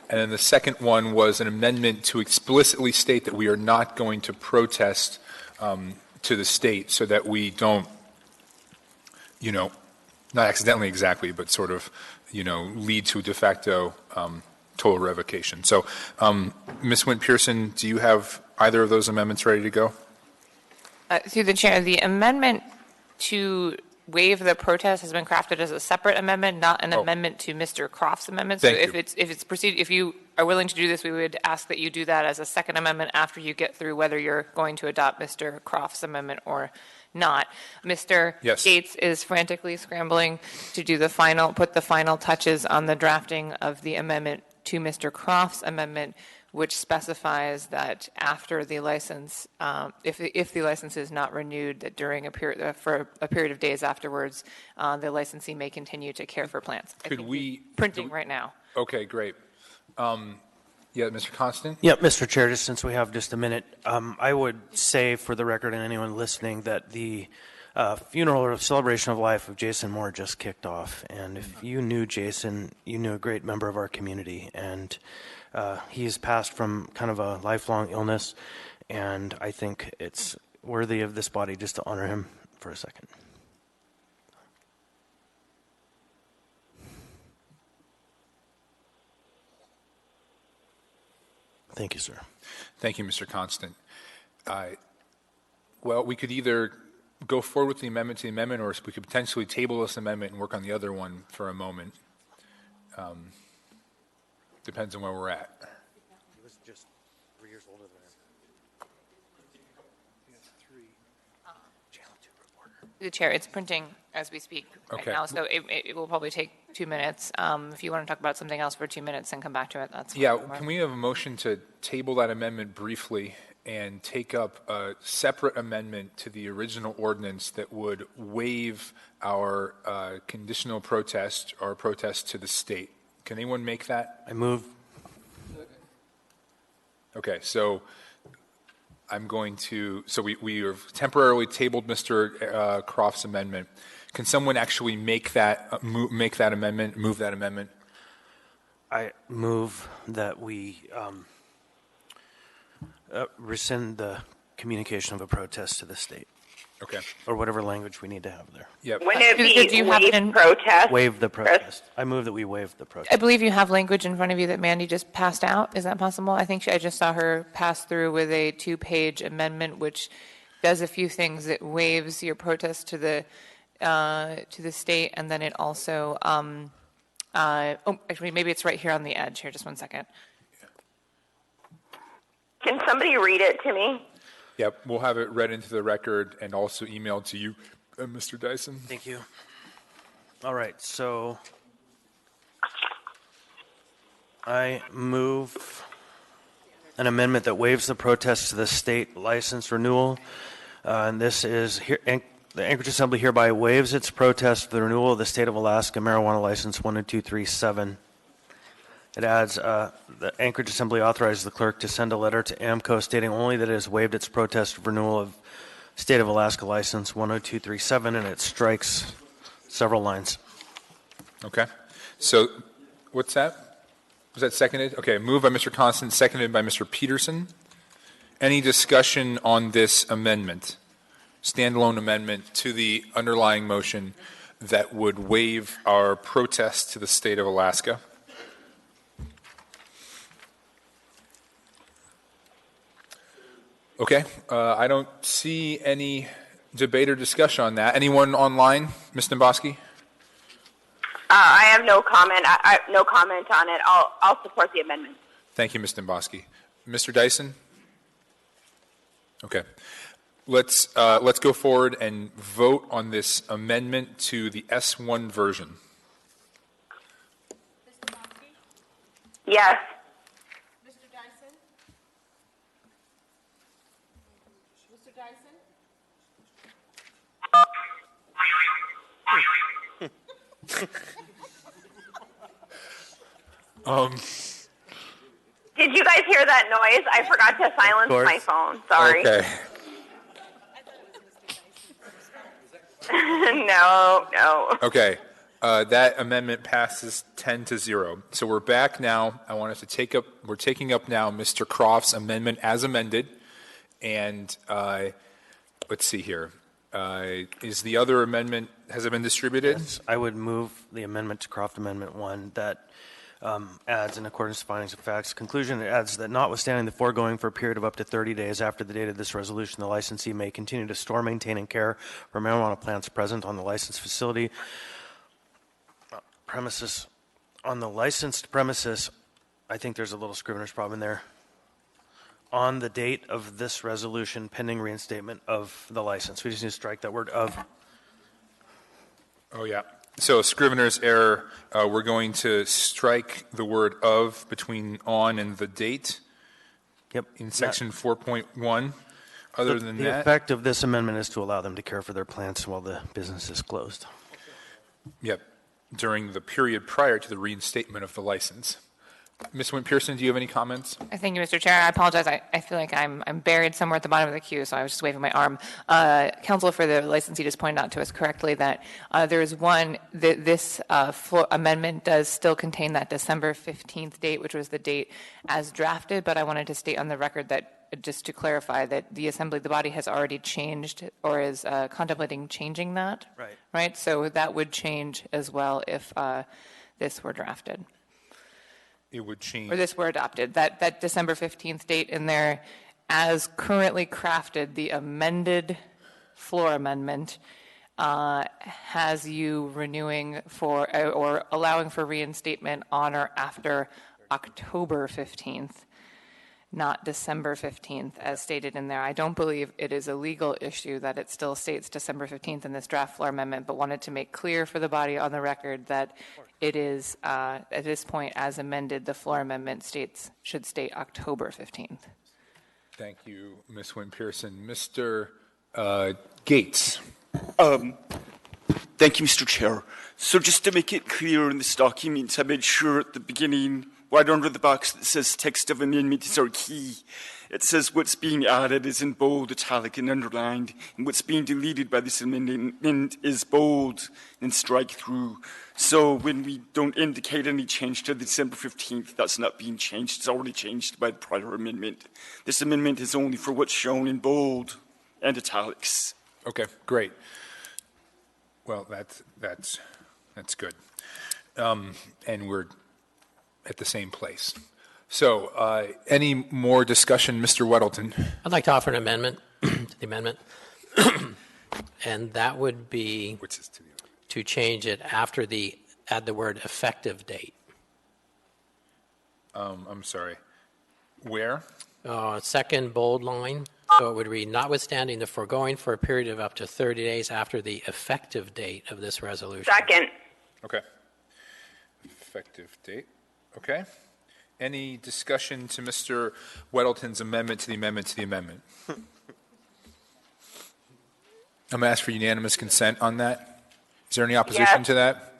And then the second one was an amendment to explicitly state that we are not going to protest to the state so that we don't, not accidentally exactly, but sort of, lead to de facto total revocation. So, Ms. Wint-Pearson, do you have either of those amendments ready to go? Through the chair, the amendment to waive the protest has been crafted as a separate amendment, not an amendment to Mr. Croft's amendment. So if you are willing to do this, we would ask that you do that as a second amendment after you get through whether you're going to adopt Mr. Croft's amendment or not. Mr. Gates is frantically scrambling to do put the final touches on the drafting of the amendment to Mr. Croft's amendment, which specifies that after the license, if the license is not renewed, that during for a period of days afterwards, the licensee may continue to care for plants. Printing right now. Okay, great. Mr. Constant? Yeah, Mr. Chair, just since we have just a minute, I would say for the record and anyone listening that the funeral or celebration of life of Jason Moore just kicked off. And if you knew Jason, you knew a great member of our community. And he has passed from kind of a lifelong illness. And I think it's worthy of this body just to honor him for a second. Thank you, sir. Thank you, Mr. Constant. Well, we could either go forward with the amendment to the amendment, or we could potentially table this amendment and work on the other one for a moment. Depends on where we're at. He was just 3 years older than him. The chair, it's printing as we speak right now, so it will probably take 2 minutes. If you want to talk about something else for 2 minutes and come back to it, that's fine. Yeah, can we have a motion to table that amendment briefly and take up a separate amendment to the original ordinance that would waive our conditional protest or protest to the state? Can anyone make that? I move. Okay, so I'm going to, so we have temporarily tabled Mr. Croft's amendment. Can someone actually make that amendment, move that amendment? I move that we rescind the communication of a protest to the state. Okay. Or whatever language we need to have there. Yep. Wouldn't it be waive protest? Waive the protest. I move that we waive the protest. I believe you have language in front of you that Mandy just passed out. Is that possible? I think I just saw her pass through with a 2-page amendment which does a few things. It waives your protest to the state, and then it also actually maybe it's right here on the edge here. Just 1 second. Can somebody read it to me? Yep, we'll have it read into the record and also emailed to you, Mr. Dyson. Thank you. All right, so I move an amendment that waives the protest to the state license renewal. And this is here, the Anchorage Assembly hereby waives its protest for the renewal of the State of Alaska marijuana license 10237. It adds, the Anchorage Assembly authorizes the clerk to send a letter to AMCO stating only that it has waived its protest for renewal of State of Alaska license 10237, and it strikes several lines. Okay. So what's that? Was that seconded? Okay, moved by Mr. Constant, seconded by Mr. Peterson. Any discussion on this amendment, standalone amendment to the underlying motion that would waive our protest to the State of Alaska? Okay, I don't see any debate or discussion on that. Anyone online, Ms. Nemboski? I have no comment. I no comment on it. I'll support the amendment. Thank you, Ms. Nemboski. Mr. Dyson? Okay. Let's go forward and vote on this amendment to the S1 version. Yes. Mr. Dyson? Mr. Dyson? Did you guys hear that noise? I forgot to silence my phone. Sorry. Okay. No. Okay. That amendment passes 10-0. So we're back now. I want us to we're taking up now Mr. Croft's amendment as amended. And let's see here. Is the other amendment, has it been distributed? Yes, I would move the amendment to Croft Amendment 1 that adds, in accordance with findings of facts, conclusion, it adds that notwithstanding the foregoing, for a period of up to 30 days after the date of this resolution, the licensee may continue to store, maintain, and care for marijuana plants present on the licensed facility premises. On the licensed premises, I think there's a little scrivener's problem there. On the date of this resolution, pending reinstatement of the license. We just need to strike that word of. Oh, yeah. So scrivener's error, we're going to strike the word of between on and the date. Yep. In section 4.1. Other than the that. The effect of this amendment is to allow them to care for their plants while the business is closed. Yep. During the period prior to the reinstatement of the license. Ms. Wynn-Pearson, do you have any comments? Thank you, Mr. Chair. I apologize. I feel like I'm buried somewhere at the bottom of the queue, so I was just waving my arm. Counsel for the licensee just pointed out to us correctly that there is one, this amendment does still contain that December 15th date, which was the date as drafted, but I wanted to state on the record that, just to clarify, that the Assembly, the body has already changed or is contemplating changing that. Right. Right? So that would change as well if this were drafted. It would change. Or this were adopted, that December 15th date in there, as currently crafted, the amended floor amendment has you renewing for, or allowing for reinstatement on or after October 15th, not December 15th, as stated in there. I don't believe it is a legal issue that it still states December 15th in this draft floor amendment, but wanted to make clear for the body on the record that it is, at this point, as amended, the floor amendment should state October 15th. Thank you, Ms. Wynn-Pearson. Mr. Gates. Thank you, Mr. Chair. So just to make it clear in this document, I made sure at the beginning, right under the box that says text of amendment is our key. It says what's being added is in bold, italic, and underlined, and what's being deleted by this amendment is bold and strike through. So when we don't indicate any change to December 15th, that's not being changed. It's already changed by the prior amendment. This amendment is only for what's shown in bold and italics. Okay, great. Well, that's good. And we're at the same place. So, any more discussion, Mr. Weddleton? I'd like to offer an amendment to the amendment, and that would be to change it after add the word effective date. I'm sorry. Where? Second bold line. So it would read, notwithstanding the foregoing, for a period of up to 30 days after the effective date of this resolution. Second. Okay. Effective date. Okay. Any discussion to Mr. Weddleton's amendment to the amendment to the amendment? I'm going to ask for unanimous consent on that. Is there any opposition to that?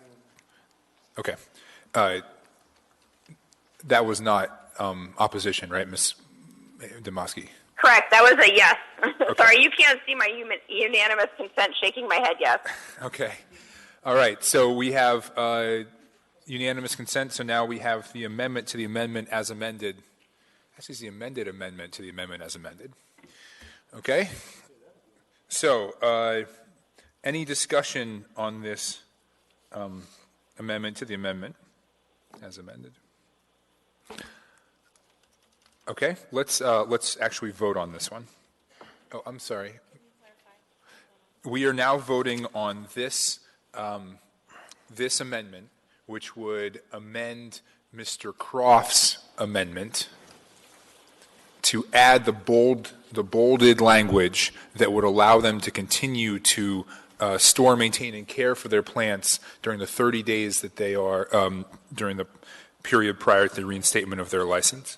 Okay. That was not opposition, right, Ms. Demoski? Correct. That was a yes. Okay. Sorry, you can't see my unanimous consent shaking my head yes. Okay. All right. So we have unanimous consent. So now we have the amendment to the amendment as amended. This is the amended amendment to the amendment as amended. Okay. So any discussion on this amendment to the amendment as amended? Okay, let's actually vote on this one. Oh, I'm sorry. We are now voting on this this amendment, which would amend Mr. Croft's amendment to add the bolded language that would allow them to continue to store, maintain, and care for their plants during the 30 days that they are during the period prior to the reinstatement of their license.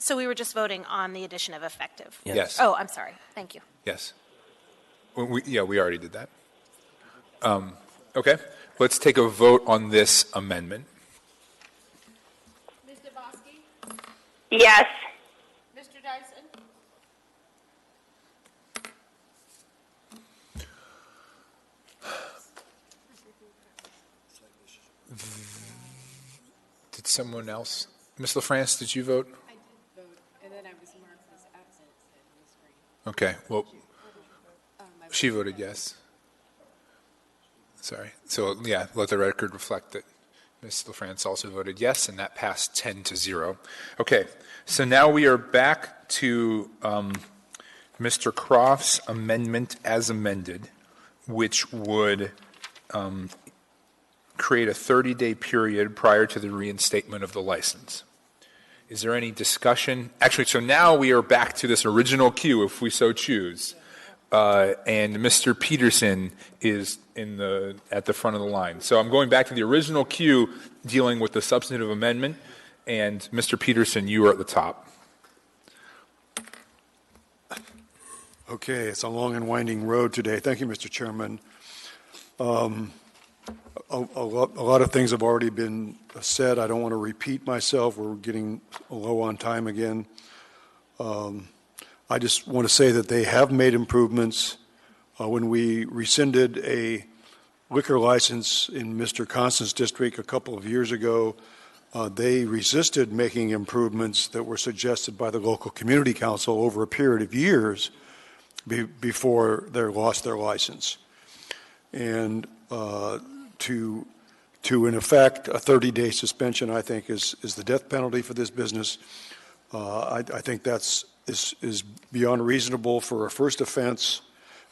So we were just voting on the addition of effective? Yes. Oh, I'm sorry. Thank you. Yes. We already did that. Okay. Let's take a vote on this amendment. Ms. Demoski? Yes. Mr. Dyson? Someone else? Ms. LaFrance, did you vote? I did vote, and then I was marked as absent on the screen. Okay, well, she voted yes. Sorry. So, yeah, let the record reflect that Ms. LaFrance also voted yes, and that passed 10-0. Okay, so now we are back to Mr. Croft's amendment as amended, which would create a 30-day period prior to the reinstatement of the license. Is there any discussion? Actually, so now we are back to this original queue, if we so choose. And Mr. Peterson is at the front of the line. So I'm going back to the original queue dealing with the substantive amendment, and Mr. Peterson, you are at the top. Okay, it's a long and winding road today. Thank you, Mr. Chairman. A lot of things have already been said. I don't want to repeat myself. We're getting low on time again. I just want to say that they have made improvements. When we rescinded a liquor license in Mr. Constant's district a couple of years ago, they resisted making improvements that were suggested by the local community council over a period of years before they lost their license. And to in effect, a 30-day suspension, I think, is the death penalty for this business. I think that's is beyond reasonable for a first offense,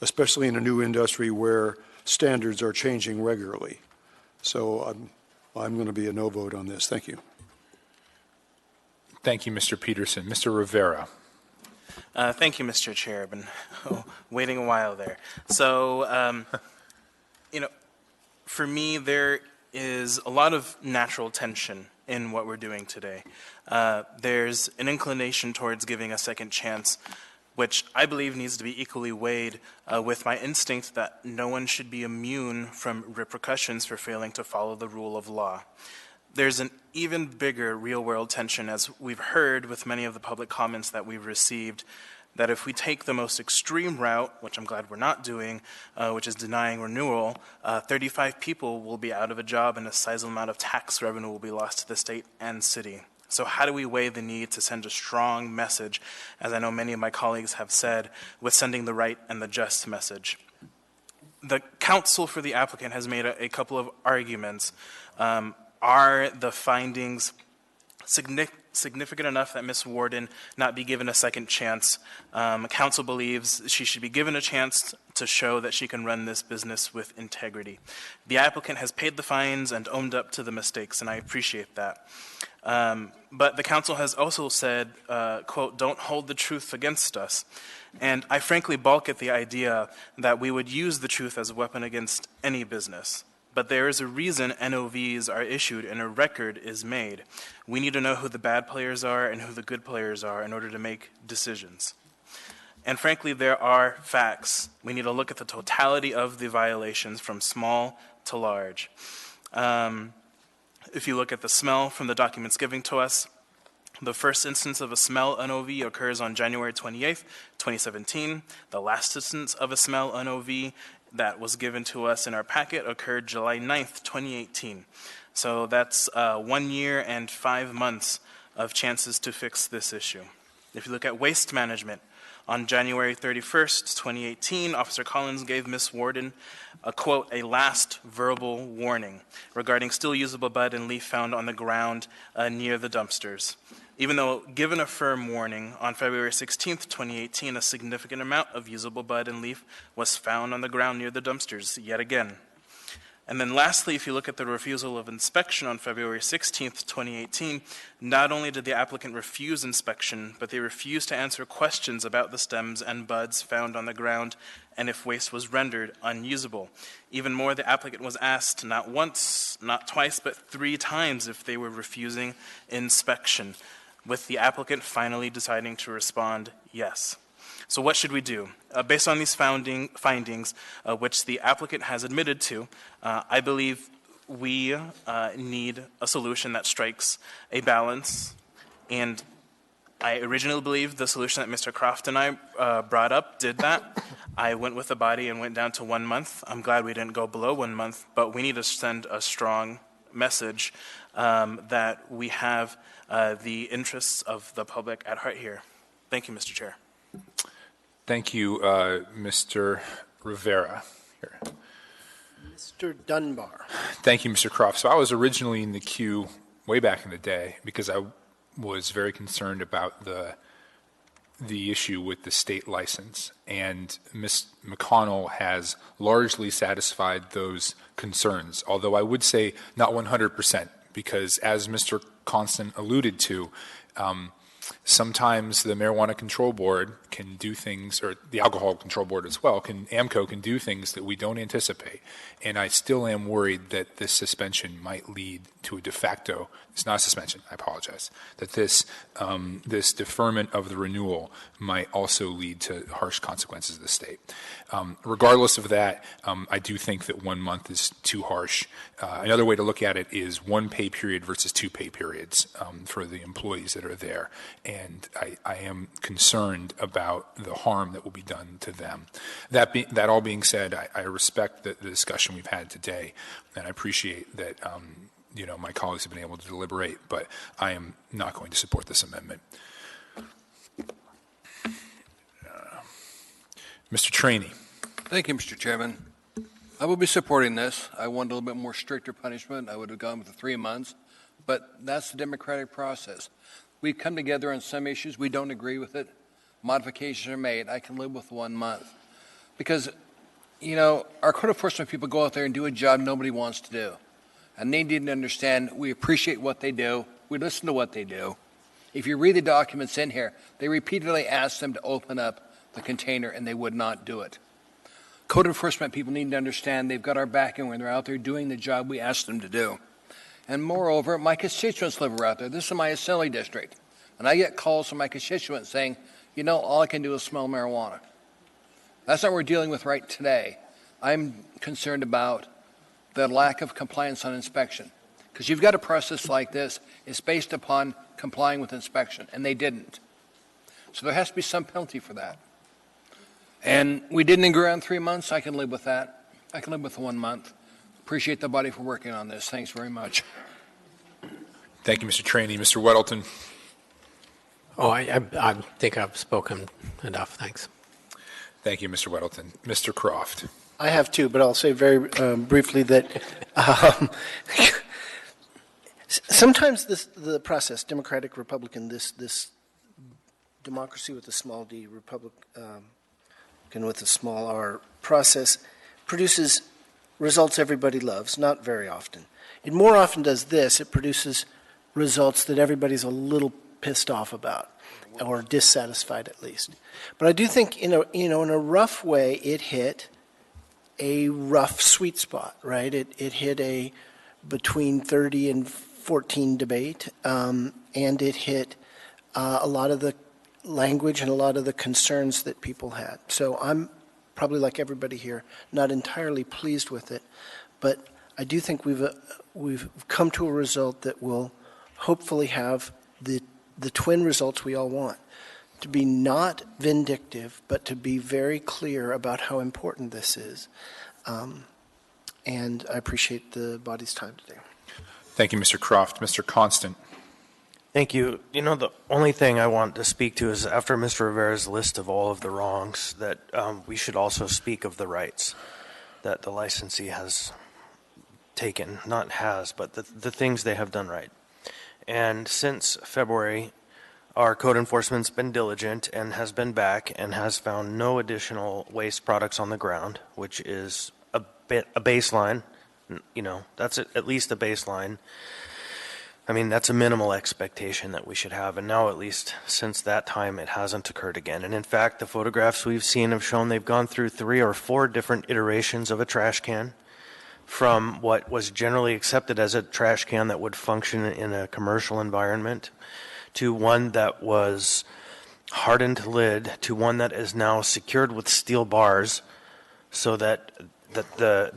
especially in a new industry where standards are changing regularly. So I'm going to be a no vote on this. Thank you. Thank you, Mr. Peterson. Mr. Rivera. Thank you, Mr. Chair. I've been waiting a while there. So, for me, there is a lot of natural tension in what we're doing today. There's an inclination towards giving a second chance, which I believe needs to be equally weighed with my instinct that no one should be immune from repercussions for failing to follow the rule of law. There's an even bigger real-world tension, as we've heard with many of the public comments that we've received, that if we take the most extreme route, which I'm glad we're not doing, which is denying renewal, 35 people will be out of a job and a sizable amount of tax revenue will be lost to the state and city. So how do we weigh the need to send a strong message, as I know many of my colleagues have said, with sending the right and the just message? The counsel for the applicant has made a couple of arguments. Are the findings significant enough that Ms. Warden not be given a second chance? Council believes she should be given a chance to show that she can run this business with integrity. The applicant has paid the fines and owned up to the mistakes, and I appreciate that. But the council has also said, quote, don't hold the truth against us. And I frankly balk at the idea that we would use the truth as a weapon against any business. But there is a reason NOVs are issued and a record is made. We need to know who the bad players are and who the good players are in order to make decisions. And frankly, there are facts. We need to look at the totality of the violations from small to large. If you look at the smell from the documents given to us, the first instance of a smell NOV occurs on January 28th, 2017. The last instance of a smell NOV that was given to us in our packet occurred July 9th, 2018. So that's 1 year and 5 months of chances to fix this issue. If you look at waste management, on January 31st, 2018, Officer Collins gave Ms. Warden a, quote, a last verbal warning regarding still usable bud and leaf found on the ground near the dumpsters. Even though given a firm warning, on February 16th, 2018, a significant amount of usable bud and leaf was found on the ground near the dumpsters yet again. And then lastly, if you look at the refusal of inspection on February 16th, 2018, not only did the applicant refuse inspection, but they refused to answer questions about the stems and buds found on the ground and if waste was rendered unusable. Even more, the applicant was asked not once, not twice, but 3 times if they were refusing inspection, with the applicant finally deciding to respond yes. So what should we do? Based on these findings, which the applicant has admitted to, I believe we need a solution that strikes a balance. And I originally believed the solution that Mr. Croft and I brought up did that. I went with the body and went down to 1 month. I'm glad we didn't go below 1 month, but we need to send a strong message that we have the interests of the public at heart here. Thank you, Mr. Chair. Thank you, Mr. Rivera. Here. Mr. Dunbar. Thank you, Mr. Croft. So I was originally in the queue way back in the day because I was very concerned about the issue with the state license, and Ms. McConnell has largely satisfied those concerns, although I would say not 100%, because as Mr. Constant alluded to, sometimes the Marijuana Control Board can do things, or the Alcohol Control Board as well, AMCO can do things that we don't anticipate. And I still am worried that this suspension might lead to a de facto, it's not a suspension, I apologize, that this deferment of the renewal might also lead to harsh consequences of the state. Regardless of that, I do think that 1 month is too harsh. Another way to look at it is 1 pay period versus 2 pay periods for the employees that are there. And I am concerned about the harm that will be done to them. That all being said, I respect the discussion we've had today, and I appreciate that my colleagues have been able to deliberate, but I am not going to support this amendment. Mr. Trainee. Thank you, Mr. Chairman. I will be supporting this. I want a little bit more stricter punishment. I would have gone with the 3 months, but that's the democratic process. We come together on some issues. We don't agree with it. Modifications are made. I can live with 1 month. Because, our code enforcement people go out there and do a job nobody wants to do. And they need to understand we appreciate what they do. We listen to what they do. If you read the documents in here, they repeatedly ask them to open up the container, and they would not do it. Code enforcement people need to understand they've got our backing when they're out there doing the job we ask them to do. And moreover, my constituents live out there. This is my assembly district. And I get calls from my constituents saying, all I can do is smell marijuana. That's not what we're dealing with right today. I'm concerned about the lack of compliance on inspection. Because you've got a process like this, it's based upon complying with inspection, and they didn't. So there has to be some penalty for that. And we didn't agree on 3 months. I can live with that. I can live with 1 month. Appreciate the body for working on this. Thanks very much. Thank you, Mr. Trainee. Mr. Weddleton. Oh, I think I've spoken enough. Thanks. Thank you, Mr. Weddleton. Mr. Croft. I have two, but I'll say very briefly that sometimes the process, Democratic, Republican, this democracy with a small d, Republican with a small r process produces results everybody loves, not very often. It more often does this, it produces results that everybody's a little pissed off about, or dissatisfied at least. But I do think, in a rough way, it hit a rough sweet spot, right? It hit a between 30 and 14 debate, and it hit a lot of the language and a lot of the concerns that people had. So I'm probably, like everybody here, not entirely pleased with it, but I do think we've come to a result that will hopefully have the twin results we all want. To be not vindictive, but to be very clear about how important this is. And I appreciate the body's time today. Thank you, Mr. Croft. Mr. Constant. Thank you. The only thing I want to speak to is after Mr. Rivera's list of all of the wrongs, that we should also speak of the rights that the licensee has taken, not has, but the things they have done right. And since February, our code enforcement's been diligent and has been back and has found no additional waste products on the ground, which is a baseline. That's at least a baseline. I mean, that's a minimal expectation that we should have. And now, at least since that time, it hasn't occurred again. And in fact, the photographs we've seen have shown they've gone through 3 or 4 different iterations of a trash can, from what was generally accepted as a trash can that would function in a commercial environment, to one that was hardened lid, to one that is now secured with steel bars, so that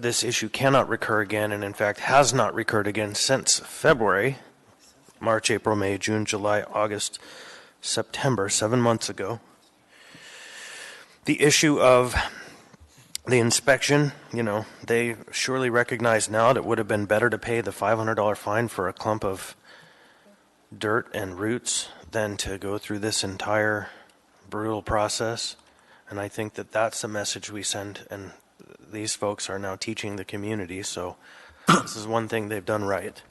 this issue cannot recur again, and in fact has not recurred again since February. March, April, May, June, July, August, September, 7 months ago. The issue of The inspection, they surely recognize now that it would have been better to pay the $500 fine for a clump of dirt and roots than to go through this entire brutal process. And I think that that's the message we send, and these folks are now teaching the community, so this is one thing they've done right.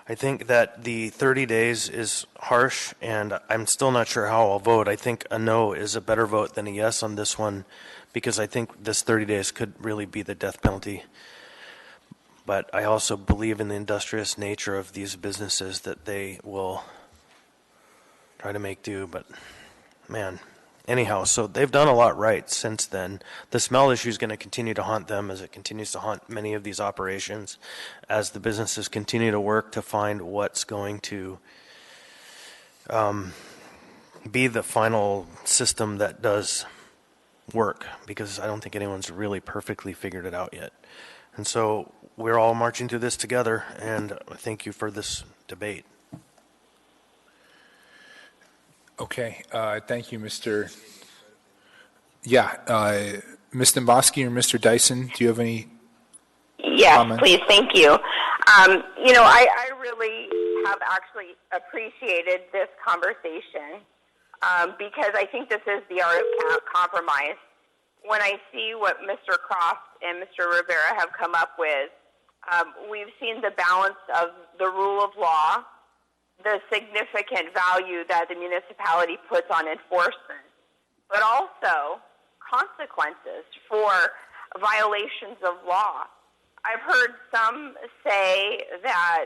I think that the 30 days is harsh, and I'm still not sure how I'll vote. I think a no is a better vote than a yes on this one, because I think this 30 days could really be the death penalty. But I also believe in the industrious nature of these businesses, that they will try to make do. But man, anyhow, so they've done a lot right since then. The smell issue is going to continue to haunt them, as it continues to haunt many of these operations, as the businesses continue to work to find what's going to be the final system that does work, because I don't think anyone's really perfectly figured it out yet. And so we're all marching through this together, and thank you for this debate. Okay, thank you, Mr. Yeah, Ms. Domboski or Mr. Dyson, do you have any Yes, comments? please. Thank you. I really have actually appreciated this conversation because I think this is the art of compromise. When I see what Mr. Croft and Mr. Rivera have come up with, we've seen the balance of the rule of law, the significant value that the municipality puts on enforcement, but also consequences for violations of law. I've heard some say that,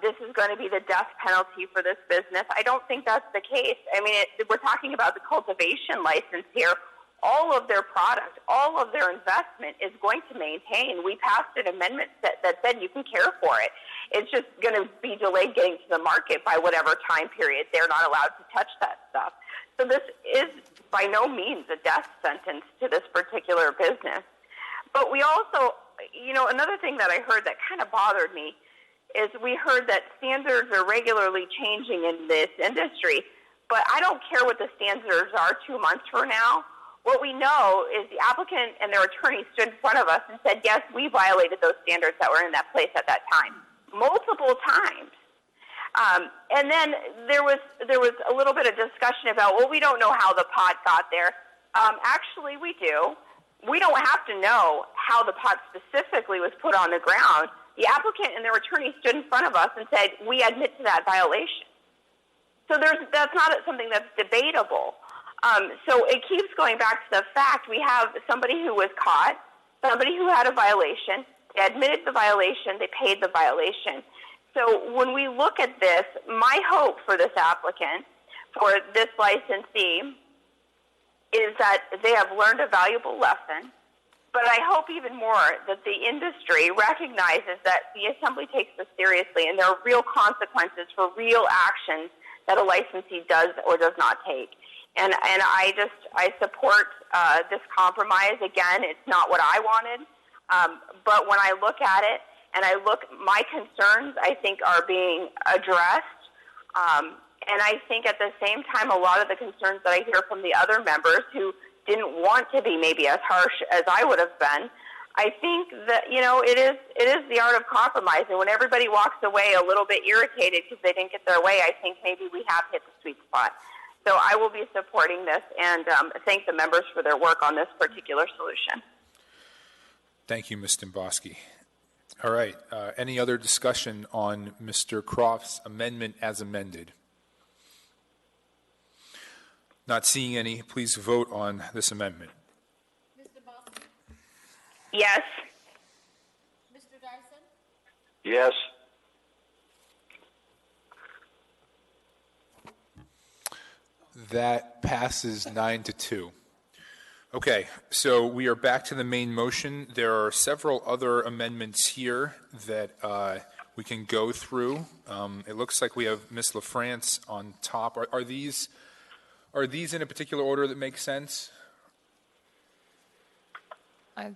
this is going to be the death penalty for this business. I don't think that's the case. I mean, we're talking about the cultivation license here. All of their product, all of their investment is going to maintain. We passed an amendment that said you can care for it. It's just going to be delayed getting to the market by whatever time period. They're not allowed to touch that stuff. So this is by no means a death sentence to this particular business. But we also, another thing that I heard that kind of bothered me is we heard that standards are regularly changing in this industry. But I don't care what the standards are 2 months from now. What we know is the applicant and their attorney stood in front of us and said, yes, we violated those standards that were in that place at that time, multiple times. And then there was a little bit of discussion about, well, we don't know how the pot got there. Actually, we do. We don't have to know how the pot specifically was put on the ground. The applicant and their attorney stood in front of us and said, we admit to that violation. So that's not something that's debatable. So it keeps going back to the fact we have somebody who was caught, somebody who had a violation, they admitted the violation, they paid the violation. So when we look at this, my hope for this applicant, for this licensee, is that they have learned a valuable lesson, but I hope even more that the industry recognizes that the assembly takes this seriously and there are real consequences for real actions that a licensee does or does not take. And I support this compromise. Again, it's not what I wanted, but when I look at it and my concerns, I think, are being addressed. And I think at the same time, a lot of the concerns that I hear from the other members who didn't want to be maybe as harsh as I would have been, I think that, it is the art of compromise. And when everybody walks away a little bit irritated because they didn't get their way, I think maybe we have hit the sweet spot. So I will be supporting this and thank the members for their work on this particular solution. Thank you, Ms. Domboski. All right. Any other discussion on Mr. Croft's amendment as amended? Not seeing any, please vote on this amendment. Yes. Mr. Dyson? Yes. That passes 9-2. Okay, so we are back to the main motion. There are several other amendments here that we can go through. It looks like we have Ms. LaFrance on top. Are these in a particular order that makes sense?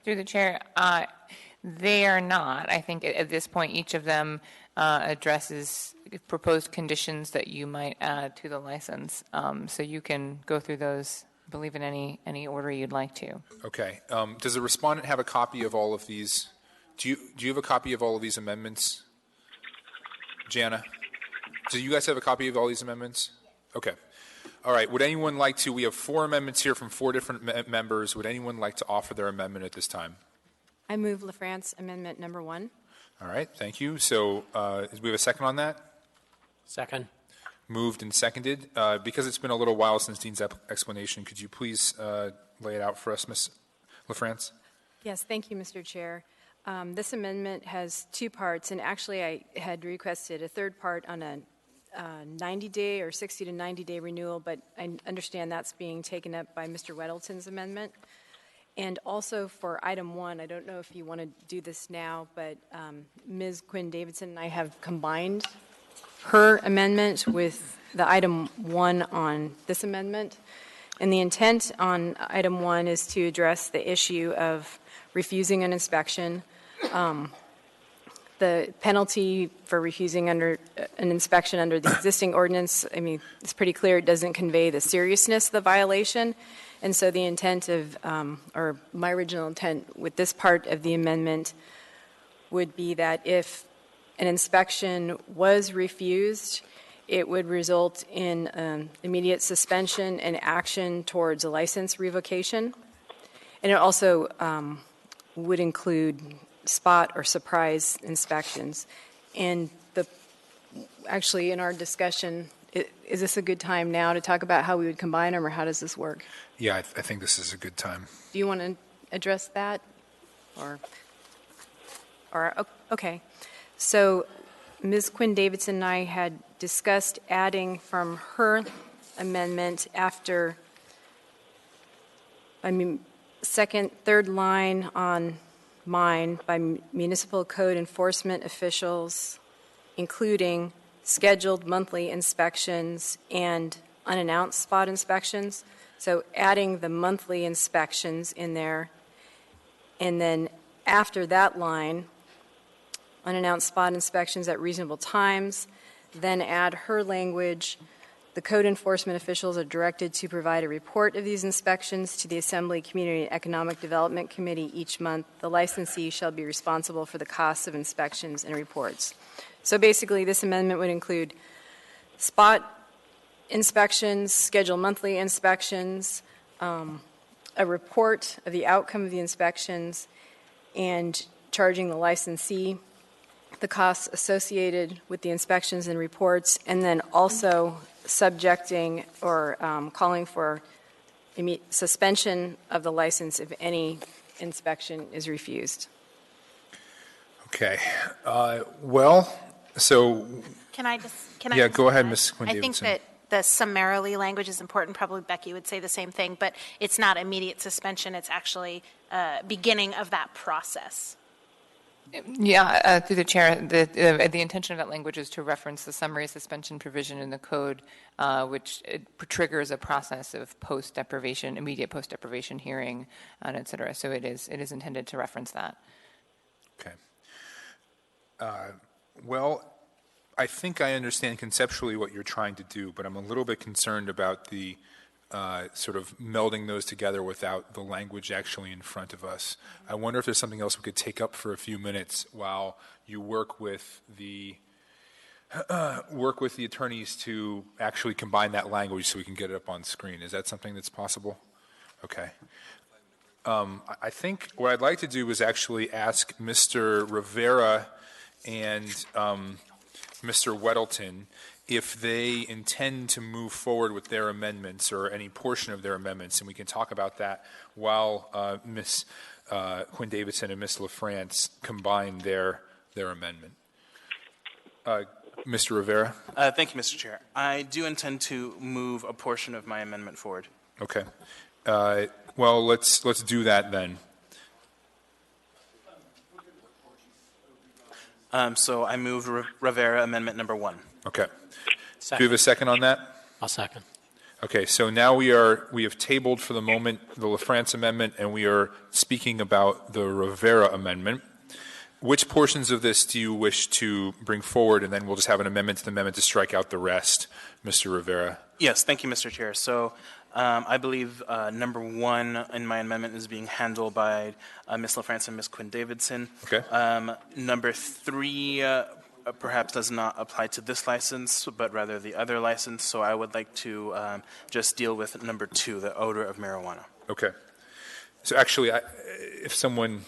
Through the chair, they are not. I think at this point, each of them addresses proposed conditions that you might add to the license. So you can go through those I believe in any order you'd like to. Okay. Does the respondent have a copy of all of these? Do you have a copy of all of these amendments? Jana, do you guys have a copy of all these amendments? Okay. All right. Would anyone like to? We have 4 amendments here from 4 different members. Would anyone like to offer their amendment at this time? I move LaFrance Amendment Number 1. All right. Thank you. So, do we have a second on that? Second. Moved and seconded. Because it's been a little while since Dean's explanation, could you please lay it out for us, Ms. LaFrance? Yes, thank you, Mr. Chair. This amendment has 2 parts, and actually I had requested a third part on a 90-day or 60 to 90-day renewal, but I understand that's being taken up by Mr. Weddleton's amendment. And also for item 1, I don't know if you want to do this now, but Ms. Quinn Davidson and I have combined her amendment with the item 1 on this amendment. And the intent on item 1 is to address the issue of refusing an inspection. The penalty for refusing under an inspection under the existing ordinance, I mean, it's pretty clear it doesn't convey the seriousness of the violation. And so the intent of, or my original intent with this part of the amendment would be that if an inspection was refused, it would result in immediate suspension and action towards a license revocation. And it also would include spot or surprise inspections. And actually in our discussion, is this a good time now to talk about how we would combine them, or how does this work? Yeah, I think this is a good time. Do you want to address that? Or okay. So Ms. Quinn Davidson and I had discussed adding from her amendment after, second, third line on mine, by municipal code enforcement officials, including scheduled monthly inspections and unannounced spot inspections. So adding the monthly inspections in there, and then after that line, unannounced spot inspections at reasonable times, then add her language. The code enforcement officials are directed to provide a report of these inspections to the Assembly Community and Economic Development Committee each month. The licensee shall be responsible for the costs of inspections and reports. So basically, this amendment would include spot inspections, scheduled monthly inspections, a report of the outcome of the inspections, and charging the licensee the costs associated with the inspections and reports, and then also subjecting or calling for suspension of the license if any inspection is refused. Okay. Well, so. Can I Go ahead, Ms. Quinn Davidson. I think that the summarily language is important. Probably Becky would say the same thing, but it's not immediate suspension. It's actually beginning of that process. Yeah, through the chair, the intention of that language is to reference the summary suspension provision in the code, which triggers a process of post-deprivation, immediate post-deprivation hearing, et cetera. So it is intended to reference that. Okay. Well, I think I understand conceptually what you're trying to do, but I'm a little bit concerned about the sort of melding those together without the language actually in front of us. I wonder if there's something else we could take up for a few minutes while you work with the attorneys to actually combine that language so we can get it up on screen. Is that something that's possible? Okay. I think what I'd like to do is actually ask Mr. Rivera and Mr. Weddleton if they intend to move forward with their amendments or any portion of their amendments, and we can talk about that while Ms. Quinn Davidson and Ms. LaFrance combine their amendment. Mr. Rivera? Thank you, Mr. Chair. I do intend to move a portion of my amendment forward. Okay. Well, let's do that then. So I move Rivera Amendment Number 1. Okay. Do you have a second on that? I'll second. Okay, so now we have tabled for the moment the LaFrance amendment, and we are speaking about the Rivera amendment. Which portions of this do you wish to bring forward, and then we'll just have an amendment to the amendment to strike out the rest, Mr. Rivera? Yes, thank you, Mr. Chair. So I believe number 1 in my amendment is being handled by Ms. LaFrance and Ms. Quinn Davidson. Okay. Number 3 perhaps does not apply to this license, but rather the other license. So I would like to just deal with number 2, the odor of marijuana. Okay. So actually, if someone,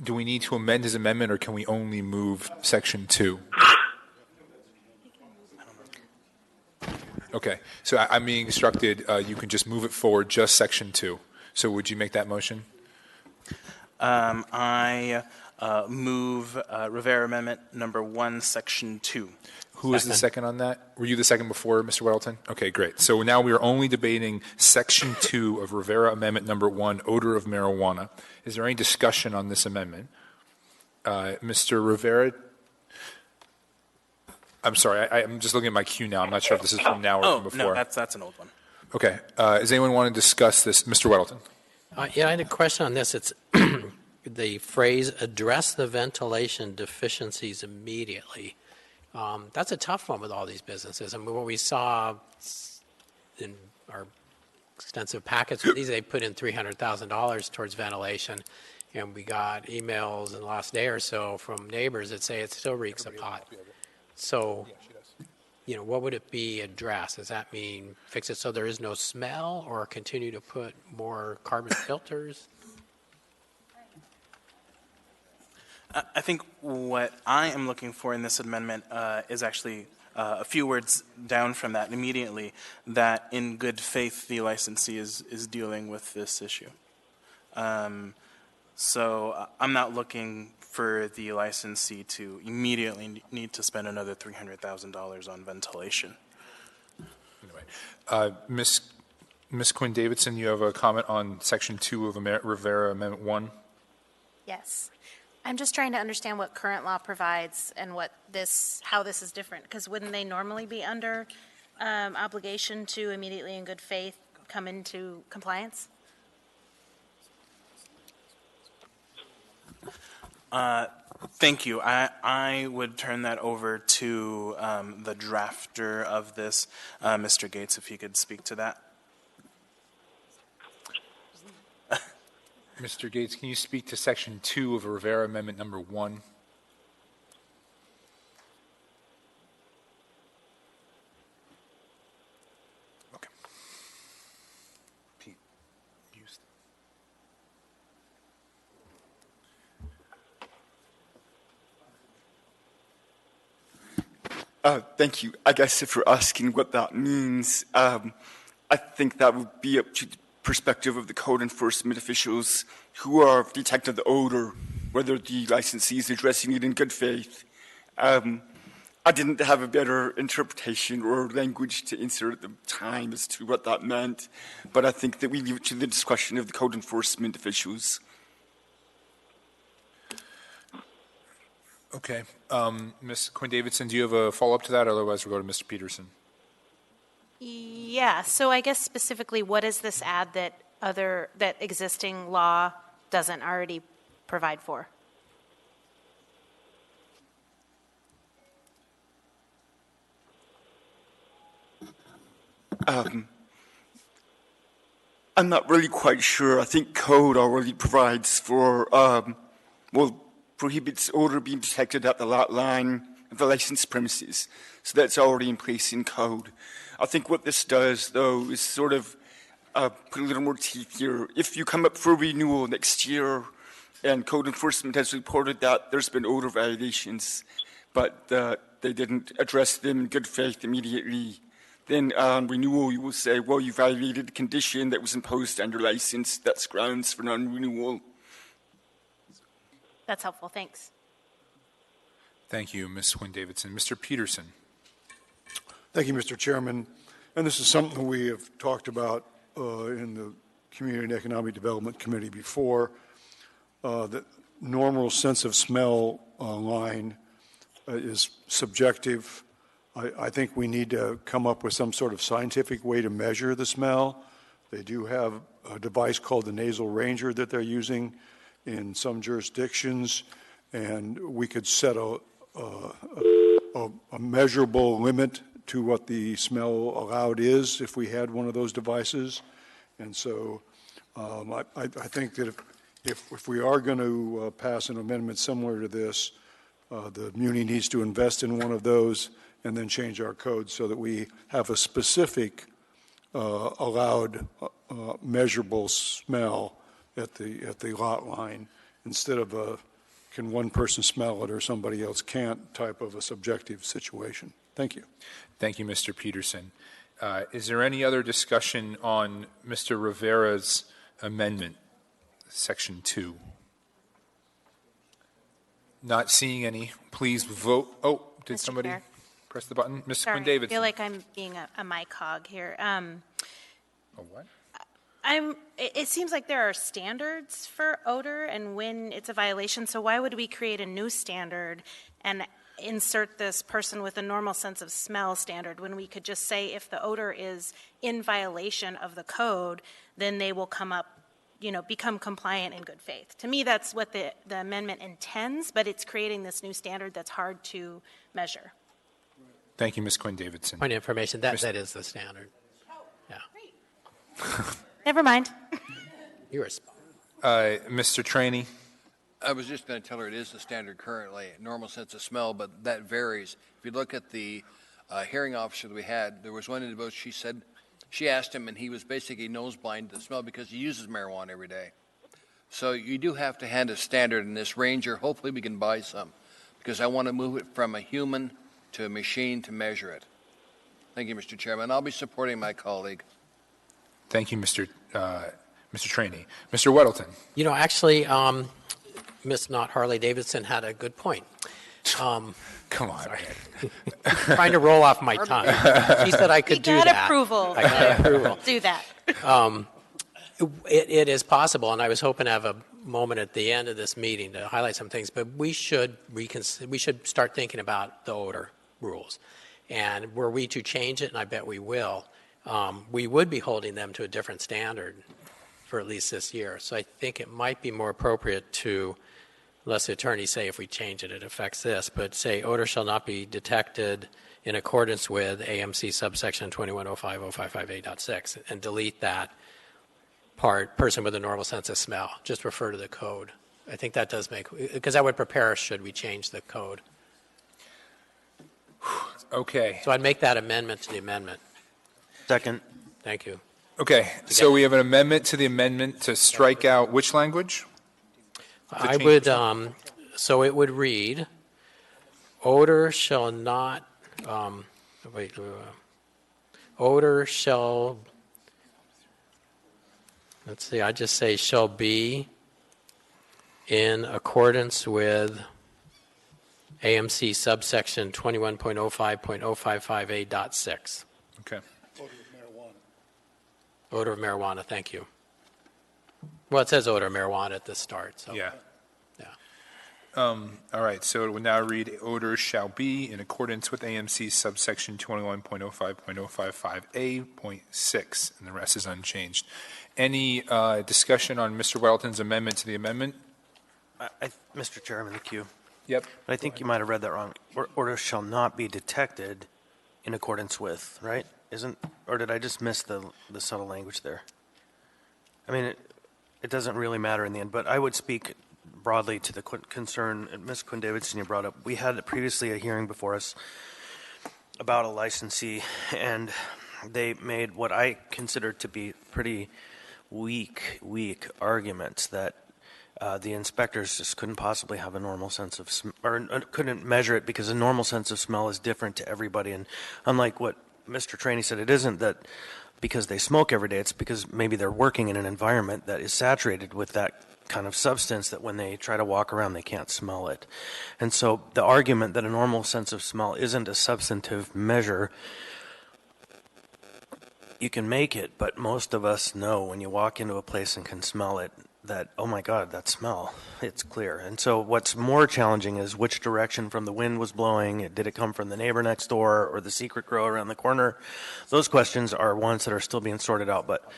do we need to amend his amendment, or can we only move section 2? Okay. So I'm being instructed you can just move it forward, just section 2. So would you make that motion? I move Rivera Amendment number 1, section 2. Who was the second on that? Were you the second before, Mr. Weddleton? Okay, great. So now we are only debating section 2 of Rivera Amendment number 1, odor of marijuana. Is there any discussion on this amendment? Mr. Rivera? I'm sorry, I'm just looking at my queue now. I'm not sure if this is from now or from before. No, that's an old one. Okay. Does anyone want to discuss this? Mr. Weddleton. Yeah, I had a question on this. It's the phrase, address the ventilation deficiencies immediately. That's a tough one with all these businesses. I mean, what we saw in our extensive packets with these, they put in $300,000 towards ventilation, and we got emails in the last day or so from neighbors that say it still reeks of pot. So, what would it be addressed? Does that mean fix it so there is no smell, or continue to put more carbon filters? I think what I am looking for in this amendment is actually a few words down from that immediately, that in good faith the licensee is dealing with this issue. So I'm not looking for the licensee to immediately need to spend another $300,000 on ventilation. Anyway, Ms. Quinn Davidson, you have a comment on section 2 of Rivera Amendment 1? Yes. I'm just trying to understand what current law provides and how this is different, because wouldn't they normally be under obligation to immediately in good faith come into compliance? Thank you. I would turn that over to the drafter of this, Mr. Gates, if he could speak to that. Mr. Gates, can you speak to section 2 of Rivera Amendment number 1? Okay. Pete, use. Thank you. I guess if you're asking what that means, I think that would be up to the perspective of the code enforcement officials who are detecting the odor, whether the licensee is addressing it in good faith. I didn't have a better interpretation or language to insert at the time as to what that meant, but I think that we leave it to the discretion of the code enforcement officials. Okay. Ms. Quinn Davidson, do you have a follow-up to that? Otherwise, we'll go to Mr. Peterson. Yeah, so I guess specifically, what does this add that existing law doesn't already provide for? I'm not really quite sure. I think code already provides for, prohibits odor being detected at the lot line of the licensed premises. So that's already in place in code. I think what this does, though, is sort of put a little more teeth here. If you come up for renewal next year and code enforcement has reported that there's been odor violations, but they didn't address them in good faith immediately, then on renewal you will say, well, you violated a condition that was imposed on your license. That's grounds for non-renewal. That's helpful. Thanks. Thank you, Ms. Quinn Davidson. Mr. Peterson. Thank you, Mr. Chairman. And this is something we have talked about in the Community and Economic Development Committee before. The normal sense of smell line is subjective. I think we need to come up with some sort of scientific way to measure the smell. They do have a device called the Nasal Ranger that they're using in some jurisdictions, and we could set a measurable limit to what the smell allowed is if we had one of those devices. And so I think that if we are going to pass an amendment similar to this, the Muni needs to invest in one of those and then change our code so that we have a specific allowed measurable smell at the lot line instead of a can one person smell it or somebody else can't type of a subjective situation. Thank you. Thank you, Mr. Peterson. Is there any other discussion on Mr. Rivera's amendment, Section 2? Not seeing any. Please vote. Oh, did Mr. somebody Chair. press the button? Ms. Sorry, Quinn Davidson. I feel like I'm being a mic hog here. A what? It seems like there are standards for odor and when it's a violation, so why would we create a new standard and insert this person with a normal sense of smell standard when we could just say if the odor is in violation of the code, then they will become compliant in good faith. To me, that's what the amendment intends, but it's creating this new standard that's hard to measure. Thank you, Ms. Quinn Davidson. Point of information, that is the standard. Never mind. You were Mr. Trainee. I was just going to tell her it is the standard currently, normal sense of smell, but that varies. If you look at the hearing officer that we had, there was one individual, she asked him, and he was basically nose blind to the smell because he uses marijuana every day. So you do have to hand a standard in this. Ranger, hopefully we can buy some, because I want to move it from a human to a machine to measure it. Thank you, Mr. Chairman. I'll be supporting my colleague. Thank you, Mr. Trainee. Mr. Weddleton. You know, actually, Ms. Not Harley Davidson had a good point. Come on. Trying to roll off my tongue. She said I could do that. Approval. I got approval. Do that. It is possible, and I was hoping to have a moment at the end of this meeting to highlight some things, but we should start thinking about the odor rules. And were we to change it, and I bet we will, we would be holding them to a different standard for at least this year. So I think it might be more appropriate to, unless the attorneys say if we change it, it affects this, but say odor shall not be detected in accordance with AMC subsection 2105.055A.6 and delete that part, person with a normal sense of smell. Just refer to the code. I think that does because that would prepare us should we change the code. Okay. So I'd make that amendment to the amendment. Second. Thank you. Okay, so we have an amendment to the amendment to strike out which language? I would, so it would read, odor shall not, odor shall, let's see, I just say shall be in accordance with AMC subsection 21.05.055A.6. Okay. Odor of marijuana, thank you. Well, it says odor of marijuana at the start, so. Yeah. All right, so it will now read, odor shall be in accordance with AMC subsection 21.05.055A.6, and the rest is unchanged. Any discussion on Mr. Weddleton's amendment to the amendment? Mr. Chairman, thank you. Yep. I think you might have read that wrong. Order shall not be detected in accordance with, right? Or did I just miss the subtle language there? I mean, it doesn't really matter in the end, but I would speak broadly to the concern, Ms. Quinn Davidson, you brought up. We had previously a hearing before us about a licensee, and they made what I consider to be pretty weak arguments that the inspectors just couldn't possibly have a normal sense of or couldn't measure it because a normal sense of smell is different to everybody. And unlike what Mr. Trainee said, it isn't that because they smoke every day, it's because maybe they're working in an environment that is saturated with that kind of substance that when they try to walk around, they can't smell it. And so the argument that a normal sense of smell isn't a substantive measure, you can make it, but most of us know when you walk into a place and can smell it, that, oh my God, that smell, it's clear. And so what's more challenging is which direction from the wind was blowing. Did it come from the neighbor next door or the secret grow around the corner? Those questions are ones that are still being sorted out, but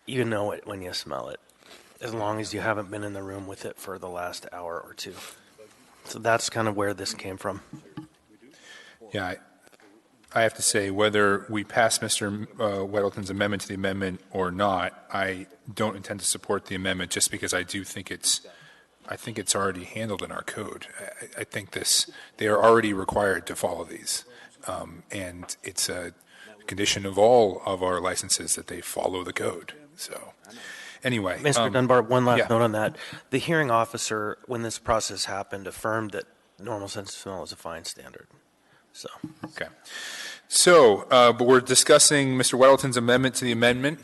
you know it when you smell it, as long as you haven't been in the room with it for the last hour or two. So that's kind of where this came from. Yeah, I have to say, whether we pass Mr. Weddleton's amendment to the amendment or not, I don't intend to support the amendment just because I think it's already handled in our code. I think they are already required to follow these. And it's a condition of all of our licenses that they follow the code. So anyway. Mr. Dunbar, one last yeah. note on that. The hearing officer, when this process happened, affirmed that normal sense of smell is a fine standard. So. Okay. So, but we're discussing Mr. Weddleton's amendment to the amendment.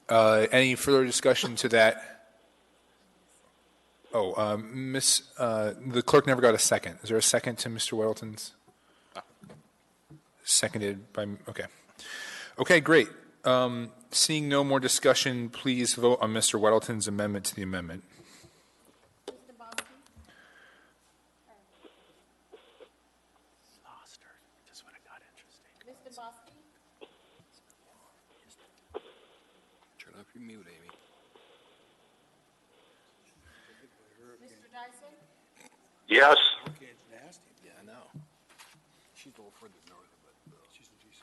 Any further discussion to that? Oh, the clerk never got a second. Is there a second to Mr. Weddleton's? Seconded by, okay. Okay, great. Seeing no more discussion, please vote on Mr. Weddleton's amendment to the amendment. Mr. Bosky? Turn off your mute, Amy. Mr. Dyson? Yes. Yeah, I know. She's a little further north, but she's in DC.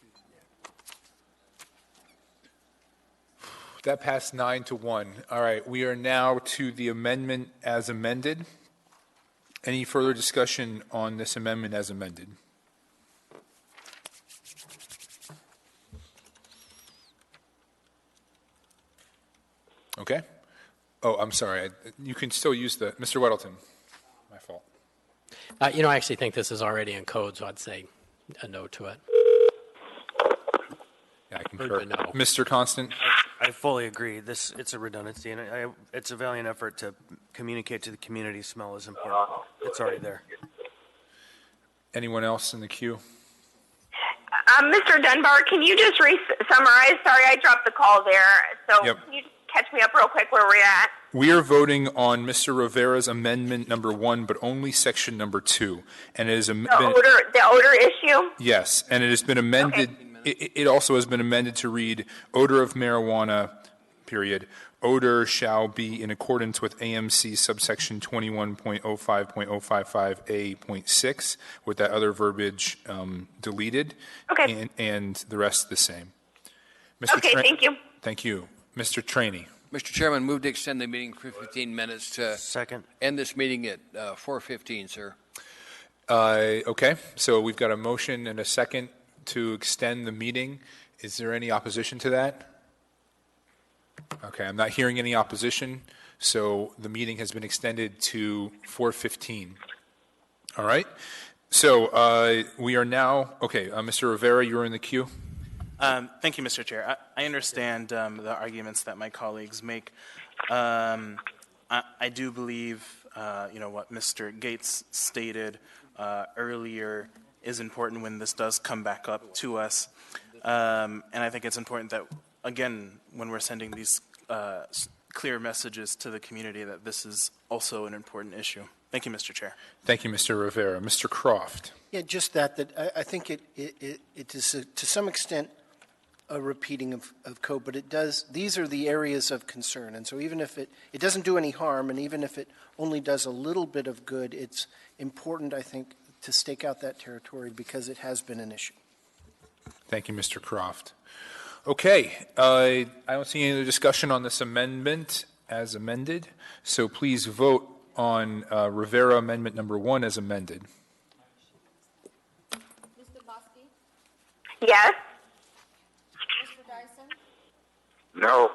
That passed 9-1. All right, we are now to the amendment as amended. Any further discussion on this amendment as amended? Okay. Oh, I'm sorry. You can still use Mr. Weddleton. My fault. I actually think this is already in code, so I'd say a no to it. Yeah, I concur. No. Mr. Constant? I fully agree. It's a redundancy, and it's a valiant effort to communicate to the community smell is important. It's already there. Anyone else in the queue? Mr. Dunbar, can you just summarize? Sorry, I dropped the call there. So Yep. Can you catch me up real quick where we're at? We are voting on Mr. Rivera's amendment number 1, but only section number 2. And it is The odor issue? Yes, and it has been amended. Okay. It also has been amended to read odor of marijuana, period. Odor shall be in accordance with AMC subsection 21.05.055A.6 with that other verbiage deleted. Okay. And the rest the same. Okay, thank you. Thank you. Mr. Trainee. Mr. Chairman, move to extend the meeting for 15 minutes to Second. End this meeting at 4:15, sir. Okay, so we've got a motion and a second to extend the meeting. Is there any opposition to that? Okay, I'm not hearing any opposition, so the meeting has been extended to 4:15. All right, so we are now, okay, Mr. Rivera, you're in the queue. Thank you, Mr. Chair. I understand the arguments that my colleagues make. I do believe, what Mr. Gates stated earlier is important when this does come back up to us. And I think it's important that, again, when we're sending these clear messages to the community, that this is also an important issue. Thank you, Mr. Chair. Thank you, Mr. Rivera. Mr. Croft. Yeah, just that I think it is to some extent a repeating of code, but these are the areas of concern. And so even if it doesn't do any harm, and even if it only does a little bit of good, it's important, I think, to stake out that territory because it has been an issue. Thank you, Mr. Croft. Okay, I don't see any other discussion on this amendment as amended, so please vote on Rivera Amendment number 1 as amended. Mr. Bosky? Yes. Mr. Dyson? No.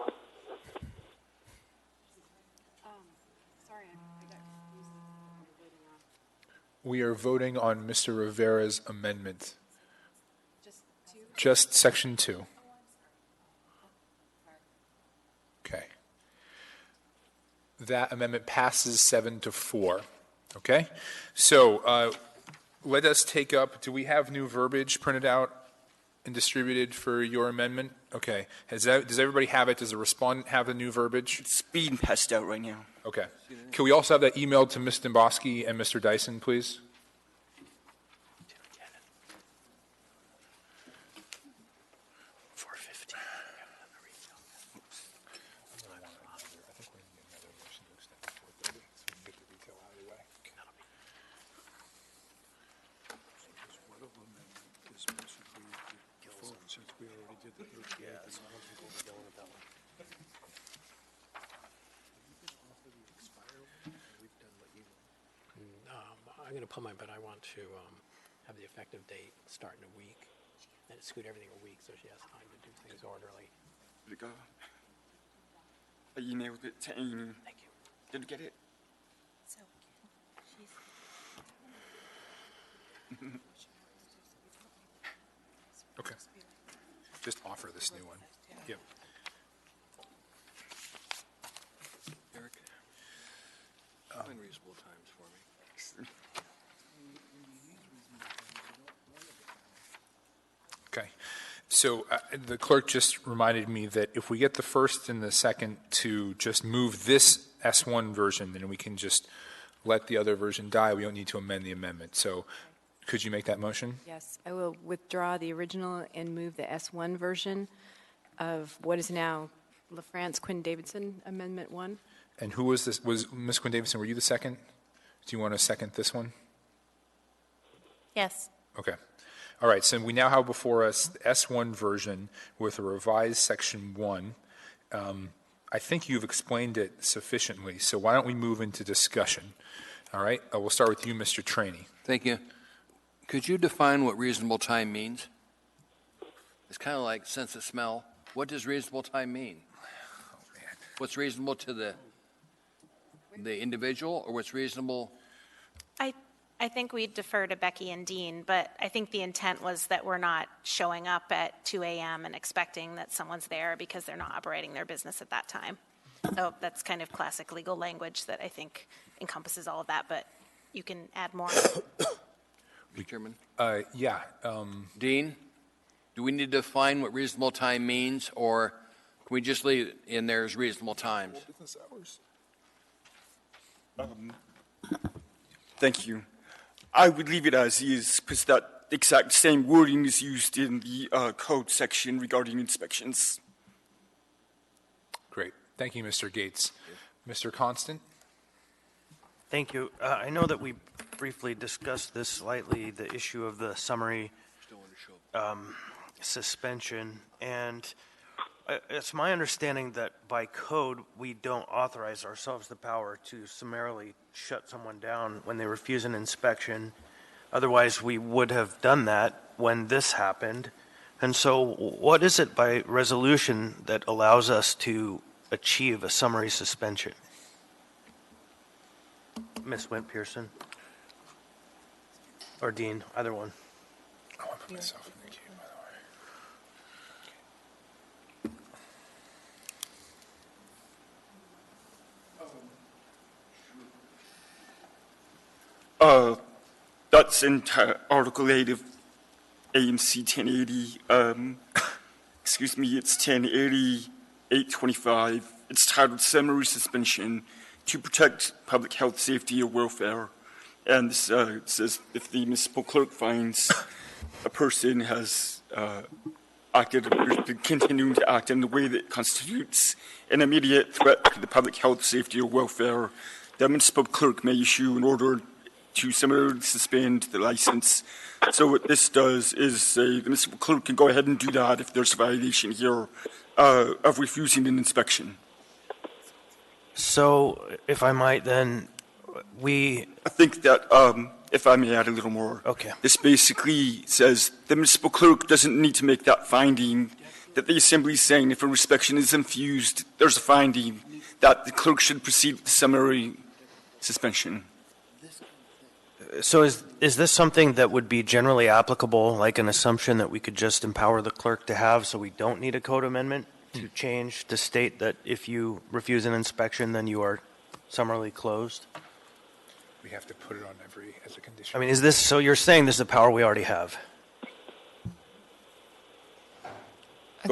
Sorry, I got confused. We are voting on Mr. Rivera's amendment. Just two? Just section 2. Okay. That amendment passes 7-4. Okay? So let us take up, do we have new verbiage printed out and distributed for your amendment? Okay. Does everybody have it? Does the respondent have the new verbiage? It's being passed out right now. Okay. Can we also have that emailed to Ms. Dembowski and Mr. Dyson, please? I'm going to pull mine, but I want to have the effective date start in a week, and scoot everything a week so she has time to do things orderly. There you go. I emailed it to Amy. Thank you. Did you get it? So, Okay. Just offer this new one. Yep. Eric, find reasonable times for me. Okay. So the clerk just reminded me that if we get the first and the second to just move this S1 version, then we can just let the other version die. We don't need to amend the amendment. So could you make that motion? Yes, I will withdraw the original and move the S1 version of what is now LaFrance Quinn Davidson Amendment 1. And who was this? Was Ms. Quinn Davidson, were you the second? Do you want to second this one? yes. Okay. All right, so we now have before us the S1 version with a revised Section 1. I think you've explained it sufficiently, so why don't we move into discussion? All right, we'll start with you, Mr. Traney. Thank you. Could you define what reasonable time means? It's kind of like sense of smell. What does reasonable time mean? Oh, man. What's reasonable to the individual, or what's reasonable? I think we defer to Becky and Dean, but I think the intent was that we're not showing up at 2 a.m. and expecting that someone's there because they're not operating their business at that time. So that's kind of classic legal language that I think encompasses all of that, but you can add more. Mr. Chairman? Yeah. Dean, do we need to define what reasonable time means, or can we just leave it in there as reasonable times? Business hours. Thank you. I would leave it as is because that exact same wording is used in the code section regarding inspections. Great. Thank you, Mr. Gates. Mr. Constant? Thank you. I know that we briefly discussed this slightly, the issue of the summary suspension, and it's my understanding that by code, we don't authorize ourselves the power to summarily shut someone down when they refuse an inspection. Otherwise, we would have done that when this happened. And so what is it by resolution that allows us to achieve a summary suspension? Ms. Wint-Pearson? Or Dean, either one. I want to put myself in the queue, by the way. That's in Article 8 of AMC 1080. Excuse me, it's 1080-825. It's titled Summary Suspension to Protect Public Health, Safety, or Welfare. And this says if the municipal clerk finds a person has acted or continuing to act in a way that constitutes an immediate threat to the public health, safety, or welfare, the municipal clerk may issue an order to summarily suspend the license. So what this does is say the municipal clerk can go ahead and do that if there's a violation here of refusing an inspection. So, if I might, then I think that, if I may add a little more. Okay. This basically says the municipal clerk doesn't need to make that finding, that the assembly is saying if a inspection is infused, there's a finding that the clerk should proceed with the summary suspension. So is this something that would be generally applicable, like an assumption that we could just empower the clerk to have so we don't need a code amendment to change to state that if you refuse an inspection, then you are summarily closed? We have to put it on every, as a condition. I mean, is this, so you're saying this is a power we already have?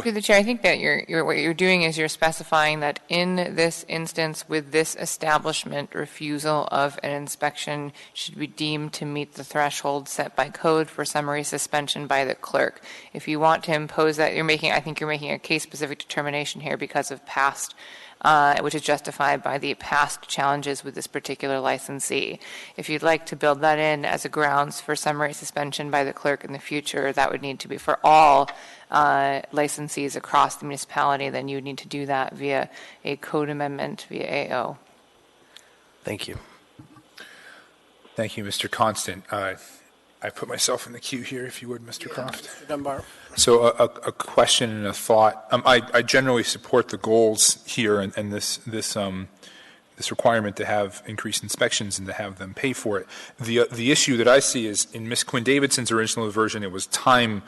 Through the chair, I think that what you're doing is you're specifying that in this instance, with this establishment, refusal of an inspection should be deemed to meet the threshold set by code for summary suspension by the clerk. If you want to impose that, I think you're making a case-specific determination here because of past, which is justified by the past challenges with this particular licensee. If you'd like to build that in as a grounds for summary suspension by the clerk in the future, that would need to be for all licensees across the municipality, then you would need to do that via a code amendment via AO. Thank you. Thank you, Mr. Constant. I put myself in the queue here, if you would, Mr. Croft. Mr. Dunbar. So a question and a thought. I generally support the goals here and this requirement to have increased inspections and to have them pay for it. The issue that I see is in Ms. Quinn Davidson's original version, it was a time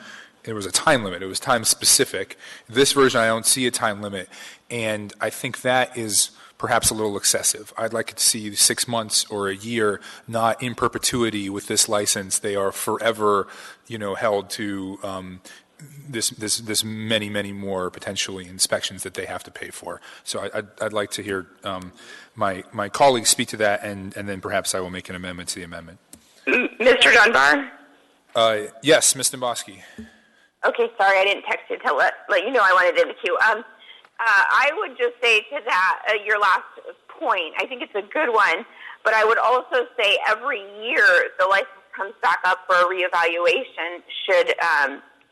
limit. It was time specific. This version, I don't see a time limit, and I think that is perhaps a little excessive. I'd like to see 6 months or a year, not in perpetuity with this license. They are forever, held to this many more potentially inspections that they have to pay for. So I'd like to hear my colleagues speak to that, and then perhaps I will make an amendment to the amendment. Mr. Dunbar? Yes, Ms. Domboski. Okay, sorry, I didn't text you to let you know I wanted in the queue. I would just say to that, your last point, I think it's a good one, but I would also say every year the license comes back up for a reevaluation should,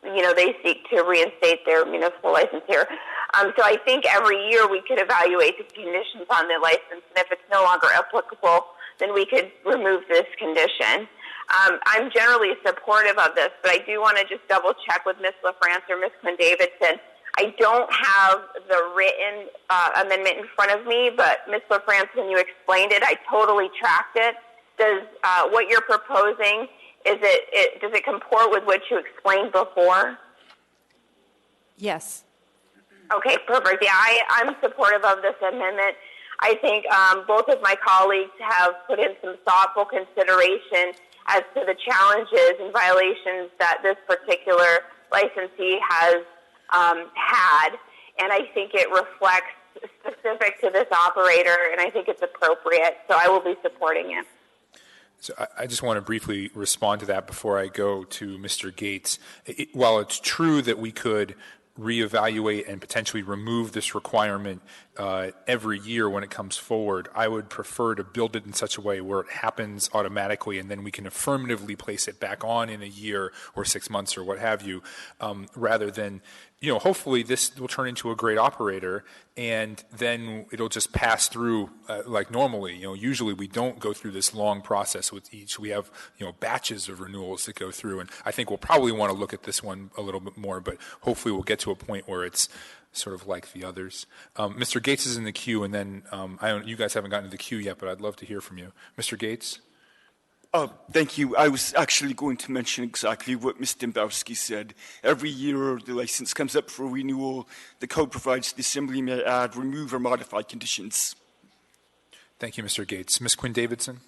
they seek to reinstate their municipal license here. So I think every year we could evaluate the conditions on the license, and if it's no longer applicable, then we could remove this condition. I'm generally supportive of this, but I do want to just double check with Ms. LaFrance or Ms. Quinn Davidson. I don't have the written amendment in front of me, but Ms. LaFrance, when you explained it, I totally tracked it. Does what you're proposing, does it comport with what you explained before? Yes. Okay, perfect. Yeah, I'm supportive of this amendment. I think both of my colleagues have put in some thoughtful consideration as to the challenges and violations that this particular licensee has had, and I think it reflects specific to this operator, and I think it's appropriate, so I will be supporting it. So I just want to briefly respond to that before I go to Mr. Gates. While it's true that we could reevaluate and potentially remove this requirement every year when it comes forward, I would prefer to build it in such a way where it happens automatically and then we can affirmatively place it back on in a year or 6 months or what have you, rather than, hopefully this will turn into a great operator and then it'll just pass through like normally. Usually we don't go through this long process with each. We have, batches of renewals that go through, and I think we'll probably want to look at this one a little bit more, but hopefully we'll get to a point where it's sort of like the others. Mr. Gates is in the queue, and then you guys haven't gotten to the queue yet, but I'd love to hear from you. Mr. Gates? Thank you. I was actually going to mention exactly what Ms. Dembowski said. Every year the license comes up for renewal. The code provides the Assembly may add, remove, or modify conditions. Thank you, Mr. Gates. Ms. Quinn Davidson?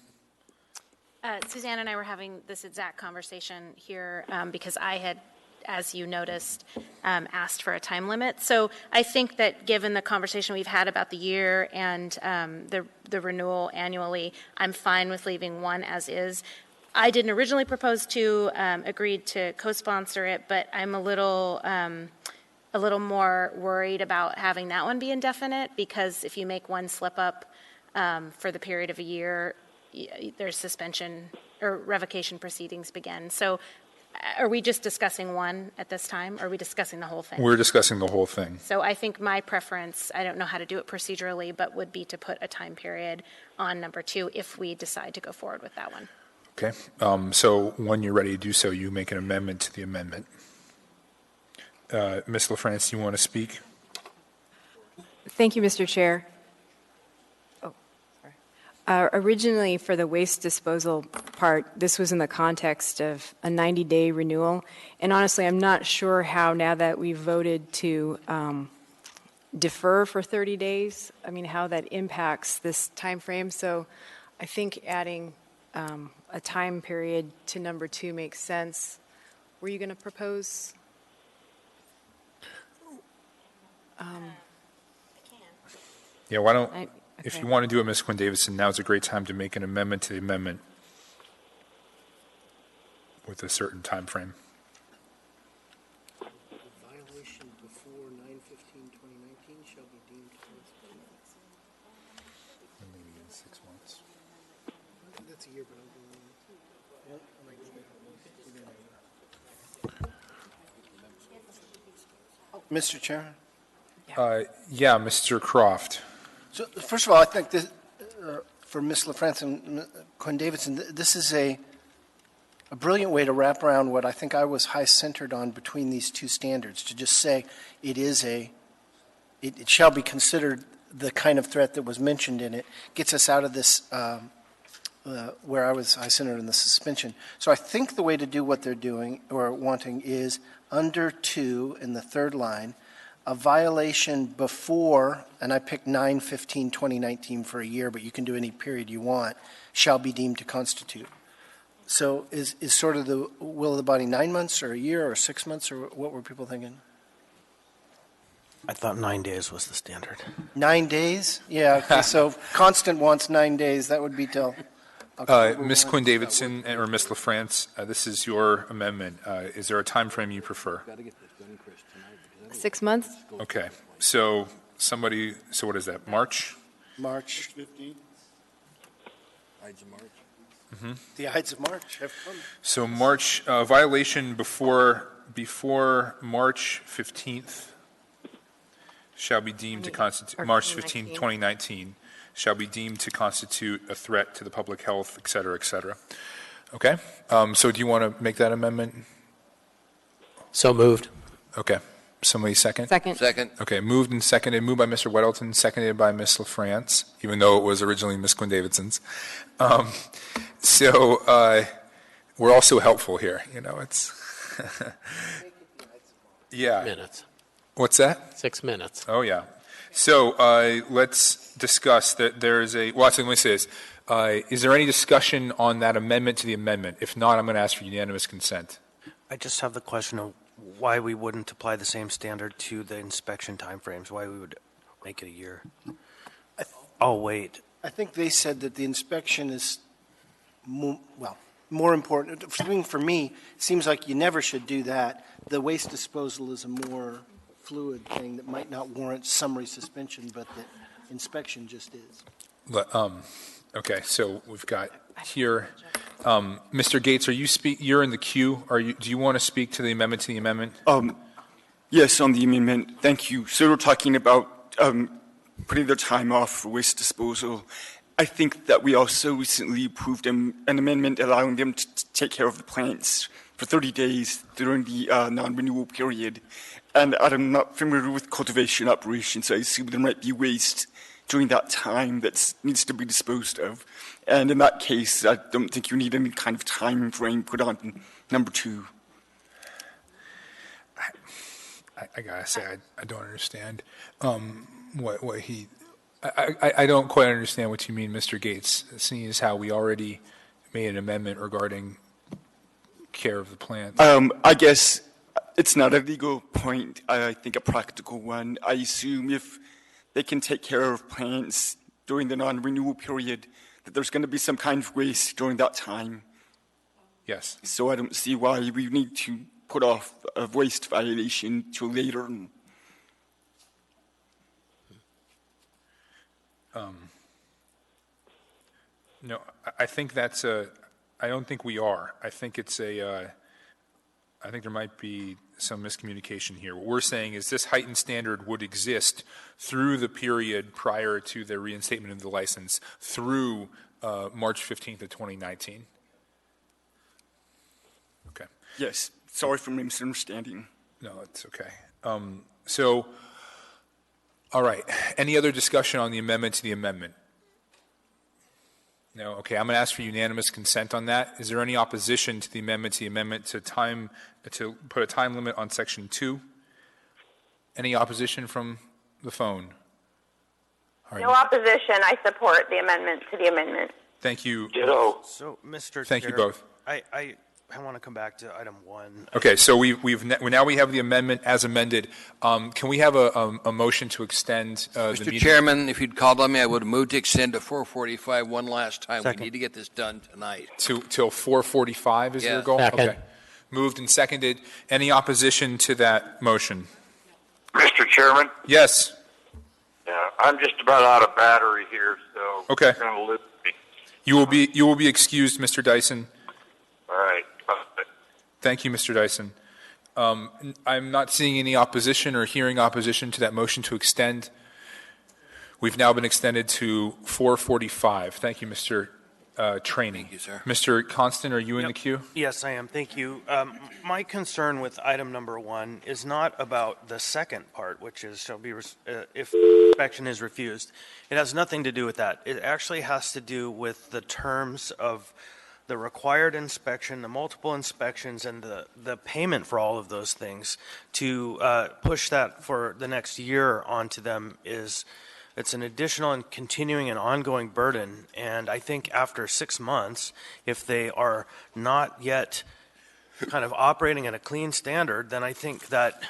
Suzanne and I were having this exact conversation here because I had, as you noticed, asked for a time limit. So I think that given the conversation we've had about the year and the renewal annually, I'm fine with leaving one as is. I didn't originally propose to, agreed to co-sponsor it, but I'm a little more worried about having that one be indefinite, because if you make one slip up for the period of a year, there's suspension or revocation proceedings begin. So are we just discussing one at this time, or are we discussing the whole thing? We're discussing the whole thing. So I think my preference, I don't know how to do it procedurally, but would be to put a time period on number 2 if we decide to go forward with that one. Okay. So when you're ready to do so, you make an amendment to the amendment. Ms. LaFrance, do you want to speak? Thank you, Mr. Chair. Originally, for the waste disposal part, this was in the context of a 90-day renewal. And honestly, I'm not sure how, now that we've voted to defer for 30 days, how that impacts this time frame. So I think adding a time period to number 2 makes sense. Were you going to propose? Yeah, why don't... If you want to do it, Ms. Quinn Davidson, now's a great time to make an amendment to the amendment with a certain time frame. Violation before 9/15/2019 shall be deemed. Maybe in 6 months. That's a year, but Mr. Chairman? Yeah, Mr. Croft. So, first of all, I think this, for Ms. LaFrance and Quinn Davidson, this is a brilliant way to wrap around what I think I was high-centered on between these two standards, to just say it shall be considered the kind of threat that was mentioned in it, gets us out of this where I was high-centered in the suspension. So I think the way to do what they're doing or wanting is under 2 in the third line, a violation before, and I picked 9/15/2019 for a year, but you can do any period you want, shall be deemed to constitute. So is sort of the will of the body 9 months or a year or 6 months, or what were people thinking? I thought 9 days was the standard. 9 days? Yeah, okay, so Constant wants 9 days, that would be till Ms. Quinn Davidson or Ms. LaFrance, this is your amendment. Is there a time frame you prefer? 6 months? Okay, so what is that, March? March. 15th? Ides of March. Mm-hmm. The Ides of March have come. So March, violation before March 15th shall be deemed to constitute, March 15th, 2019, shall be deemed to constitute a threat to the public health, et cetera, et cetera. Okay, so do you want to make that amendment? So moved. Okay, somebody second? Second. Okay, moved and seconded, moved by Mr. Weddleton, seconded by Ms. LaFrance, even though it was originally Ms. Quinn Davidson's. We're also helpful here, it's, yeah. Minutes. What's that? 6 minutes. Oh, yeah. So let's discuss that there's let me say this. Is there any discussion on that amendment to the amendment? If not, I'm going to ask for unanimous consent. I just have the question of why we wouldn't apply the same standard to the inspection timeframes, why we would make it a year. I'll wait. I think they said that the inspection is, more important. For me, it seems like you never should do that. The waste disposal is a more fluid thing that might not warrant summary suspension, but that inspection just is. Okay, so we've got here, Mr. Gates, you're in the queue. Do you want to speak to the amendment to the amendment? Yes, on the amendment. Thank you. So we're talking about putting their time off for waste disposal. I think that we also recently approved an amendment allowing them to take care of the plants for 30 days during the non-renewal period. And I'm not familiar with cultivation operations, so I assume there might be waste during that time that needs to be disposed of. And in that case, I don't think you need any kind of time frame put on number 2. I gotta say, I don't understand what he. I don't quite understand what you mean, Mr. Gates, seeing as how we already made an amendment regarding care of the plant. I guess it's not a legal point. I think a practical one. I assume if they can take care of plants during the non-renewal period, that there's going to be some kind of waste during that time. Yes. So I don't see why we need to put off a waste violation till later. No, I think that's I don't think we are. I think it's I think there might be some miscommunication here. What we're saying is this heightened standard would exist through the period prior to the reinstatement of the license through March 15th of 2019. Okay. Yes. Sorry for my misunderstanding. No, it's okay. So, all right. Any other discussion on the amendment to the amendment? No? Okay, I'm going to ask for unanimous consent on that. Is there any opposition to the amendment to put a time limit on Section 2? Any opposition from the phone? All right. No opposition. I support the amendment to the amendment. Thank you. So, Mr. Thank Chair, you both. I want to come back to item 1. Okay, so now we have the amendment as amended. Can we have a motion to extend the meeting? Mr. Chairman, if you'd called on me, I would have moved to extend to 4:45 one last time. Second. We need to get this done tonight. Till 4:45 is your Yeah. goal? Second. Okay. Moved and seconded. Any opposition to that motion? Mr. Chairman? Yes. Yeah, I'm just about out of battery here, so Okay. you're going to lose me. You will be excused, Mr. Dyson. All right. Thank you, Mr. Dyson. I'm not seeing any opposition or hearing opposition to that motion to extend. We've now been extended to 4:45. Thank you, Mr. Training. Thank you, sir. Mr. Constant, are you in the queue? Yes, I am. Thank you. My concern with item number 1 is not about the second part, which is if inspection is refused. It has nothing to do with that. It actually has to do with the terms of the required inspection, the multiple inspections, and the payment for all of those things. To push that for the next year onto them it's an additional and continuing and ongoing burden. And I think after 6 months, if they are not yet kind of operating at a clean standard, then I think that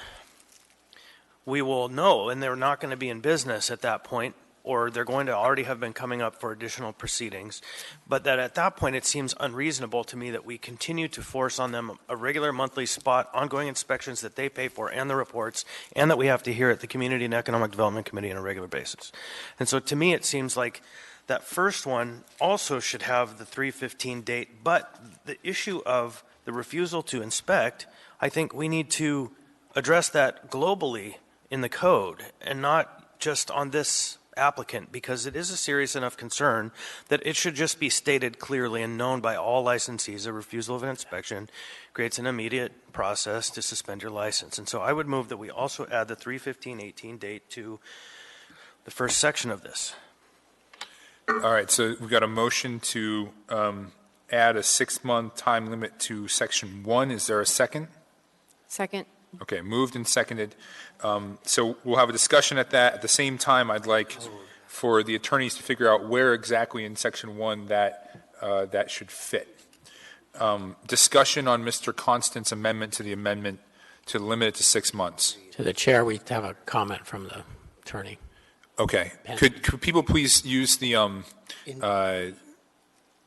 we will know, and they're not going to be in business at that point, or they're going to already have been coming up for additional proceedings. But that at that point, it seems unreasonable to me that we continue to force on them a regular monthly spot, ongoing inspections that they pay for, and the reports, and that we have to hear at the Community and Economic Development Committee on a regular basis. And so to me, it seems like that first one also should have the 3/15 date, but the issue of the refusal to inspect, I think we need to address that globally in the code and not just on this applicant, because it is a serious enough concern that it should just be stated clearly and known by all licensees. A refusal of an inspection creates an immediate process to suspend your license. And so I would move that we also add the 3/15/18 date to the first section of this. All right, so we've got a motion to add a 6-month time limit to section 1. Is there a second? Second. Okay, moved and seconded. So we'll have a discussion at that. At the same time, I'd like for the attorneys to figure out where exactly in section 1 that should fit. Discussion on Mr. Constant's amendment to the amendment to limit it to 6 months. To the chair, we have a comment from the attorney. Okay. Could people please use the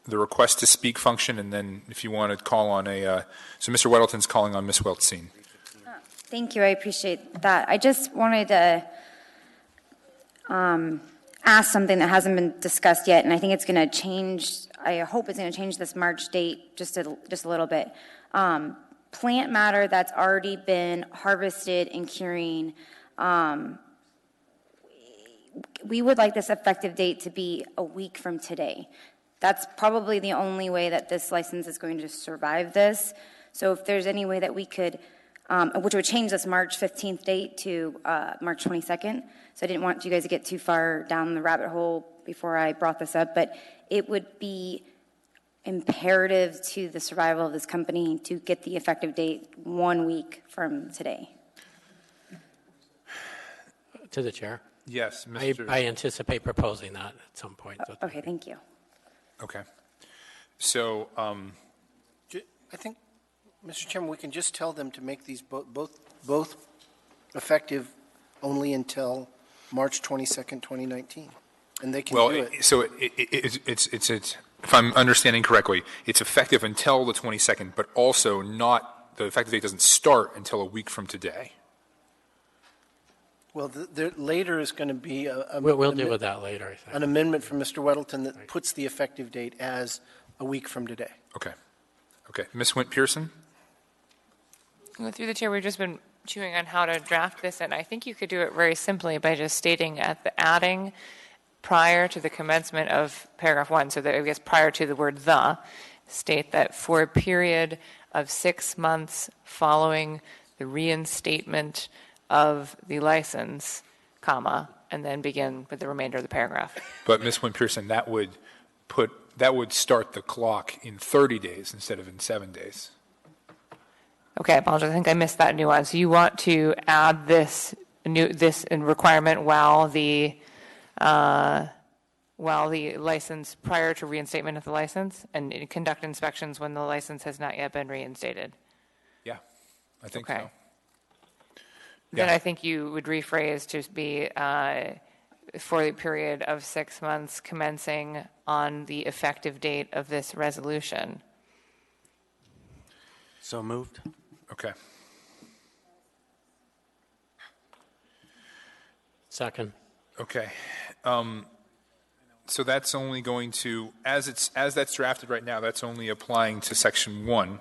request to speak function, and then if you want to call on so Mr. Weddleton's calling on Ms. Weltzine. Thank you. I appreciate that. I just wanted to ask something that hasn't been discussed yet, and I think it's going to change. I hope it's going to change this March date just a little bit. Plant matter that's already been harvested and curing. We would like this effective date to be a week from today. That's probably the only way that this license is going to survive this. So if there's any way that we could, which would change this March 15th date to March 22nd. So I didn't want you guys to get too far down the rabbit hole before I brought this up, but it would be imperative to the survival of this company to get the effective date 1 week from today. To the chair. Yes, Mr. I anticipate proposing that at some point. Okay, thank you. Okay. So, I think, Mr. Chairman, we can just tell them to make these both effective only until March 22nd, 2019, and they can do it. So it's if I'm understanding correctly, it's effective until the 22nd, but also not, the effective date doesn't start until a week from today. Well, later is going to be we'll deal with that later, I think. An amendment from Mr. Weddleton that puts the effective date as a week from today. Okay. Okay. Ms. Wint-Pearson? Through the chair, we've just been chewing on how to draft this, and I think you could do it very simply by just stating at the adding prior to the commencement of paragraph 1, so that I guess prior to the word "the," state that for a period of 6 months following the reinstatement of the license, comma, and then begin with the remainder of the paragraph. But Ms. Wint-Pearson, that would start the clock in 30 days instead of in 7 days. Okay, I apologize. I think I missed that nuance. You want to add this requirement while the license, prior to reinstatement of the license, and conduct inspections when the license has not yet been reinstated. Yeah, I think so. Then I think you would rephrase to be for a period of 6 months commencing on the effective date of this resolution. So moved. Okay. Second. Okay. So that's only going to, as that's drafted right now, that's only applying to section 1.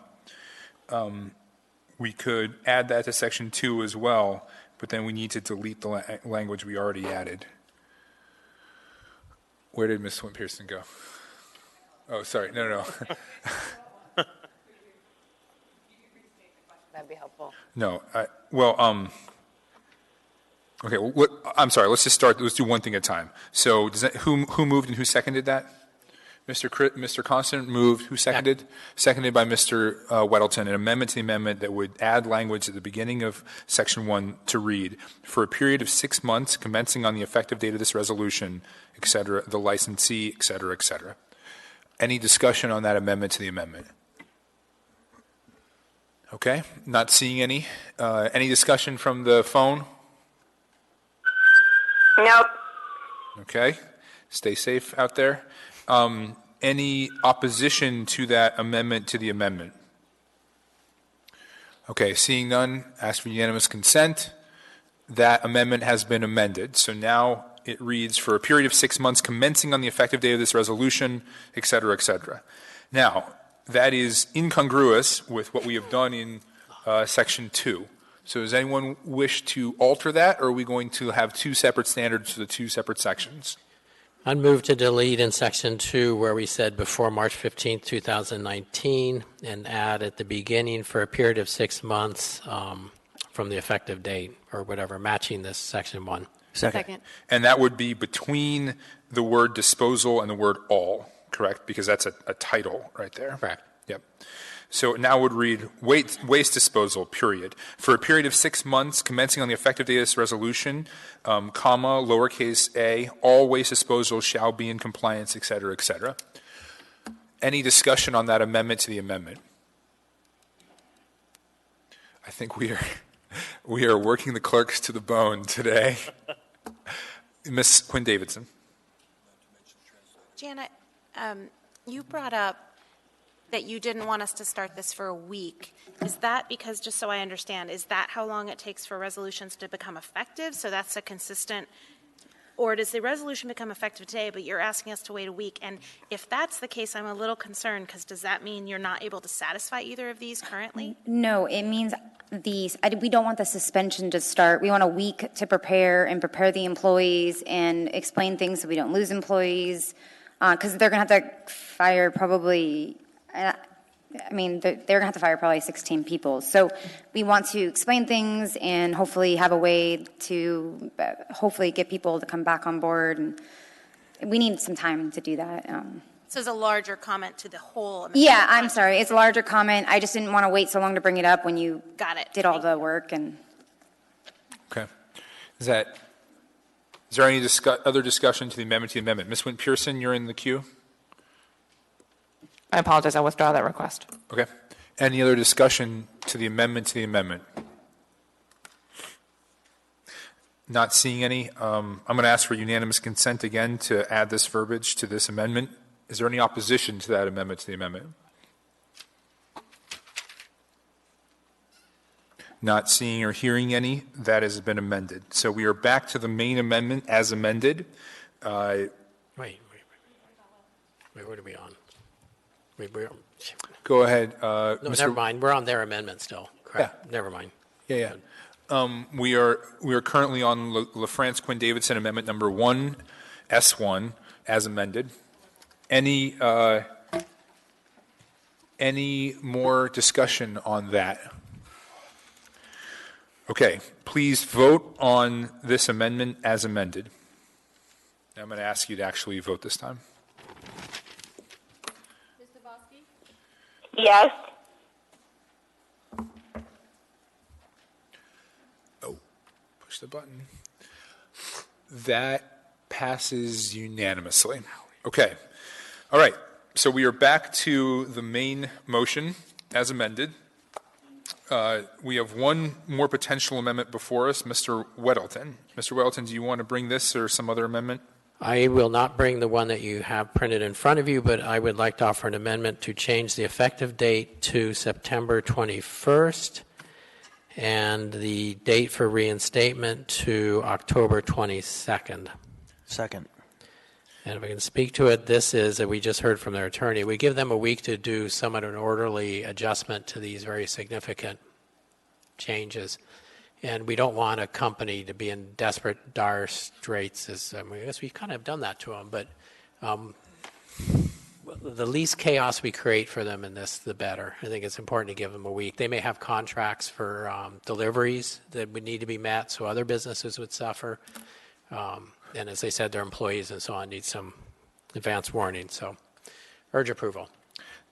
we could add that to section 2 as well, but then we need to delete the language we already added. Where did Ms. Swin Pearson go? Oh, sorry. No. That'd be helpful. No. Okay. I'm sorry. Let's just start. Let's do one thing at a time. So, who moved and who seconded that? Mr. Constant moved. Who seconded? Yeah. Seconded by Mr. Weddleton. An amendment to the amendment that would add language at the beginning of section 1 to read, for a period of 6 months, commencing on the effective date of this resolution, et cetera, the licensee, et cetera, et cetera. Any discussion on that amendment to the amendment? Okay. Not seeing any. Any discussion from the phone? Nope. Okay. Stay safe out there. Any opposition to that amendment to the amendment? Okay, seeing none, ask for unanimous consent. That amendment has been amended. So now it reads, for a period of 6 months commencing on the effective date of this resolution, et cetera, et cetera. Now, that is incongruous with what we have done in section 2. So does anyone wish to alter that, or are we going to have 2 separate standards for the 2 separate sections? I'd move to delete in section 2 where we said before March 15, 2019, and add at the beginning for a period of 6 months from the effective date or whatever, matching this section 1. Second. And that would be between the word disposal and the word all, correct? Because that's a title right there. Correct. Yep. So it now would read waste disposal, period. For a period of 6 months, commencing on the effective date of this resolution, comma, lowercase a, all waste disposal shall be in compliance, et cetera, et cetera. Any discussion on that amendment to the amendment? I think we are working the clerks to the bone today. Ms. Quinn Davidson. Janet, you brought up that you didn't want us to start this for a week. Is that because, just so I understand, is that how long it takes for resolutions to become effective? So that's a consistent, or does the resolution become effective today, but you're asking us to wait a week? And if that's the case, I'm a little concerned, because does that mean you're not able to satisfy either of these currently? No, it means we don't want the suspension to start. We want a week to prepare the employees and explain things so we don't lose employees, because they're going to have to fire probably, they're going to have to fire probably 16 people. So we want to explain things and hopefully have a way to hopefully get people to come back on board. And we need some time to do that. So it's a larger comment to the whole. Yeah, I'm sorry. It's a larger comment. I just didn't want to wait so long to bring it up when you did all the work. And okay. Is there any other discussion to the amendment? Ms. Wynn Pearson, you're in the queue. I apologize. I withdraw that request. Okay. Any other discussion to the amendment to the amendment? Not seeing any. I'm going to ask for unanimous consent again to add this verbiage to this amendment. Is there any opposition to that amendment to the amendment? Not seeing or hearing any. That has been amended. So we are back to the main amendment as amended. Wait, what are we on? Go ahead. No, never mind. We're on their amendment still. Correct. Yeah. Never mind. Yeah. We are currently on LaFrance Quinn Davidson amendment number 1, S1, as amended. Any more discussion on that? Okay. Please vote on this amendment as amended. I'm going to ask you to actually vote this time. Yes. Oh, push the button. That passes unanimously. Okay. All right. So we are back to the main motion as amended. We have one more potential amendment before us, Mr. Weddleton. Mr. Weddleton, do you want to bring this or some other amendment? I will not bring the one that you have printed in front of you, but I would like to offer an amendment to change the effective date to September 21st and the date for reinstatement to October 22nd. Second. And if I can speak to it, this is, we just heard from their attorney, we give them a week to do somewhat an orderly adjustment to these very significant changes. And we don't want a company to be in desperate, dire straits. I guess we kind of done that to them, but the least chaos we create for them in this, the better. I think it's important to give them a week. They may have contracts for deliveries that would need to be met, so other businesses would suffer. And as I said, their employees and so on need some advance warning. So urge approval.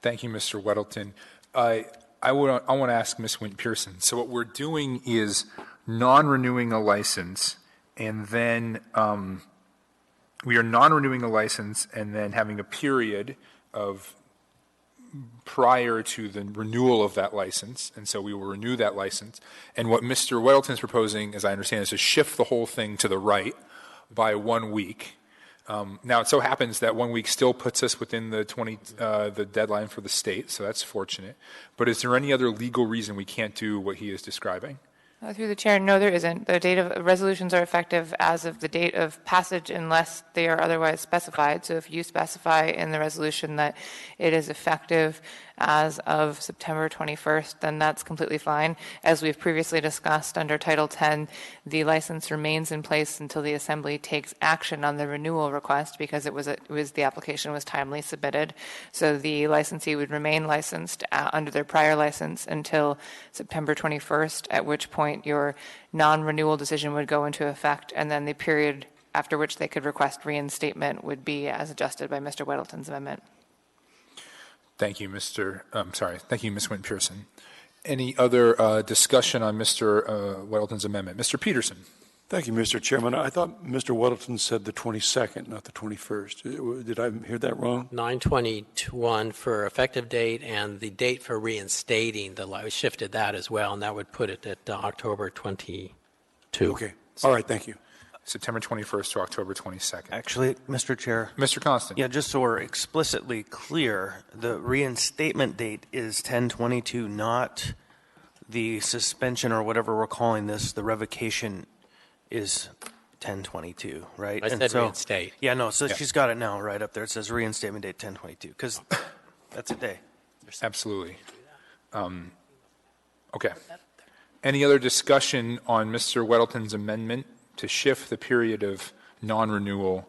Thank you, Mr. Weddleton. I want to ask Ms. Wint-Pearson. So what we're doing is non-renewing a license, and then we are non-renewing a license and then having a period of prior to the renewal of that license, and so we will renew that license. And what Mr. Weddleton is proposing, as I understand, is to shift the whole thing to the right by 1 week. Now, it so happens that 1 week still puts us within the deadline for the state, so that's fortunate. But is there any other legal reason we can't do what he is describing? Through the chair, no, there isn't. The date of resolutions are effective as of the date of passage unless they are otherwise specified. So if you specify in the resolution that it is effective as of September 21st, then that's completely fine. As we've previously discussed under Title 10, the license remains in place until the Assembly takes action on the renewal request because the application was timely submitted. So the licensee would remain licensed under their prior license until September 21st, at which point your non-renewal decision would go into effect, and then the period after which they could request reinstatement would be as adjusted by Mr. Weddleton's amendment. Thank you, Thank you, Ms. Wint-Pearson. Any other discussion on Mr. Weddleton's amendment? Mr. Peterson. Thank you, Mr. Chairman. I thought Mr. Weddleton said the 22nd, not the 21st. Did I hear that wrong? 9/21 for effective date, and the date for reinstating we shifted that as well, and that would put it at October 22. Okay. All right. Thank you. September 21st to October 22nd. Actually, Mr. Chair. Mr. Constant. Yeah, just so we're explicitly clear, the reinstatement date is 10/22, not the suspension or whatever we're calling this. The revocation is 10/22, right? I said reinstate. Yeah, no, so she's got it now right up there. It says reinstatement date 10/22, because that's a day. Absolutely. Okay. Any other discussion on Mr. Weddleton's amendment to shift the period of non-renewal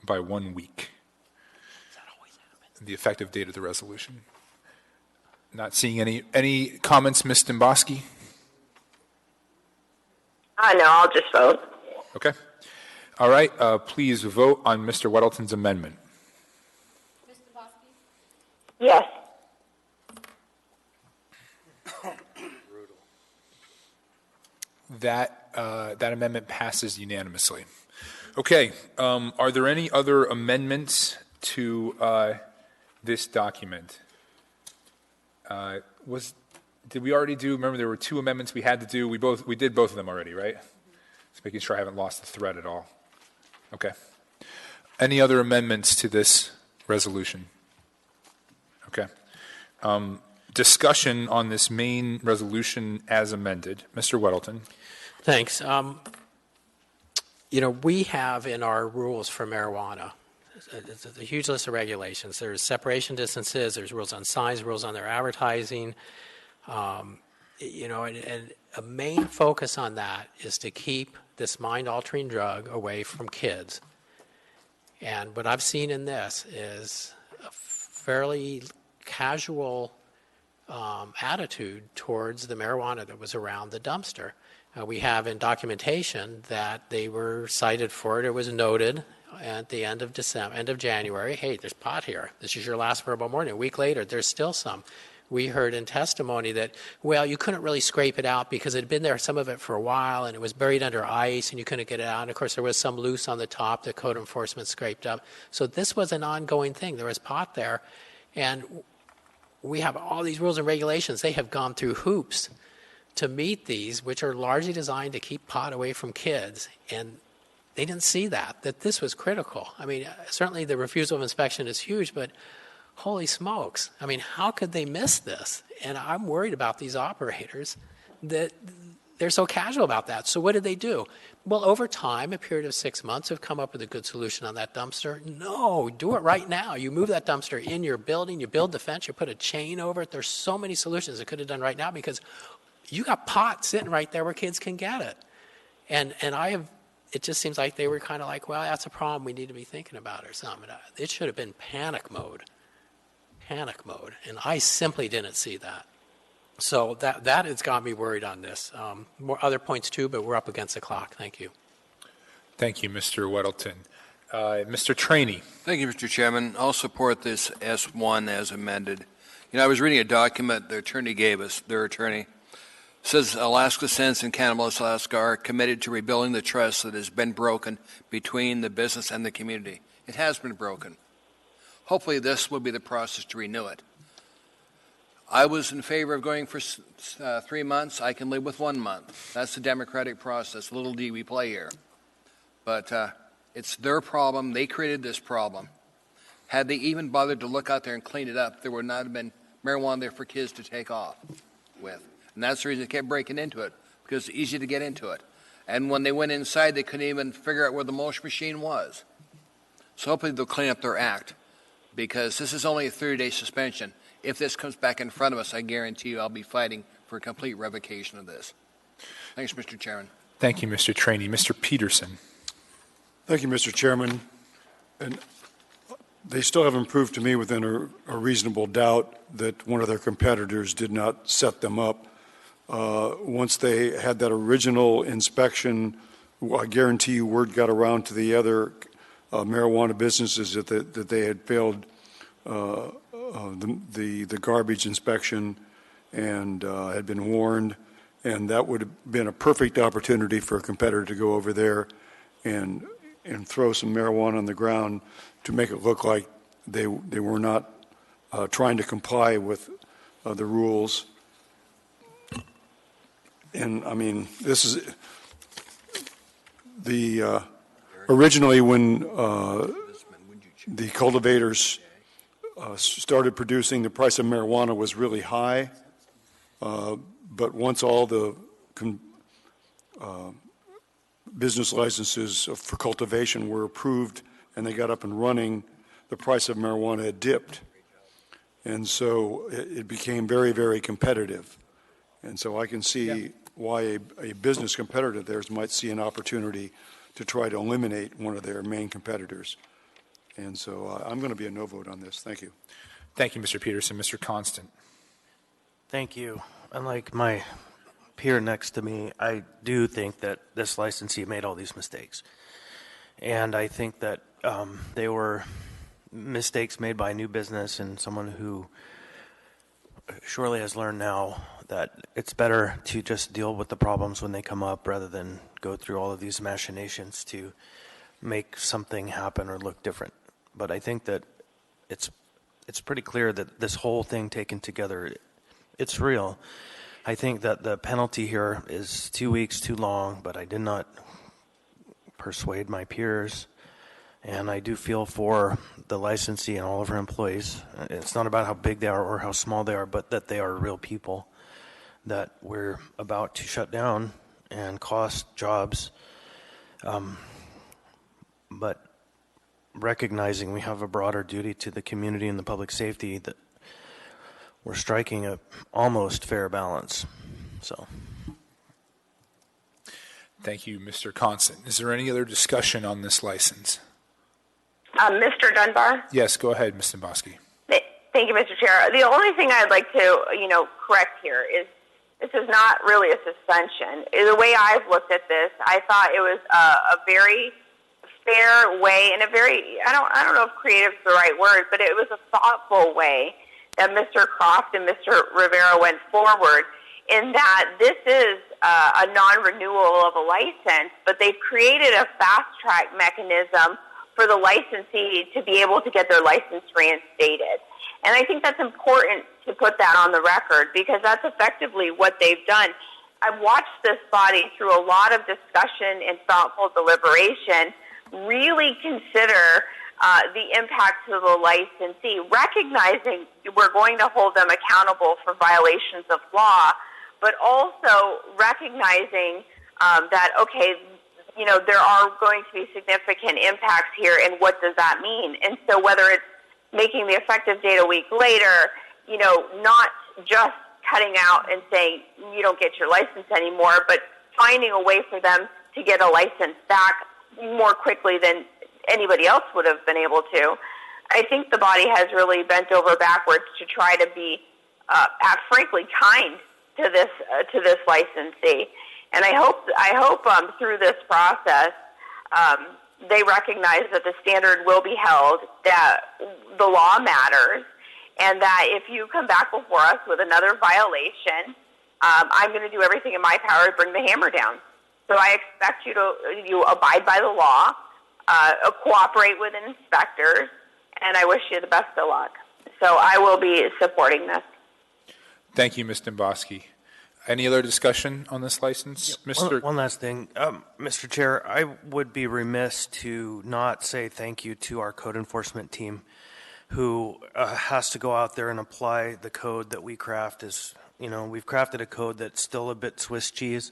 by 1 week? The effective date of the resolution. Not seeing any comments, Ms. Demboski? No, I'll just vote. Okay. All right. Please vote on Mr. Weddleton's amendment. Yes. That amendment passes unanimously. Okay. Are there any other amendments to this document? Did we already do? Remember, there were two amendments we had to do. We did both of them already, right? Just making sure I haven't lost the thread at all. Okay. Any other amendments to this resolution? Okay. Discussion on this main resolution as amended. Mr. Weddleton. Thanks. We have in our rules for marijuana a huge list of regulations. There's separation distances, there's rules on signs, rules on their advertising. And a main focus on that is to keep this mind-altering drug away from kids. And what I've seen in this is a fairly casual attitude towards the marijuana that was around the dumpster. We have in documentation that they were cited for it. It was noted at the end of January, hey, there's pot here. This is your last verbal warning. A week later, there's still some. We heard in testimony that, well, you couldn't really scrape it out because it had been there, some of it for a while, and it was buried under ice, and you couldn't get it out. And, of course, there was some loose on the top that code enforcement scraped up. So this was an ongoing thing. There was pot there. And we have all these rules and regulations. They have gone through hoops to meet these, which are largely designed to keep pot away from kids. And they didn't see that this was critical. I mean, certainly the refusal of inspection is huge, but holy smokes. I mean, how could they miss this? And I'm worried about these operators that they're so casual about that. So what did they do? Well, over time, a period of 6 months, have come up with a good solution on that dumpster. No, do it right now. You move that dumpster in your building, you build the fence, you put a chain over it. There's so many solutions it could have done right now because You got pot sitting right there where kids can get it. And it just seems like they were kind of like, well, that's a problem we need to be thinking about or something. It should have been panic mode. And I simply didn't see that. So that has got me worried on this. More other points too, but we're up against the clock. Thank you. Thank you, Mr. Weddleton. Mr. Trainee. Thank you, Mr. Chairman. I'll support this S1 as amended. I was reading a document the attorney gave us, their attorney. It says Alaska Sense and Cannabis Alaska are committed to rebuilding the trust that has been broken between the business and the community. It has been broken. Hopefully this will be the process to renew it. I was in favor of going for 3 months. I can live with 1 month. That's the democratic process. Little d we play here. But it's their problem. They created this problem. Had they even bothered to look out there and clean it up, there would not have been marijuana there for kids to take off with. And that's the reason they kept breaking into it, because it's easy to get into it. And when they went inside, they couldn't even figure out where the motion machine was. So hopefully they'll clean up their act, because this is only a 30-day suspension. If this comes back in front of us, I guarantee you I'll be fighting for a complete revocation of this. Thanks, Mr. Chairman. Thank you, Mr. Trainee. Mr. Peterson. Thank you, Mr. Chairman. And they still haven't proved to me within a reasonable doubt that one of their competitors did not set them up. Once they had that original inspection, I guarantee you word got around to the other marijuana businesses that they had failed the garbage inspection and had been warned, and that would have been a perfect opportunity for a competitor to go over there and throw some marijuana on the ground to make it look like they were not trying to comply with the rules. And I mean, this is the originally when the cultivators started producing, the price of marijuana was really high. But once all the business licenses for cultivation were approved and they got up and running, the price of marijuana had dipped. And so it became very, very competitive. And so I can see why a business competitor of theirs might see an opportunity to try to eliminate one of their main competitors. And so I'm going to be a no vote on this. Thank you. Thank you, Mr. Peterson. Mr. Constant. Thank you. Unlike my peer next to me, I do think that this licensee made all these mistakes. And I think that they were mistakes made by a new business and someone who surely has learned now that it's better to just deal with the problems when they come up rather than go through all of these machinations to make something happen or look different. But I think that it's pretty clear that this whole thing taken together, it's real. I think that the penalty here is 2 weeks too long, but I did not persuade my peers. And I do feel for the licensee and all of her employees. It's not about how big they are or how small they are, but that they are real people that we're about to shut down and cost jobs. But recognizing we have a broader duty to the community and the public safety, that we're striking a almost fair balance. So. Thank you, Mr. Constant. Is there any other discussion on this license? Mr. Dunbar? Yes, go ahead, Ms. Demboski. Thank you, Mr. Chair. The only thing I'd like to, correct here is this is not really a suspension. The way I've looked at this, I thought it was a very fair way and a very, I don't know if creative is the right word, but it was a thoughtful way that Mr. Croft and Mr. Rivera went forward, in that this is a non-renewal of a license, but they've created a fast-track mechanism for the licensee to be able to get their license reinstated. And I think that's important to put that on the record, because that's effectively what they've done. I've watched this body through a lot of discussion and thoughtful deliberation really consider the impact to the licensee, recognizing we're going to hold them accountable for violations of law, but also recognizing that, okay, there are going to be significant impacts here, and what does that mean? And so whether it's making the effective date a week later, not just cutting out and saying you don't get your license anymore, but finding a way for them to get a license back more quickly than anybody else would have been able to. I think the body has really bent over backwards to try to be, frankly, kind to this licensee. And I hope through this process, they recognize that the standard will be held, that the law matters, and that if you come back before us with another violation, I'm going to do everything in my power to bring the hammer down. So I expect you to abide by the law, cooperate with inspectors, and I wish you the best of luck. So I will be supporting this. Thank you, Ms. Demboski. Any other discussion on this license? Mr. One last thing. Mr. Chair, I would be remiss to not say thank you to our code enforcement team who has to go out there and apply the code that we craft. We've crafted a code that's still a bit Swiss cheese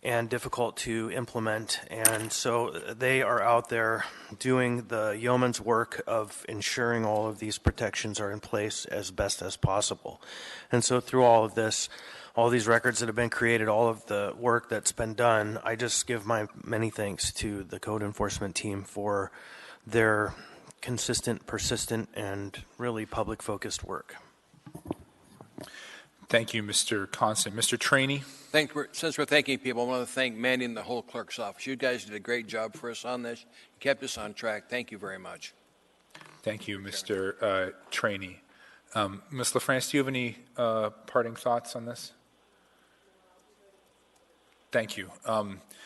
and difficult to implement. And so they are out there doing the yeoman's work of ensuring all of these protections are in place as best as possible. And so through all of this, all these records that have been created, all of the work that's been done, I just give my many thanks to the code enforcement team for their consistent, persistent, and really public-focused work. Thank you, Mr. Constant. Mr. Trainee? Since we're thanking people, I want to thank Mandy and the whole clerk's office. You guys did a great job for us on this. You kept us on track. Thank you very much. Thank you, Mr. Trainee. Ms. LaFrance, do you have any parting thoughts on this? Thank you.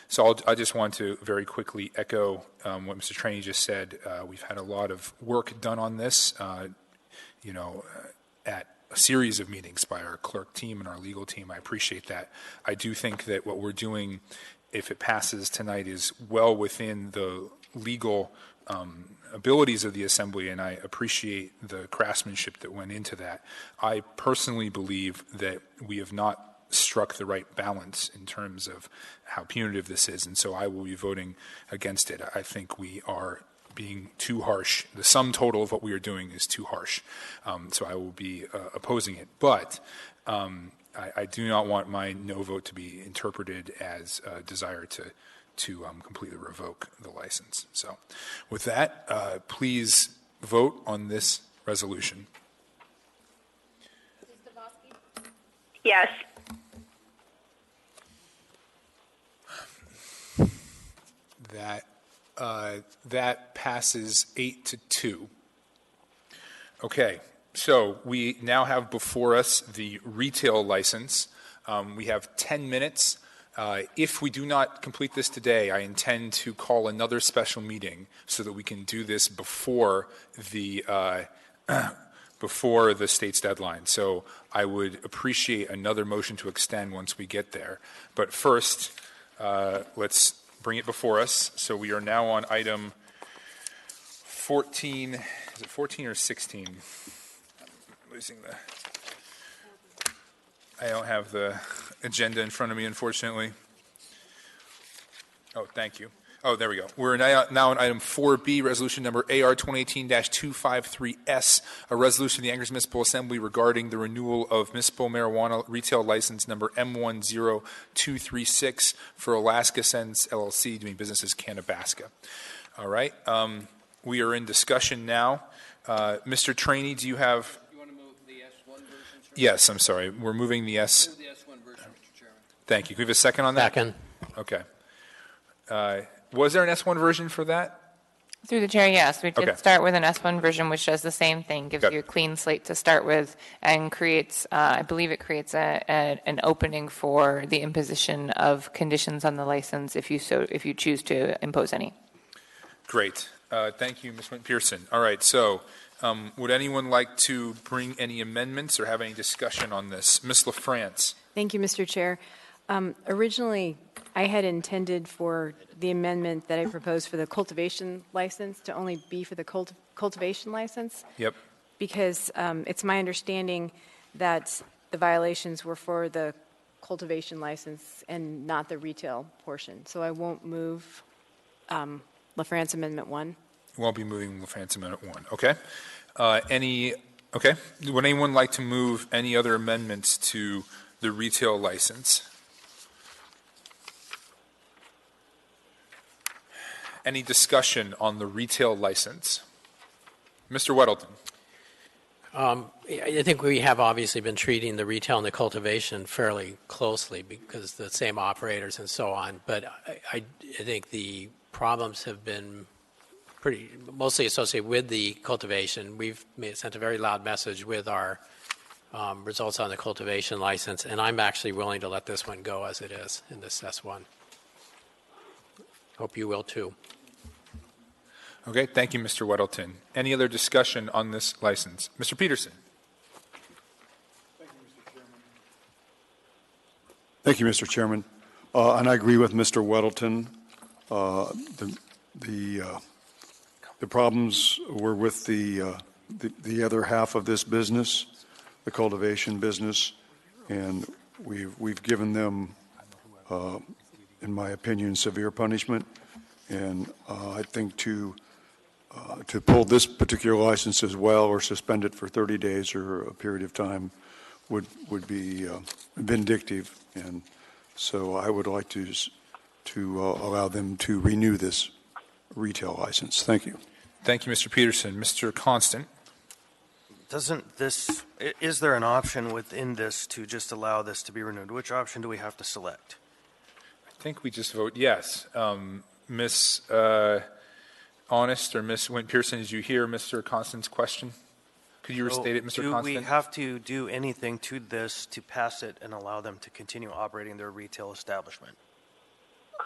So I just want to very quickly echo what Mr. Trainee just said. We've had a lot of work done on this, at a series of meetings by our clerk team and our legal team. I appreciate that. I do think that what we're doing, if it passes tonight, is well within the legal abilities of the Assembly, and I appreciate the craftsmanship that went into that. I personally believe that we have not struck the right balance in terms of how punitive this is, and so I will be voting against it. I think we are being too harsh. The sum total of what we are doing is too harsh, so I will be opposing it. But I do not want my no vote to be interpreted as a desire to completely revoke the license. So with that, please vote on this resolution. Yes. That passes 8-2. Okay, so we now have before us the retail license. We have 10 minutes. If we do not complete this today, I intend to call another special meeting so that we can do this before the state's deadline. So I would appreciate another motion to extend once we get there. But first, let's bring it before us. So we are now on item 14. Is it 14 or 16? I don't have the agenda in front of me, unfortunately. Oh, thank you. Oh, there we go. We're now on item 4B, resolution number AR 2018-253S, a resolution of the Anchorage Municipal Assembly regarding the renewal of municipal marijuana retail license number M10236 for Alaska Sense LLC, doing business as Cannabaska. All right. We are in discussion now. Mr. Trainee, do you have? You want to move the S1 version? Yes, I'm sorry. We're moving the S. Move the S1 version, Mr. Chairman. Thank you. Can we have a second on that? Second. Okay. Was there an S1 version for that? Through the chair, yes. We did Okay. start with an S1 version, which does the same thing, gives Got you a clean slate to start with, and creates, I believe it creates an opening for the imposition of conditions on the license if you choose to impose any. Great. Thank you, Ms. Pearson. All right, so would anyone like to bring any amendments or have any discussion on this? Ms. LaFrance. Thank you, Mr. Chair. Originally, I had intended for the amendment that I proposed for the cultivation license to only be for the cultivation license. Yep. Because it's my understanding that the violations were for the cultivation license and not the retail portion. So I won't move LaFrance Amendment 1. Won't be moving LaFrance Amendment 1. Okay. Any Okay. Would anyone like to move any other amendments to the retail license? Any discussion on the retail license? Mr. Weddleton. I think we have obviously been treating the retail and the cultivation fairly closely because the same operators and so on. But I think the problems have been mostly associated with the cultivation. We've sent a very loud message with our results on the cultivation license, and I'm actually willing to let this one go as it is in this S1. Hope you will too. Okay, thank you, Mr. Weddleton. Any other discussion on this license? Mr. Peterson. Thank you, Mr. Chairman. And I agree with Mr. Weddleton. The problems were with the other half of this business, the cultivation business, and we've given them, in my opinion, severe punishment. And I think to pull this particular license as well or suspend it for 30 days or a period of time would be vindictive. And so I would like to allow them to renew this retail license. Thank you. Thank you, Mr. Peterson. Mr. Constant. Is there an option within this to just allow this to be renewed? Which option do we have to select? I think we just vote yes. Ms. Honest or Ms. Wynn-Pearson, did you hear Mr. Constant's question? Could you restate it, Mr. Constant? Do we have to do anything to this to pass it and allow them to continue operating their retail establishment?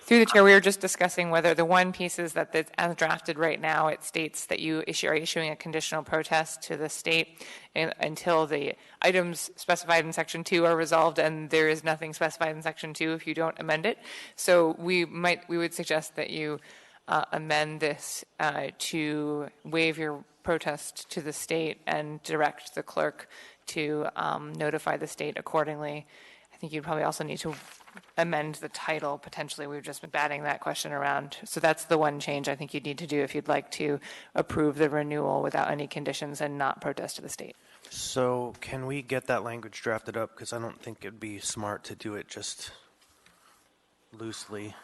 Through the chair, we were just discussing whether the one piece is that as drafted right now, it states that you are issuing a conditional protest to the state until the items specified in Section 2 are resolved, and there is nothing specified in Section 2 if you don't amend it. So we would suggest that you amend this to waive your protest to the state and direct the clerk to notify the state accordingly. I think you'd probably also need to amend the title potentially. We've just been batting that question around. So that's the one change I think you'd need to do if you'd like to approve the renewal without any conditions and not protest to the state. So can we get that language drafted up? Because I don't think it'd be smart to do it just loosely.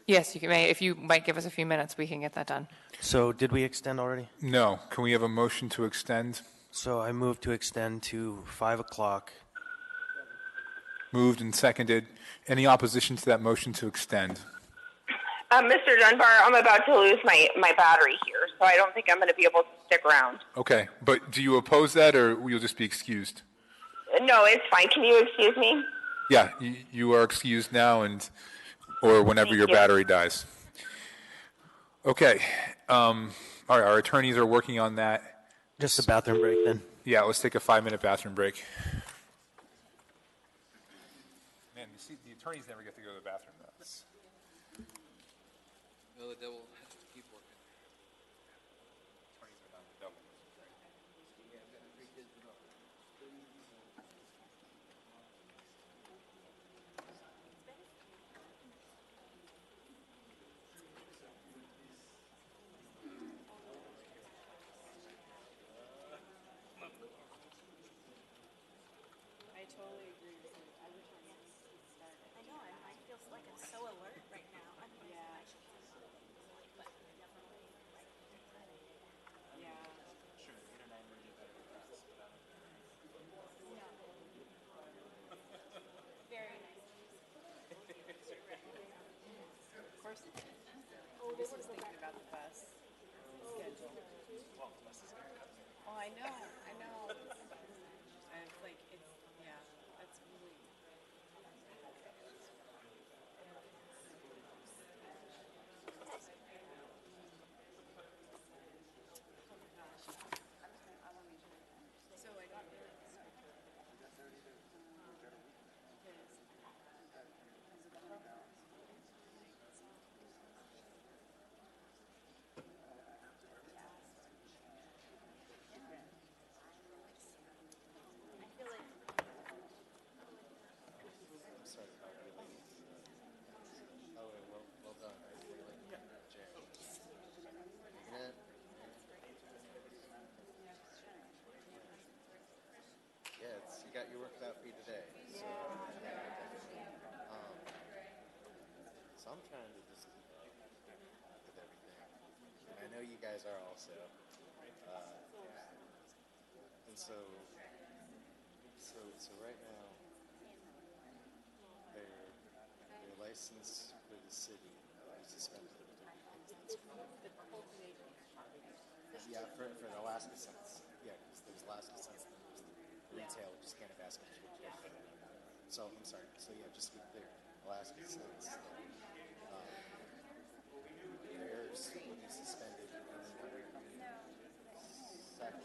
Yes, you may. If you might give us a few minutes, we can get that done. So did we extend already? No. Can we have a motion to extend? So I move to extend to 5 o'clock. Moved and seconded. Any opposition to that motion to extend? Mr. Dunbar, I'm about to lose my battery here, so I don't think I'm going to be able to stick around. Okay, but do you oppose that, or you'll just be excused? No, it's fine. Can you excuse me? Yeah, you are excused now, or whenever your battery dies. Okay. All right, our attorneys are working on that. Just a bathroom break then. Yeah, let's take a 5-minute bathroom break. Man, you see, the attorneys never get to go to the bathroom. No, the devil has to keep working. Attorneys are not the devil. I totally agree with you. Every time it's started. I know, I feel like I'm so alert right now. Yeah. Yeah. Very nice. Of course. This is thinking about the bus schedule. Oh, I know. And it's like, yeah, that's really. So I got rid of this. got your work out for you today. So, so I'm trying to just keep up with everything. And I know you guys are also. And so right now, their license for the city is suspended. Yeah, for the Alaska Sense. Yeah, because there's Alaska Sense, then there's the retail, which is Canada Basket. So, I'm sorry. So, yeah, just to be clear, Alaska Sense, theirs will be suspended in second.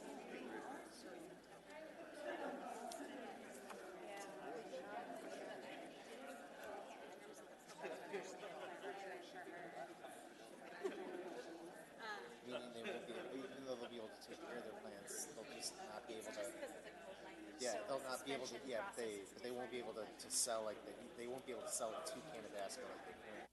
Meaning they won't be able, even though they'll be able to take care of their plants, they'll just not be able to. Yeah, they'll not be able to. Yeah, but they won't be able to sell like they won't be able to sell it to Canada Basket like they can.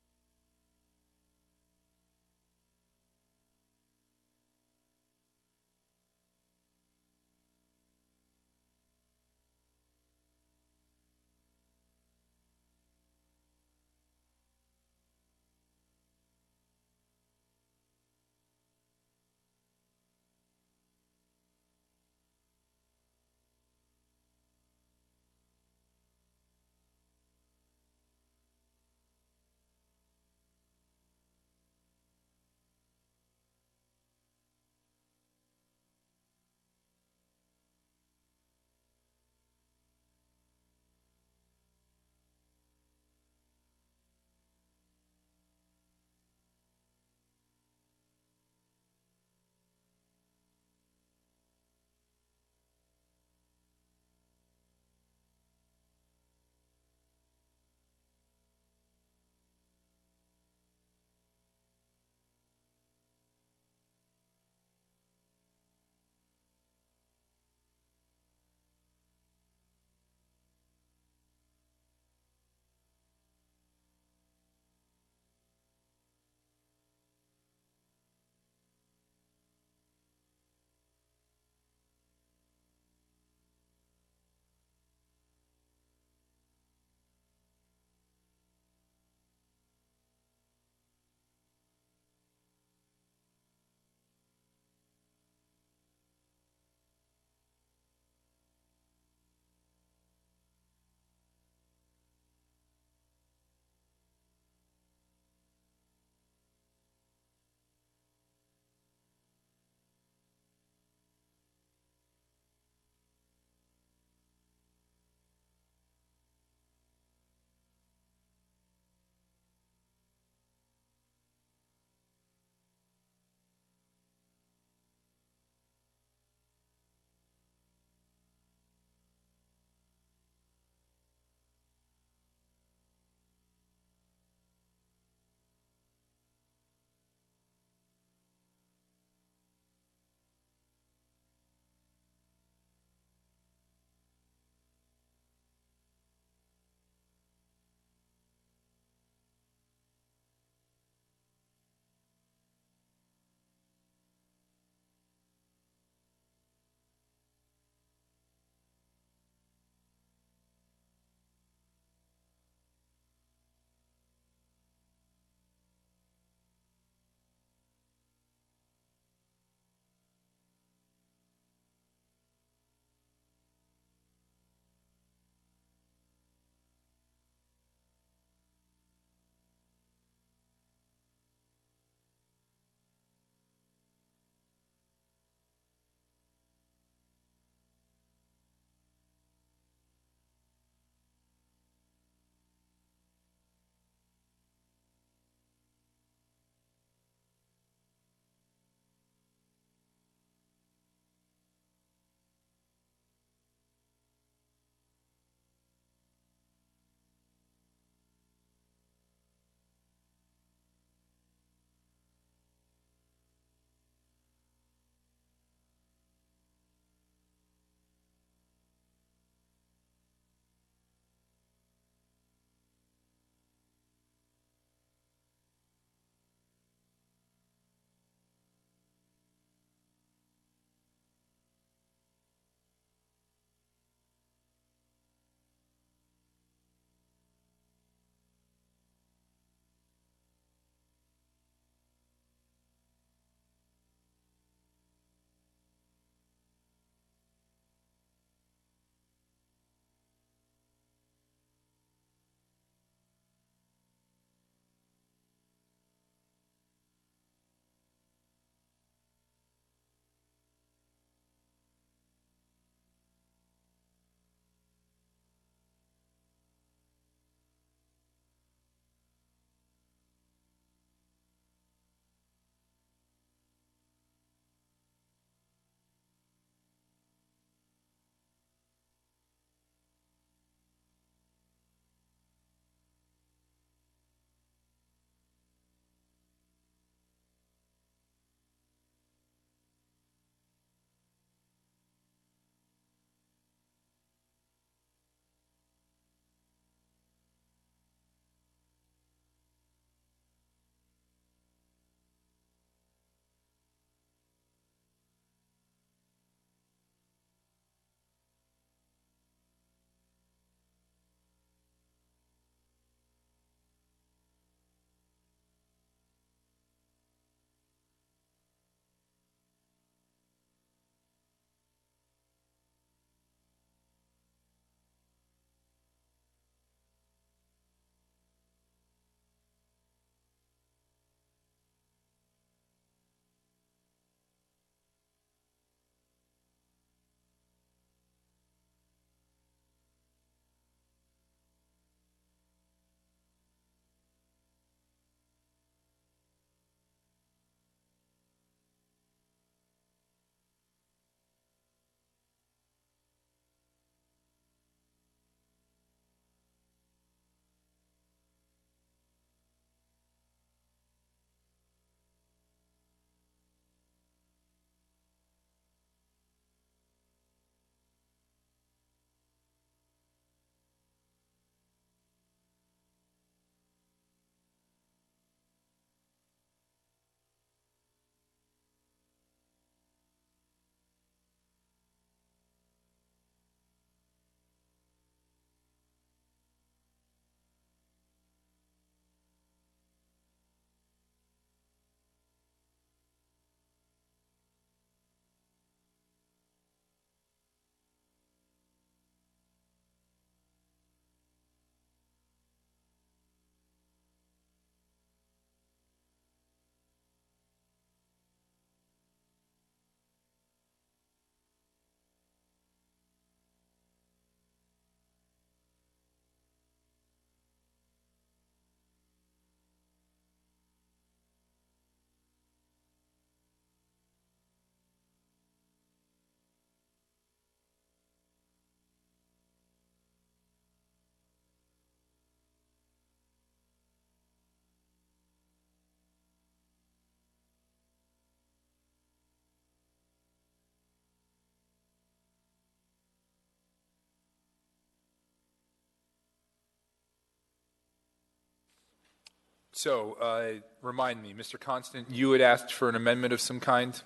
So, remind me, Mr. Constant, you had asked for an amendment of some kind?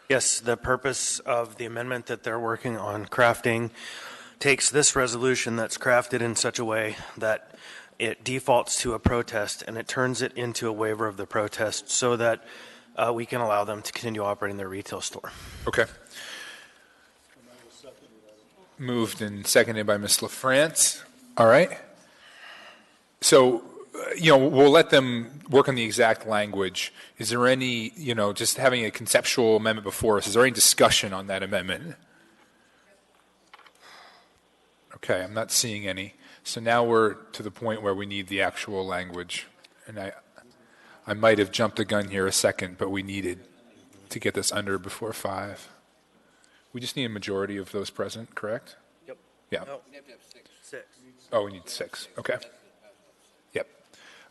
Yes, the purpose of the amendment that they're working on crafting takes this resolution that's crafted in such a way that it defaults to a protest and it turns it into a waiver of the protest so that we can allow them to continue operating their retail store. Okay. Moved and seconded by Ms. LaFrance. All right. So, we'll let them work on the exact language. Is there any, just having a conceptual amendment before us, is there any discussion on that amendment? Okay, I'm not seeing any. So now we're to the point where we need the actual language. And I might have jumped the gun here a second, but we needed to get this under before 5. We just need a majority of those present, correct? Yep. Yeah. No. 6. Oh, we need 6. Okay. Yep.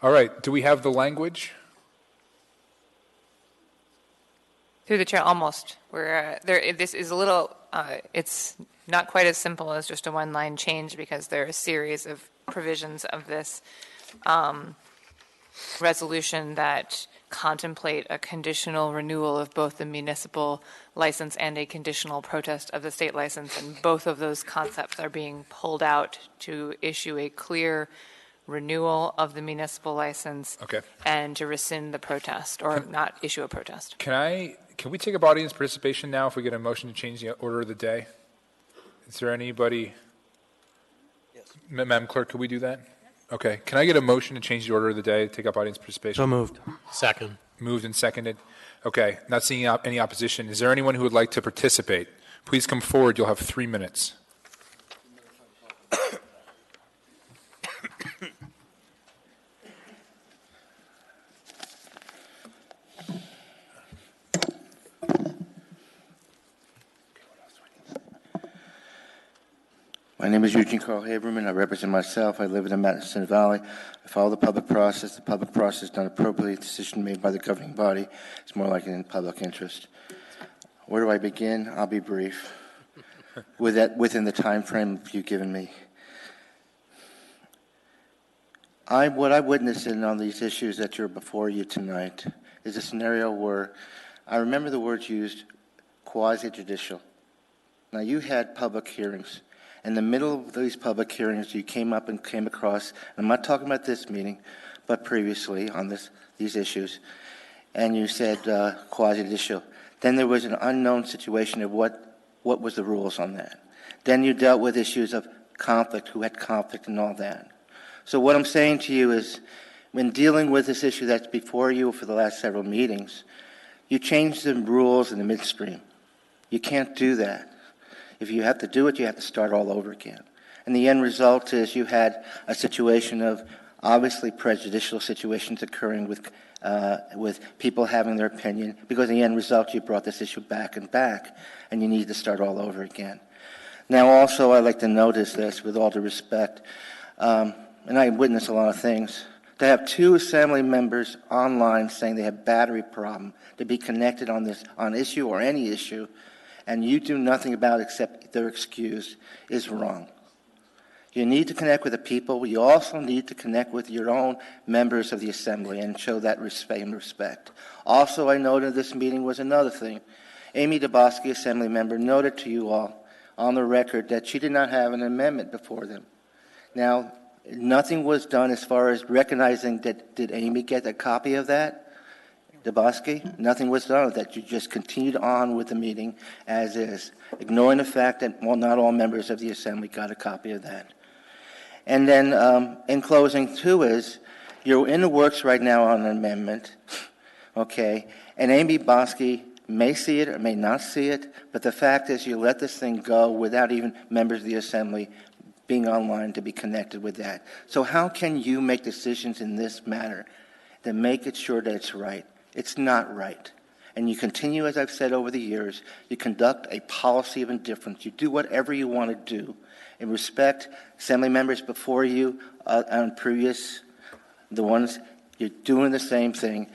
All right. Do we have the language? Through the chair, almost. This is a little, it's not quite as simple as just a one-line change because there are a series of provisions of this resolution that contemplate a conditional renewal of both the municipal license and a conditional protest of the state license, and both of those concepts are being pulled out to issue a clear renewal of the municipal license and to rescind the protest or not issue a protest. Can we take up audience participation now if we get a motion to change the order of the day? Is there anybody? Yes. Madam Clerk, could we do that? Okay. Can I get a motion to change the order of the day, take up audience participation? So moved. Second. Moved and seconded. Okay. Not seeing any opposition. Is there anyone who would like to participate? Please come forward. You'll have 3 minutes. My name is Eugene Carl Haberman. I represent myself. I live in the Madison Valley. I follow the public process. The public process is done appropriately. A decision made by the governing body is more like in public interest. Where do I begin? I'll be brief. Within the time frame you've given me. What I witnessed in on these issues that are before you tonight is a scenario where I remember the words used, quasi-judicial. Now, you had public hearings. In the middle of these public hearings, you came up and came across, and I'm not talking about this meeting, but previously on these issues, and you said quasi-judicial. Then there was an unknown situation of what was the rules on that. Then you dealt with issues of conflict, who had conflict and all that. So what I'm saying to you is, when dealing with this issue that's before you for the last several meetings, you changed the rules in the midstream. You can't do that. If you have to do it, you have to start all over again. And the end result is you had a situation of obviously prejudicial situations occurring with people having their opinion, because in the end result you brought this issue back, and you need to start all over again. Now also I'd like to notice this with all due respect, and I witness a lot of things, to have 2 assembly members online saying they have battery problem, to be connected on issue or any issue, and you do nothing about it except they're excused, is wrong. You need to connect with the people. You also need to connect with your own members of the assembly and show that respect. Also, I noted this meeting was another thing. Amy Dabowski, assembly member, noted to you all on the record that she did not have an amendment before them. Now, nothing was done as far as recognizing that. Did Amy get a copy of that? Dabowski, nothing was done with that. You just continued on with the meeting as is, ignoring the fact that, not all members of the assembly got a copy of that. And then, in closing, too, is you're in the works right now on an amendment, okay, and Amy Dabowski may see it or may not see it, but the fact is you let this thing go without even members of the assembly being online to be connected with that. So how can you make decisions in this matter to make it sure that it's right? It's not right. And you continue, as I've said over the years, you conduct a policy of indifference. You do whatever you want to do. And respect assembly members before you on previous, the ones, you're doing the same thing.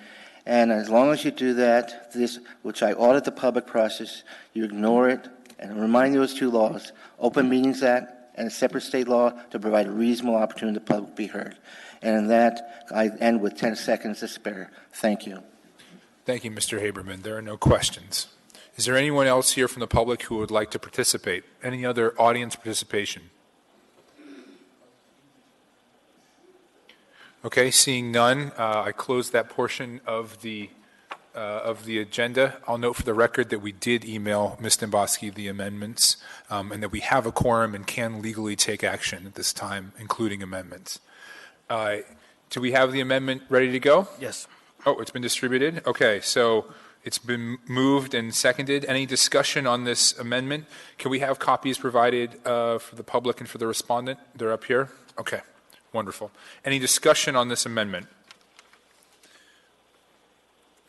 And as long as you do that, this, which I audit the public process, you ignore it, and remind those 2 laws, Open Meetings Act and a separate state law to provide a reasonable opportunity for the public to be heard. And that, I end with 10 seconds to spare. Thank you. Thank you, Mr. Haberman. There are no questions. Is there anyone else here from the public who would like to participate? Any other audience participation? Okay, seeing none, I close that portion of the agenda. I'll note for the record that we did email Ms. Demboski the amendments, and that we have a quorum and can legally take action at this time, including amendments. Do we have the amendment ready to go? Yes. Oh, it's been distributed? Okay, so it's been moved and seconded. Any discussion on this amendment? Can we have copies provided for the public and for the respondent? They're up here? Okay, wonderful. Any discussion on this amendment?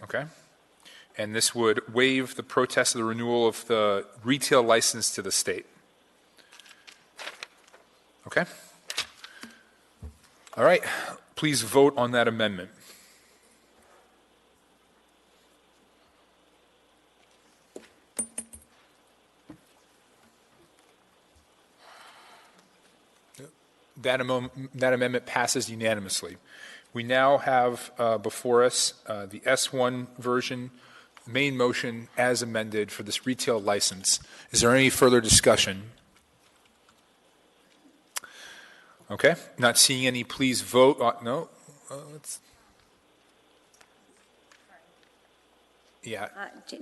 Okay. And this would waive the protest of the renewal of the retail license to the state. Okay. All right. Please vote on that amendment. That amendment passes unanimously. We now have before us the S1 version, main motion as amended for this retail license. Is there any further discussion? Okay, not seeing any, please vote. No? Yeah.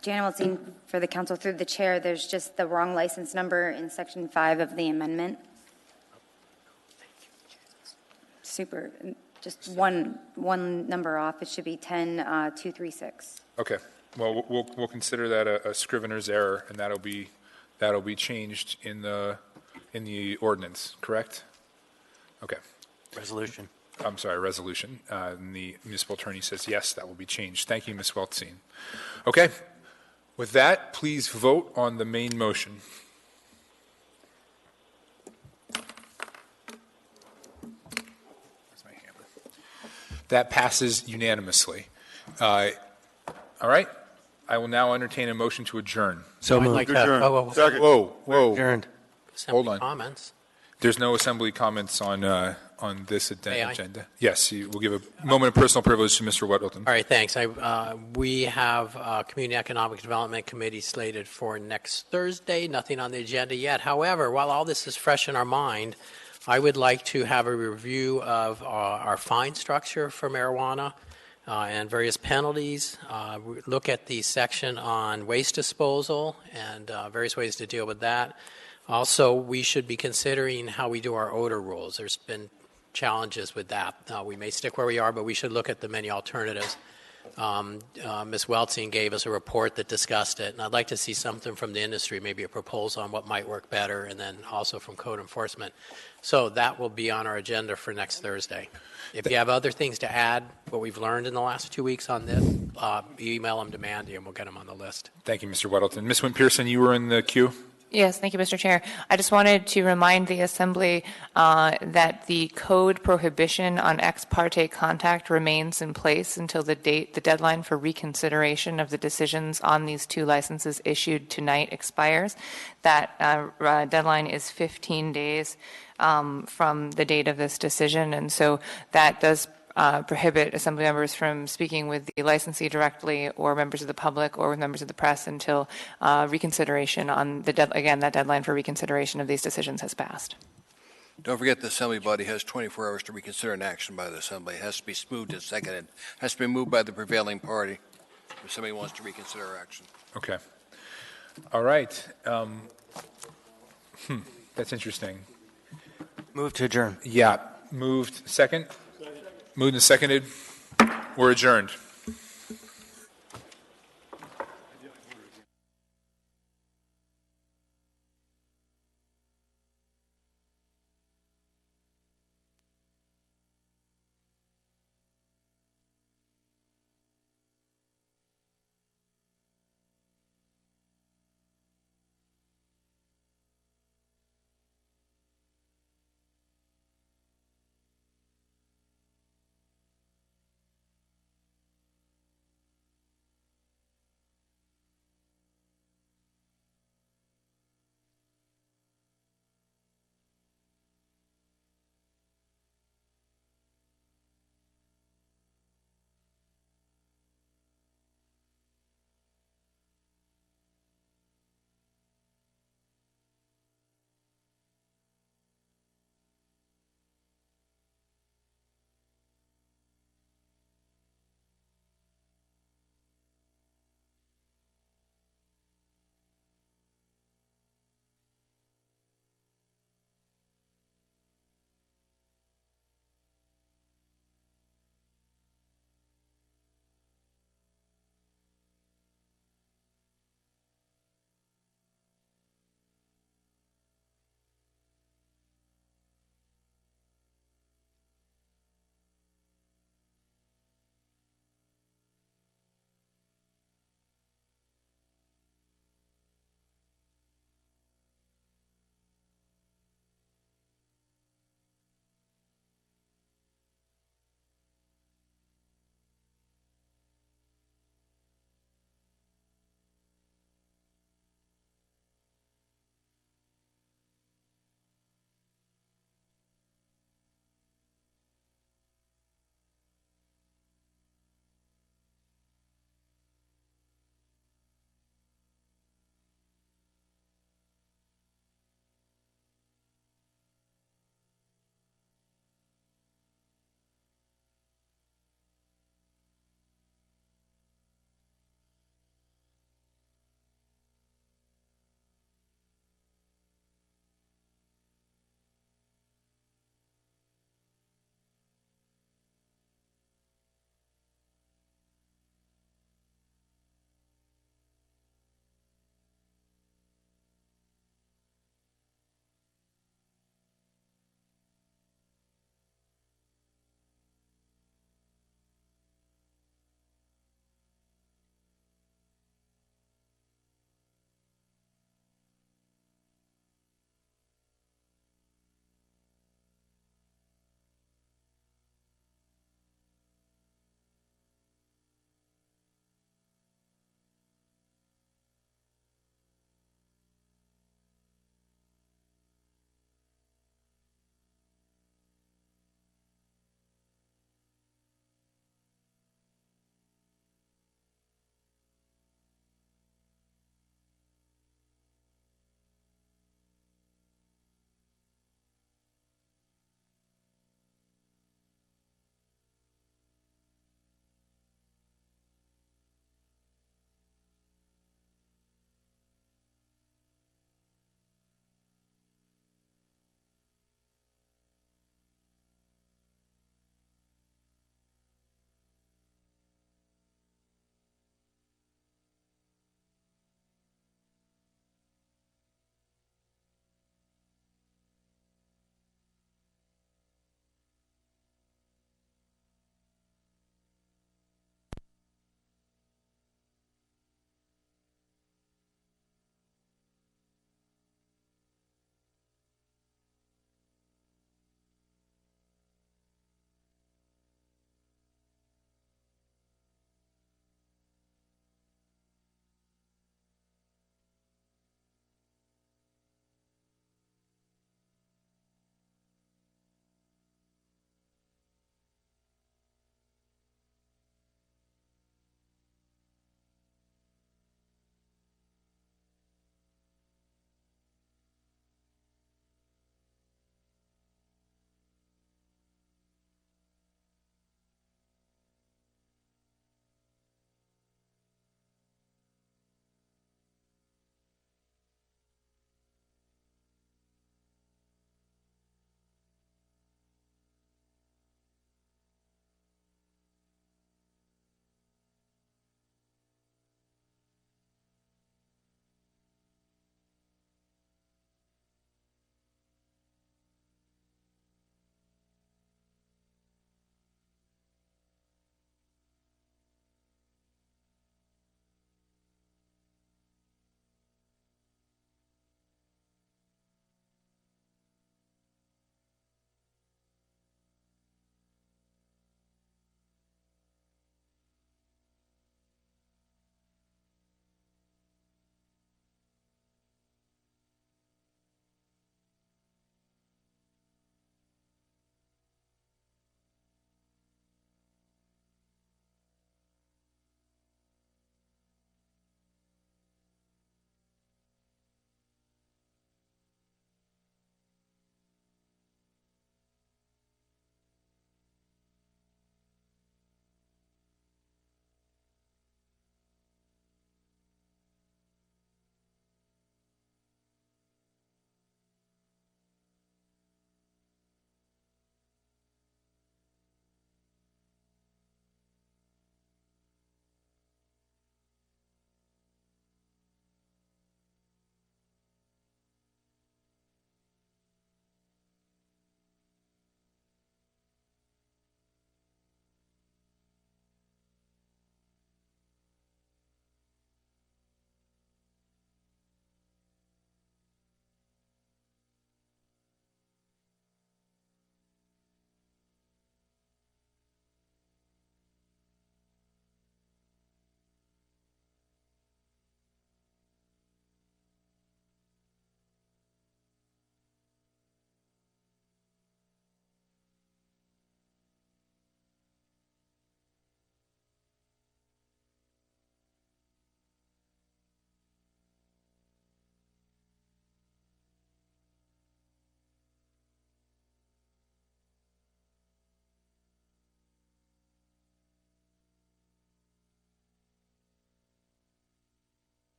Janet Weltzine for the council through the chair. There's just the wrong license number in section 5 of the amendment. Super. Just one number off. It should be 10236. Okay. Well, we'll consider that a scrivener's error, and that'll be changed in the ordinance. Correct? Okay. Resolution. I'm sorry, resolution. And the municipal attorney says yes, that will be changed. Thank you, Ms. Weltzine. Okay. With that, please vote on the main motion. That passes unanimously. All right. I will now entertain a motion to adjourn. So moved. Like Whoa. Adjourned. Hold on. Comments. There's no assembly comments on this agenda. Yes, we'll give a moment of personal privilege to Mr. Weddleton. All right, thanks. We have Community Economic Development Committee slated for next Thursday. Nothing on the agenda yet. However, while all this is fresh in our mind, I would like to have a review of our fine structure for marijuana and various penalties. Look at the section on waste disposal and various ways to deal with that. Also, we should be considering how we do our odor rules. There's been challenges with that. We may stick where we are, but we should look at the many alternatives. Ms. Weltzine gave us a report that discussed it, and I'd like to see something from the industry, maybe a proposal on what might work better, and then also from code enforcement. So that will be on our agenda for next Thursday. If you have other things to add, what we've learned in the last 2 weeks on this, email them to Mandy, and we'll get them on the list. Thank you, Mr. Weddleton. Ms. Wynn-Pearson, you were in the queue. Yes, thank you, Mr. Chair. I just wanted to remind the Assembly that the code prohibition on ex parte contact remains in place until the deadline for reconsideration of the decisions on these 2 licenses issued tonight expires. That deadline is 15 days from the date of this decision, and so that does prohibit Assembly members from speaking with the licensee directly or members of the public or with members of the press until reconsideration on the that deadline for reconsideration of these decisions has passed. Don't forget the Assembly body has 24 hours to reconsider an action by the Assembly. It has to be moved and seconded. It has to be moved by the prevailing party if somebody wants to reconsider action. Okay. All right. That's interesting. Move to adjourn. Yeah. Moved. Second? Moved and seconded. We're adjourned.